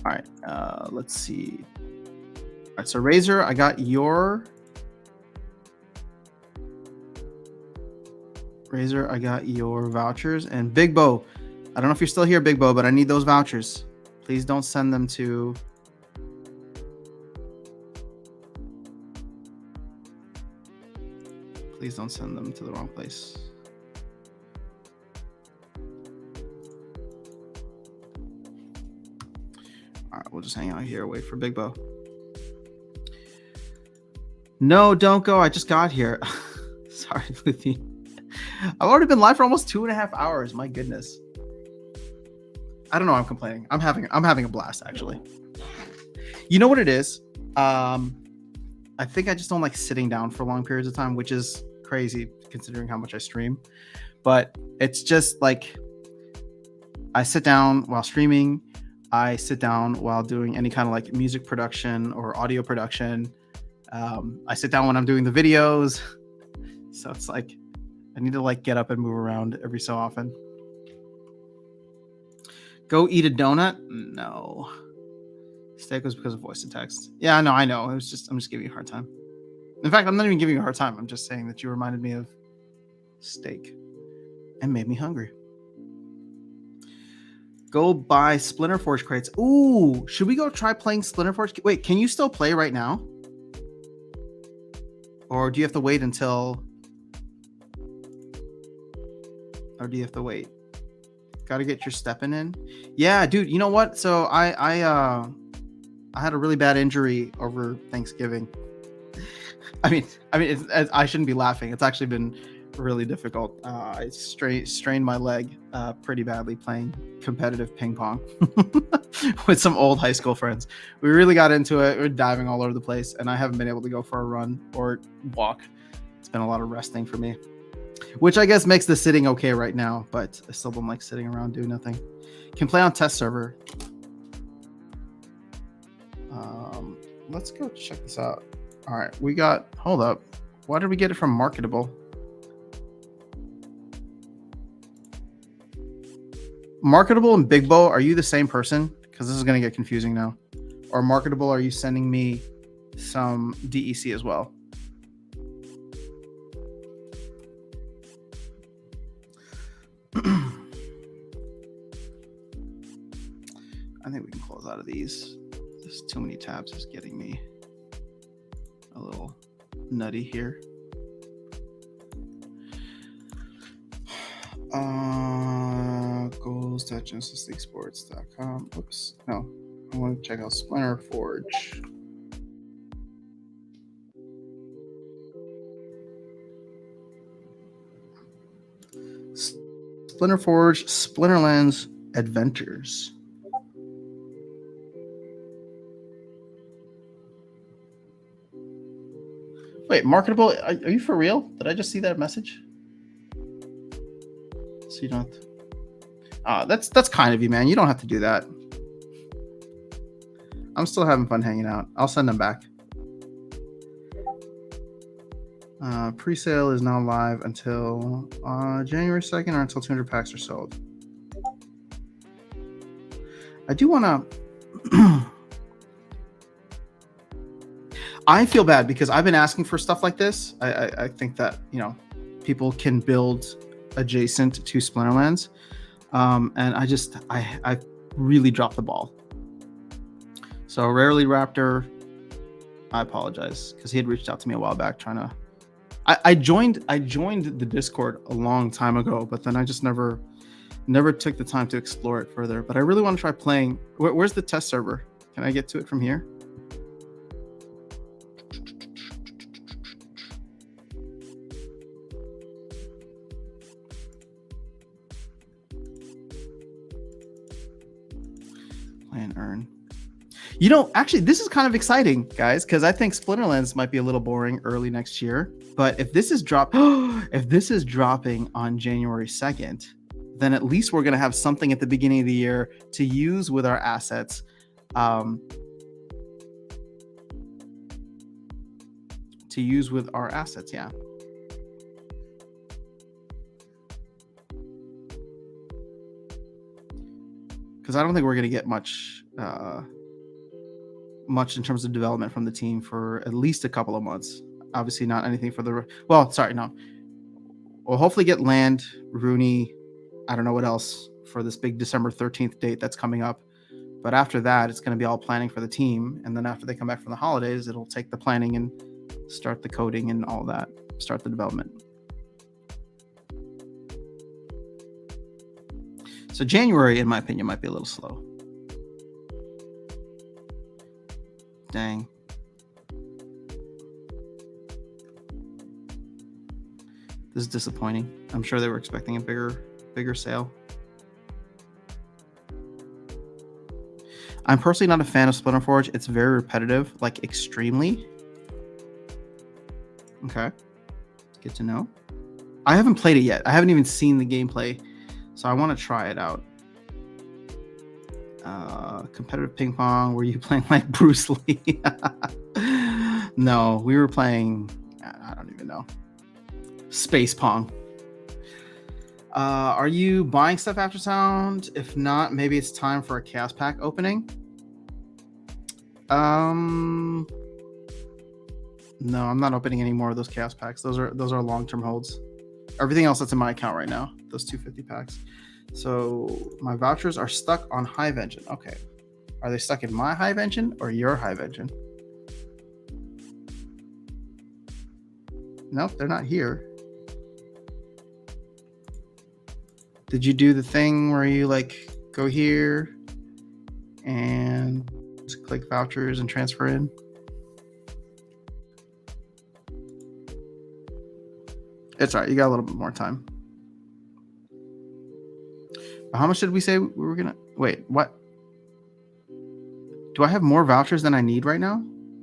[SPEAKER 1] All right, let's see. All right, so Razor, I got your vouchers, and Big Bo. I don't know if you're still here, Big Bo, but I need those vouchers. Please don't send them to. Please don't send them to the wrong place. All right, we'll just hang out here, wait for Big Bo. No, don't go. I just got here. Sorry, Luthi. I've already been live for almost 2.5 hours. My goodness. I don't know. I'm complaining. I'm having a blast, actually. You know what it is? I think I just don't like sitting down for long periods of time, which is crazy considering how much I stream. But it's just like I sit down while streaming. I sit down while doing any kind of like music production or audio production. I sit down when I'm doing the videos. So it's like I need to like get up and move around every so often. Go eat a donut? No. Steak was because of voice to text. Yeah, I know. I'm just giving you a hard time. In fact, I'm not even giving you a hard time. I'm just saying that you reminded me of steak and made me hungry. Go buy Splinter Forge crates. Ooh, should we go try playing Splinter Forge? Wait, can you still play right now? Or do you have to wait until... Or do you have to wait? Got to get your stepping in. Yeah, dude. You know what? So I had a really bad injury over Thanksgiving. I mean, I shouldn't be laughing. It's actually been really difficult. I strained my leg pretty badly playing competitive ping pong with some old high school friends. We really got into it. We were diving all over the place, and I haven't been able to go for a run or walk. It's been a lot of resting for me, which I guess makes the sitting okay right now, but I still don't like sitting around doing nothing. Can play on test server. Let's go check this out. All right, we got, hold up. Why did we get it from Marketable? Marketable and Big Bow, are you the same person? Because this is going to get confusing now. Or Marketable, are you sending me some DEC as well? I think we can close out of these. There's too many tabs. It's getting me a little nutty here. Goals.genesisleaguesports.com. Oops. No. I want to check out Splinter Forge. Splinter Forge, Splinterlands Adventures. Wait, Marketable? Are you for real? Did I just see that message? So you don't. That's kind of you, man. You don't have to do that. I'm still having fun hanging out. I'll send them back. Pre-sale is now live until January 2nd or until 200 packs are sold. I do want to. I feel bad because I've been asking for stuff like this. I think that, you know, people can build adjacent to Splinterlands. And I really dropped the ball. So Rarely Raptor, I apologize because he had reached out to me a while back trying to. I joined the Discord a long time ago, but then I just never took the time to explore it further. But I really want to try playing. Where's the test server? Can I get to it from here? Play and earn. You know, actually, this is kind of exciting, guys, because I think Splinterlands might be a little boring early next year. But if this is dropping on January 2nd, then at least we're going to have something at the beginning of the year to use with our assets. Yeah. Because I don't think we're going to get much in terms of development from the team for at least a couple of months. Obviously not anything for the, well, sorry, no. We'll hopefully get Land, Rooney, I don't know what else for this big December 13th date that's coming up. But after that, it's going to be all planning for the team. And then after they come back from the holidays, it'll take the planning and start the coding and all that, start the development. So January, in my opinion, might be a little slow. Dang. This is disappointing. I'm sure they were expecting a bigger sale. I'm personally not a fan of Splinter Forge. It's very repetitive, like extremely. Okay. Good to know. I haven't played it yet. I haven't even seen the gameplay, so I want to try it out. Competitive ping pong. Were you playing like Bruce Lee? No, we were playing, I don't even know. Space Pong. Are you buying stuff after Sound? If not, maybe it's time for a Chaos Pack opening. No, I'm not opening any more of those Chaos Packs. Those are long-term holds. Everything else that's in my account right now, those 250 packs. So my vouchers are stuck on Hive Engine. Okay. Are they stuck in my Hive Engine or your Hive Engine? Nope, they're not here. Did you do the thing where you like go here and just click vouchers and transfer in? It's all right. You got a little bit more time. How much did we say we were gonna? Wait, what? Do I have more vouchers than I need right now?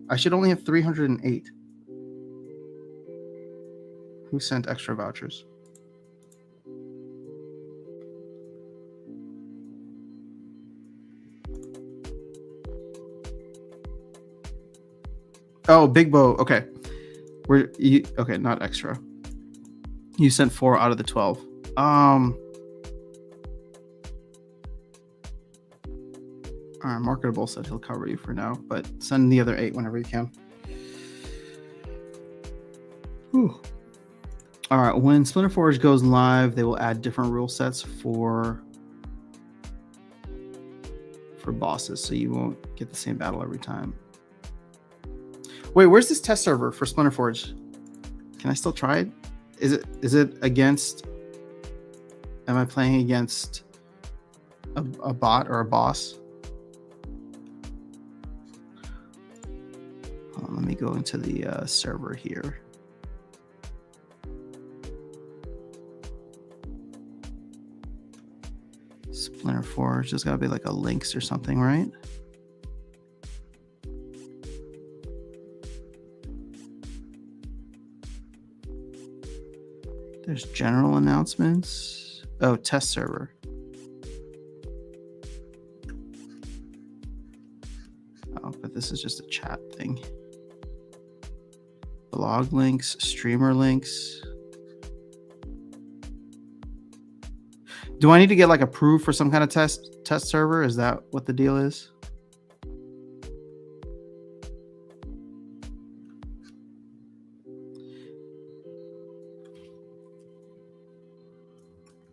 [SPEAKER 1] I should only have 308. Who sent extra vouchers? Oh, Big Bo. Okay. Okay, not extra. You sent 4 out of the 12. All right, Marketable said he'll cover you for now, but send the other 8 whenever you can. Whew. All right, when Splinter Forge goes live, they will add different rule sets for bosses, so you won't get the same battle every time. Wait, where's this test server for Splinter Forge? Can I still try it? Is it against? Am I playing against a bot or a boss? Let me go into the server here. Splinter Forge. There's got to be like a links or something, right? There's general announcements. Oh, test server. Oh, but this is just a chat thing. Blog links, streamer links. Do I need to get like approved for some kind of test server? Is that what the deal is?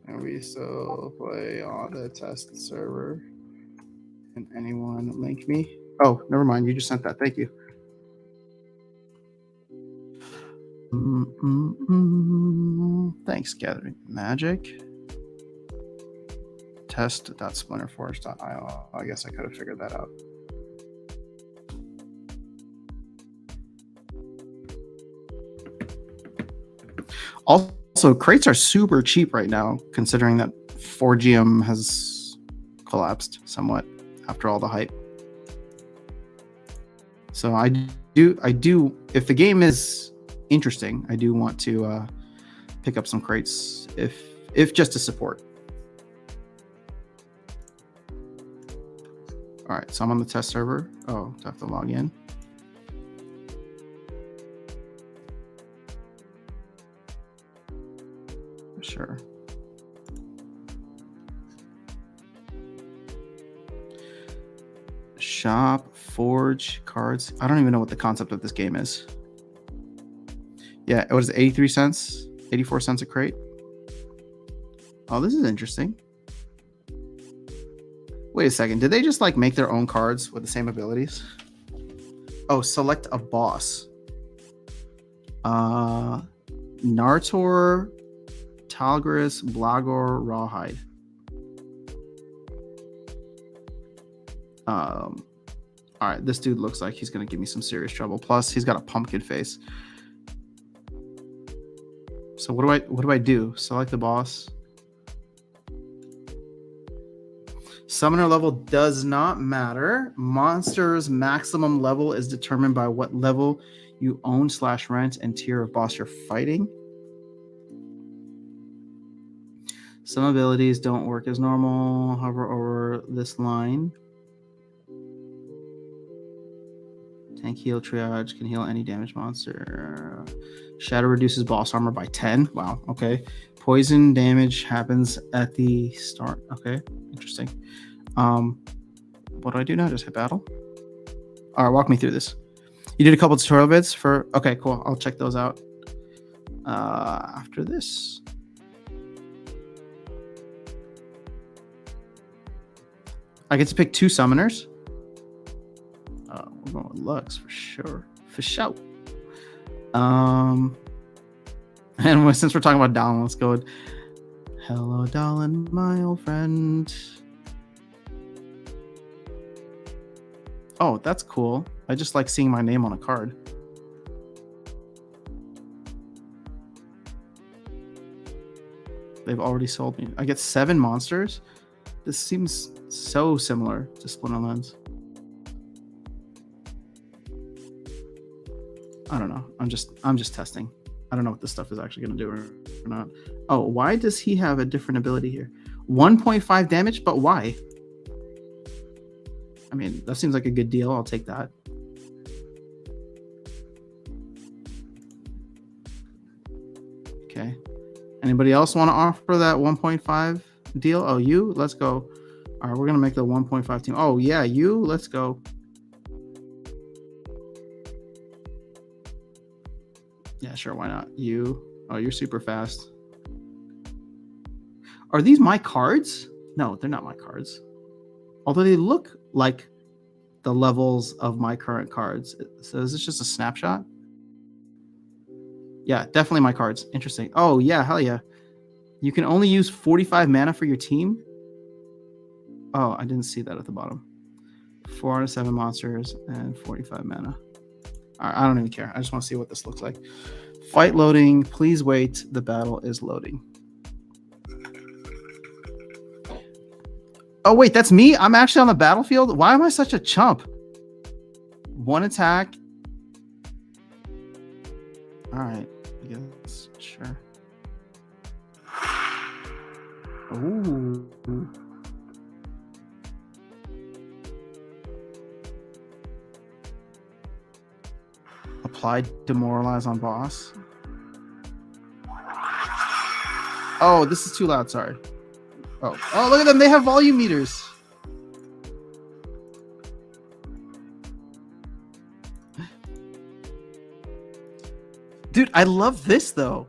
[SPEAKER 1] And we still play on the test server. Can anyone link me? Oh, never mind. You just sent that. Thank you. Thanks, Gathering Magic. Test.splinterforge.io. I guess I could have figured that out. Also, crates are super cheap right now, considering that 4GM has collapsed somewhat after all the hype. So I do. If the game is interesting, I do want to pick up some crates, if just to support. All right, so I'm on the test server. Oh, do I have to log in? Sure. Shop, Forge, cards. I don't even know what the concept of this game is. Yeah, it was 83 cents, 84 cents a crate. Oh, this is interesting. Wait a second. Did they just like make their own cards with the same abilities? Oh, select a boss. Nartor, Talgris, Blagor, Rawhide. All right, this dude looks like he's gonna give me some serious trouble. Plus, he's got a pumpkin face. So what do I do? Select the boss. Summoner level does not matter. Monster's maximum level is determined by what level you own / rent and tier of boss you're fighting. Some abilities don't work as normal. Hover over this line. Tank heal triage can heal any damage monster. Shadow reduces boss armor by 10. Wow, okay. Poison damage happens at the start. Okay, interesting. What do I do now? Just hit battle? All right, walk me through this. You did a couple tutorial vids for... Okay, cool. I'll check those out after this. I get to pick 2 summoners. We're going with Lux for sure. For sure. And since we're talking about Dallin, let's go with hello, Dallin, my old friend. Oh, that's cool. I just like seeing my name on a card. They've already sold me. I get 7 monsters. This seems so similar to Splinterlands. I don't know. I'm just testing. I don't know what this stuff is actually going to do or not. Oh, why does he have a different ability here? 1.5 damage, but why? I mean, that seems like a good deal. I'll take that. Okay. Anybody else want to offer that 1.5 deal? Oh, you? Let's go. All right, we're going to make the 1.5 team. Oh, yeah, you? Let's go. Yeah, sure, why not? You. Oh, you're super fast. Are these my cards? No, they're not my cards. Although they look like the levels of my current cards. So is this just a snapshot? Yeah, definitely my cards. Interesting. Oh, yeah, hell yeah. You can only use 45 mana for your team? Oh, I didn't see that at the bottom. 4 out of 7 monsters and 45 mana. All right, I don't even care. I just want to see what this looks like. Fight loading. Please wait. The battle is loading. Oh, wait, that's me? I'm actually on the battlefield? Why am I such a chump? 1 attack. All right, I guess. Sure. Ooh. Apply demoralize on boss. Oh, this is too loud. Sorry. Oh, look at them. They have volume meters. Dude, I love this though.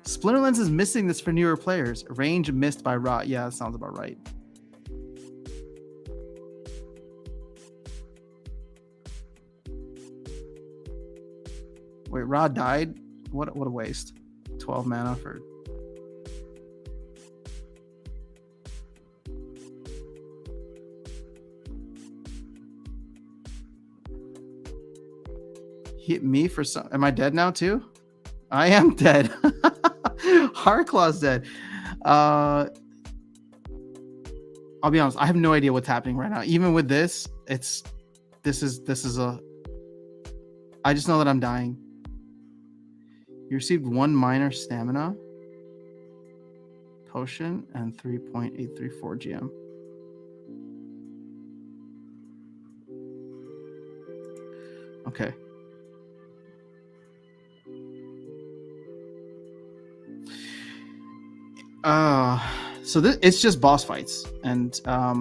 [SPEAKER 1] Splinterlands is missing this for newer players. Range missed by Rot. Yeah, that sounds about right. Wait, Rod died? What a waste. 12 mana for... Hit me for some... Am I dead now too? I am dead. Heartclaw's dead. I'll be honest, I have no idea what's happening right now. Even with this, this is a... I just know that I'm dying. You received 1 minor stamina potion and 3.834 GM. Okay. So it's just boss fights, and I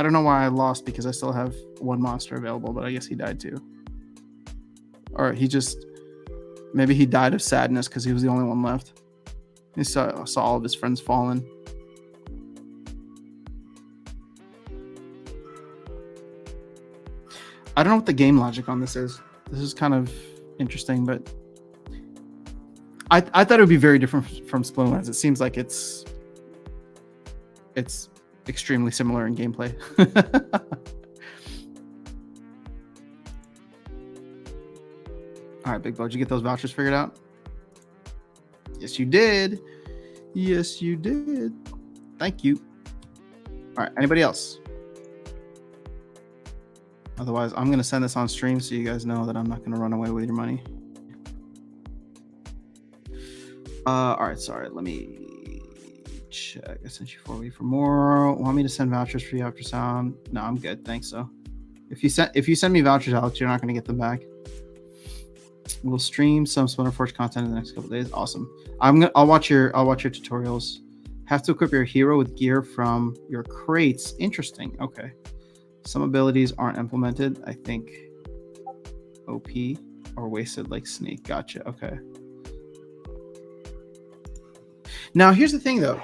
[SPEAKER 1] don't know why I lost because I still have 1 monster available, but I guess he died too. Or he just... Maybe he died of sadness because he was the only one left. He saw all of his friends fallen. I don't know what the game logic on this is. This is kind of interesting, but I thought it would be very different from Splinterlands. It seems like it's extremely similar in gameplay. All right, Big Bo, did you get those vouchers figured out? Yes, you did. Yes, you did. Thank you. All right, anybody else? Otherwise, I'm going to send this on stream so you guys know that I'm not going to run away with your money. All right, sorry. Let me check. I sent you 4 weeks for more. Want me to send vouchers for you after sound? No, I'm good. Thanks, so. If you send me vouchers, Alex, you're not going to get them back. We'll stream some Splinter Forge content in the next couple of days. Awesome. I'll watch your tutorials. Have to equip your hero with gear from your crates. Interesting. Okay. Some abilities aren't implemented. I think OP or wasted like Snake. Gotcha. Okay. Now here's the thing though.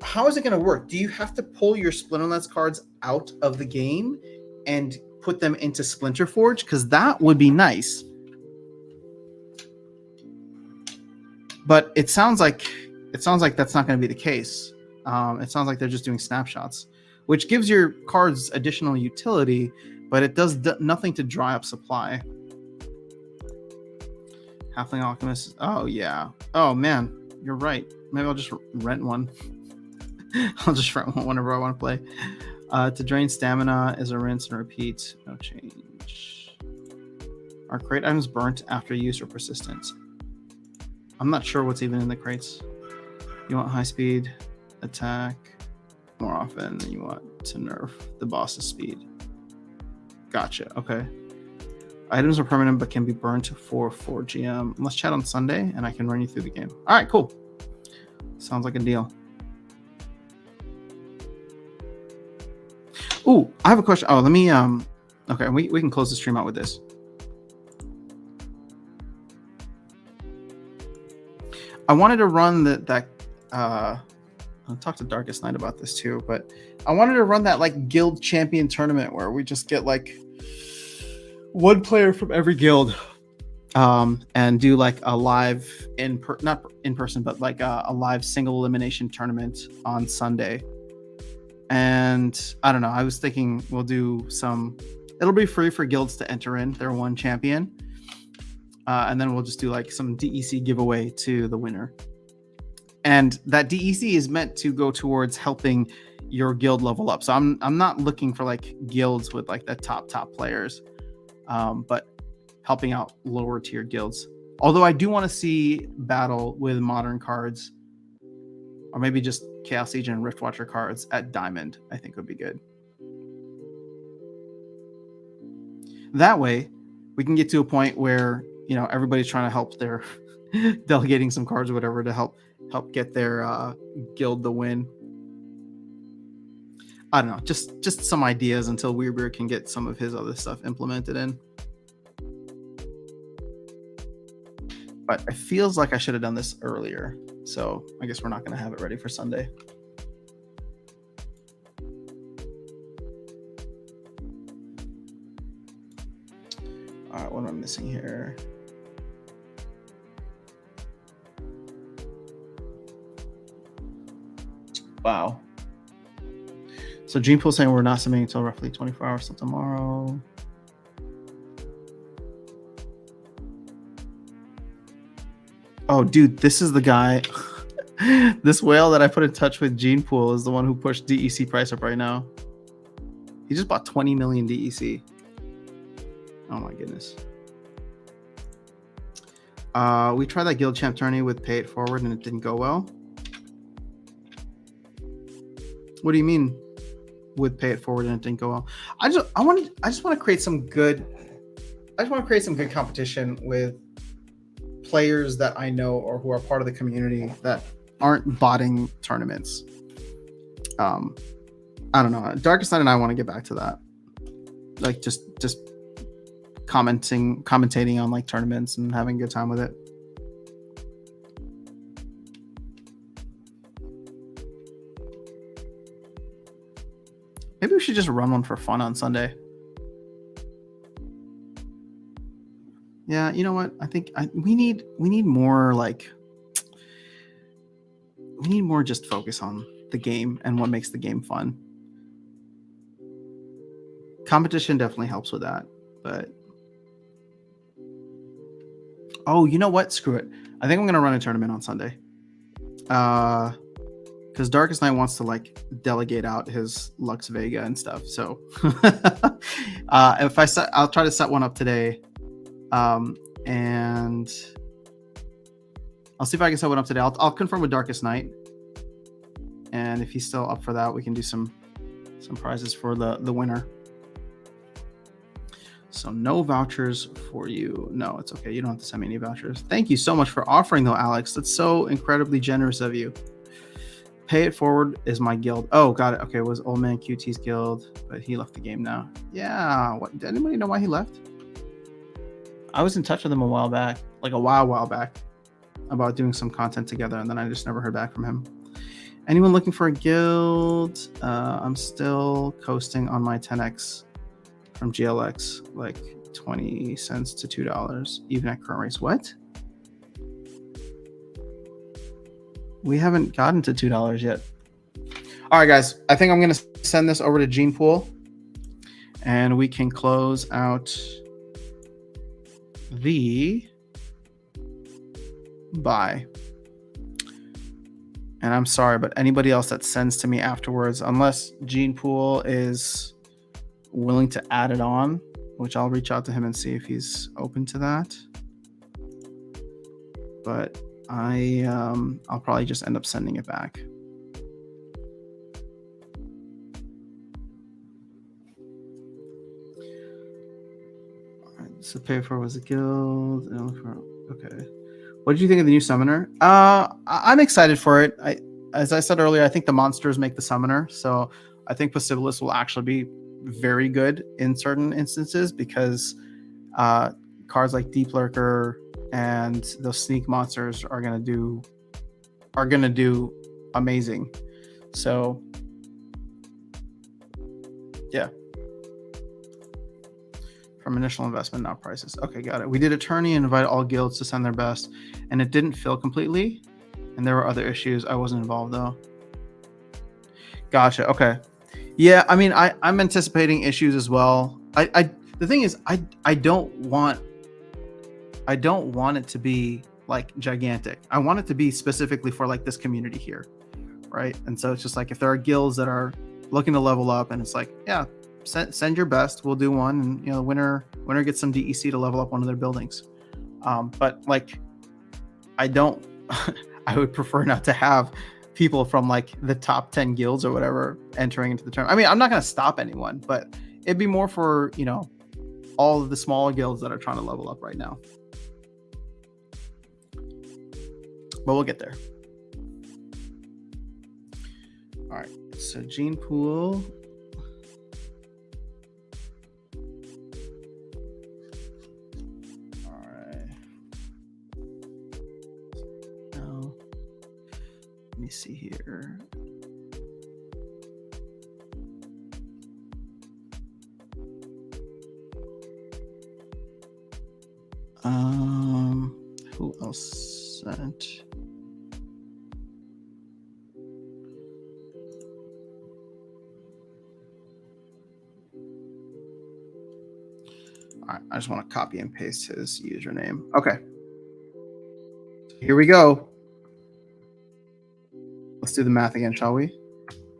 [SPEAKER 1] How is it going to work? Do you have to pull your Splinterlands cards out of the game and put them into Splinter Forge? Because that would be nice. But it sounds like that's not going to be the case. It sounds like they're just doing snapshots, which gives your cards additional utility, but it does nothing to dry up supply. Halfling Alchemist. Oh, yeah. Oh, man. You're right. Maybe I'll just rent one. I'll just rent one whenever I want to play. To drain stamina is a rinse and repeat. No change. Are crate items burnt after use or persistent? I'm not sure what's even in the crates. You want high speed attack more often than you want to nerf the boss's speed. Gotcha. Okay. Items are permanent but can be burnt for 4 GM. Let's chat on Sunday and I can run you through the game. All right, cool. Sounds like a deal. Ooh, I have a question. Oh, let me okay, we can close the stream out with this. I wanted to run I'll talk to Darkest Night about this too, but I wanted to run that like guild champion tournament where we just get like one player from every guild and do like a live not in person, but like a live single elimination tournament on Sunday. And I don't know, I was thinking we'll do it'll be free for guilds to enter in their one champion. And then we'll just do like some DEC giveaway to the winner. And that DEC is meant to go towards helping your guild level up. So I'm not looking for like guilds with like the top players, but helping out lower tier guilds. Although I do want to see battle with modern cards, or maybe just Chaos Legion and Riftwatcher cards at Diamond. I think would be good. That way, we can get to a point where everybody's trying to help their delegating some cards or whatever to help get their guild the win. I don't know, just some ideas until Weirbeard can get some of his other stuff implemented in. But it feels like I should have done this earlier, so I guess we're not going to have it ready for Sunday. All right, what am I missing here? Wow. So Gene Pool saying we're not submitting until roughly 24 hours till tomorrow. Oh, dude, this is the guy. This whale that I put in touch with, Gene Pool, is the one who pushed DEC price up right now. He just bought 20 million DEC. Oh my goodness. We tried that Guild Champ tourney with Pay It Forward and it didn't go well. What do you mean with Pay It Forward and it didn't go well? I just want to create some good competition with players that I know or who are part of the community that aren't botting tournaments. I don't know. Darkest Night and I want to get back to that. Like just commentating on like tournaments and having a good time with it. Maybe we should just run one for fun on Sunday. Yeah, you know what? I think we need more we need more just focus on the game and what makes the game fun. Competition definitely helps with that, but oh, you know what? Screw it. I think I'm gonna run a tournament on Sunday. Because Darkest Night wants to like delegate out his Lux Vega and stuff. So I'll try to set one up today. And I'll see if I can set one up today. I'll confirm with Darkest Night, and if he's still up for that, we can do some prizes for the winner. So no vouchers for you. No, it's okay. You don't have to send me any vouchers. Thank you so much for offering though, Alex. That's so incredibly generous of you. Pay It Forward is my guild. Oh, got it. Okay, it was Old Man QT's guild, but he left the game now. Yeah. What? Did anybody know why he left? I was in touch with him a while back, like a while back, about doing some content together, and then I just never heard back from him. Anyone looking for a guild? I'm still coasting on my 10x from GLX, like 20 cents to $2, even at current rates. What? We haven't gotten to $2 yet. All right, guys. I think I'm going to send this over to Gene Pool, and we can close out the buy. And I'm sorry, but anybody else that sends to me afterwards, unless Gene Pool is willing to add it on, which I'll reach out to him and see if he's open to that. But I'll probably just end up sending it back. All right, so pay for was a guild. Okay. What did you think of the new summoner? I'm excited for it. As I said earlier, I think the monsters make the summoner. So I think Possibilis will actually be very good in certain instances because cards like Deep Lurker and those sneak monsters are gonna do amazing. So yeah. From initial investment, not prices. Okay, got it. We did attorney and invited all guilds to send their best, and it didn't fill completely. And there were other issues. I wasn't involved though. Gotcha. Okay. Yeah, I mean, I'm anticipating issues as well. The thing is, I don't want it to be like gigantic. I want it to be specifically for like this community here, right? And so it's just like if there are guilds that are looking to level up, and it's like, yeah, send your best. We'll do one, and the winner gets some DEC to level up one of their buildings. But like, I don't. I would prefer not to have people from like the top 10 guilds or whatever entering into the tournament. I mean, I'm not going to stop anyone, but it'd be more for all of the smaller guilds that are trying to level up right now. But we'll get there. All right. So Gene Pool. Let me see here. Who else sent? All right, I just want to copy and paste his username. Okay. Here we go. Let's do the math again, shall we?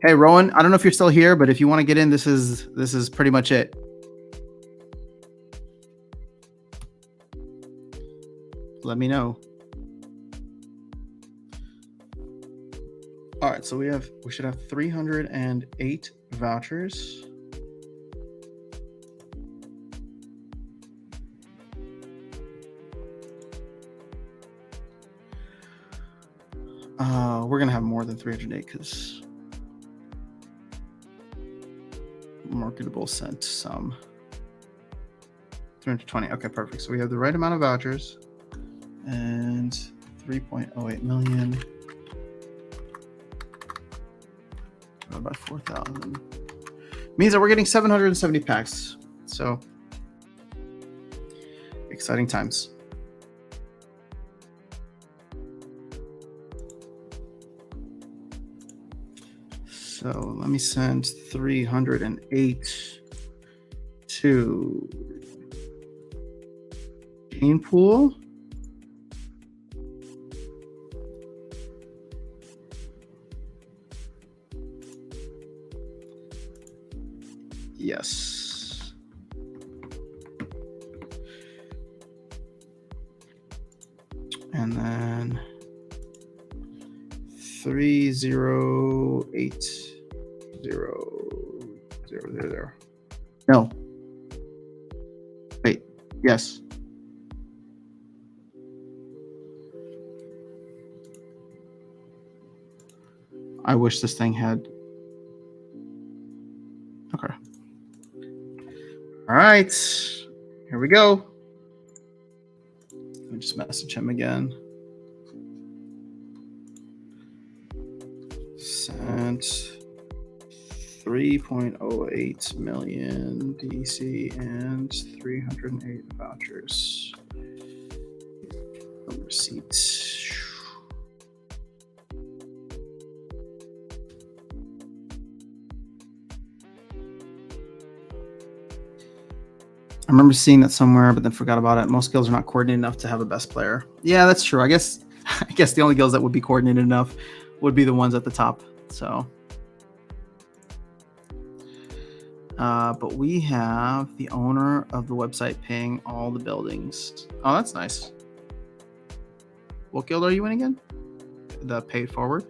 [SPEAKER 1] Hey, Rowan, I don't know if you're still here, but if you want to get in, this is pretty much it. Let me know. All right, so we should have 308 vouchers. We're gonna have more than 308 because marketable sent some. 320. Okay, perfect. So we have the right amount of vouchers and 3.08 million. About 4,000. Means that we're getting 770 packs. So exciting times. So let me send 308 to Gene Pool. Yes. And then 3080000. No. Wait. Yes. I wish this thing had. Okay. All right. Here we go. Let me just message him again. Sent 3.08 million DC and 308 vouchers. Receipts. I remember seeing that somewhere, but then forgot about it. Most guilds are not coordinated enough to have a best player. Yeah, that's true. I guess I guess the only guilds that would be coordinated enough would be the ones at the top. So, but we have the owner of the website paying all the buildings. Oh, that's nice. What guild are you in again? The Pay It Forward.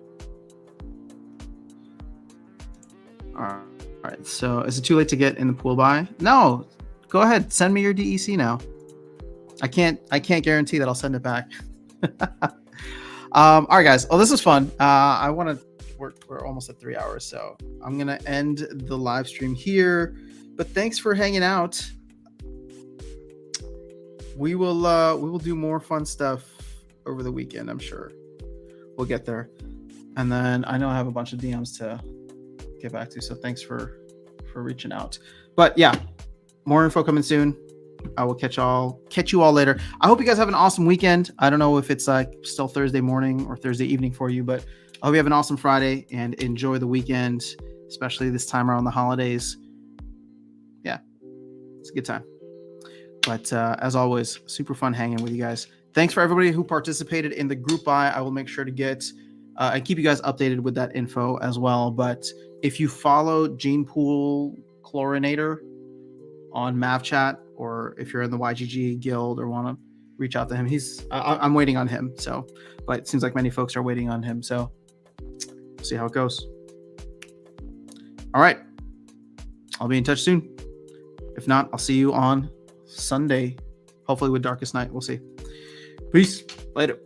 [SPEAKER 1] All right. So, is it too late to get in the pool buy? No. Go ahead. Send me your DEC now. I can't guarantee that I'll send it back. All right, guys. Oh, this is fun. We're almost at 3 hours, so I'm gonna end the live stream here. But thanks for hanging out. We will do more fun stuff over the weekend. I'm sure we'll get there. And then I know I have a bunch of DMs to get back to, so thanks for reaching out. But yeah, more info coming soon. I will catch you all later. I hope you guys have an awesome weekend. I don't know if it's like still Thursday morning or Thursday evening for you, but I hope you have an awesome Friday and enjoy the weekend, especially this time around the holidays. Yeah, it's a good time. But as always, super fun hanging with you guys. Thanks for everybody who participated in the group buy. I will make sure to get and keep you guys updated with that info as well. But if you follow Gene Pool Chlorinator on MavChat, or if you're in the YGG guild or want to reach out to him, I'm waiting on him. So, but it seems like many folks are waiting on him. So we'll see how it goes. All right. I'll be in touch soon. If not, I'll see you on Sunday, hopefully with Darkest Night. We'll see. Peace. Later.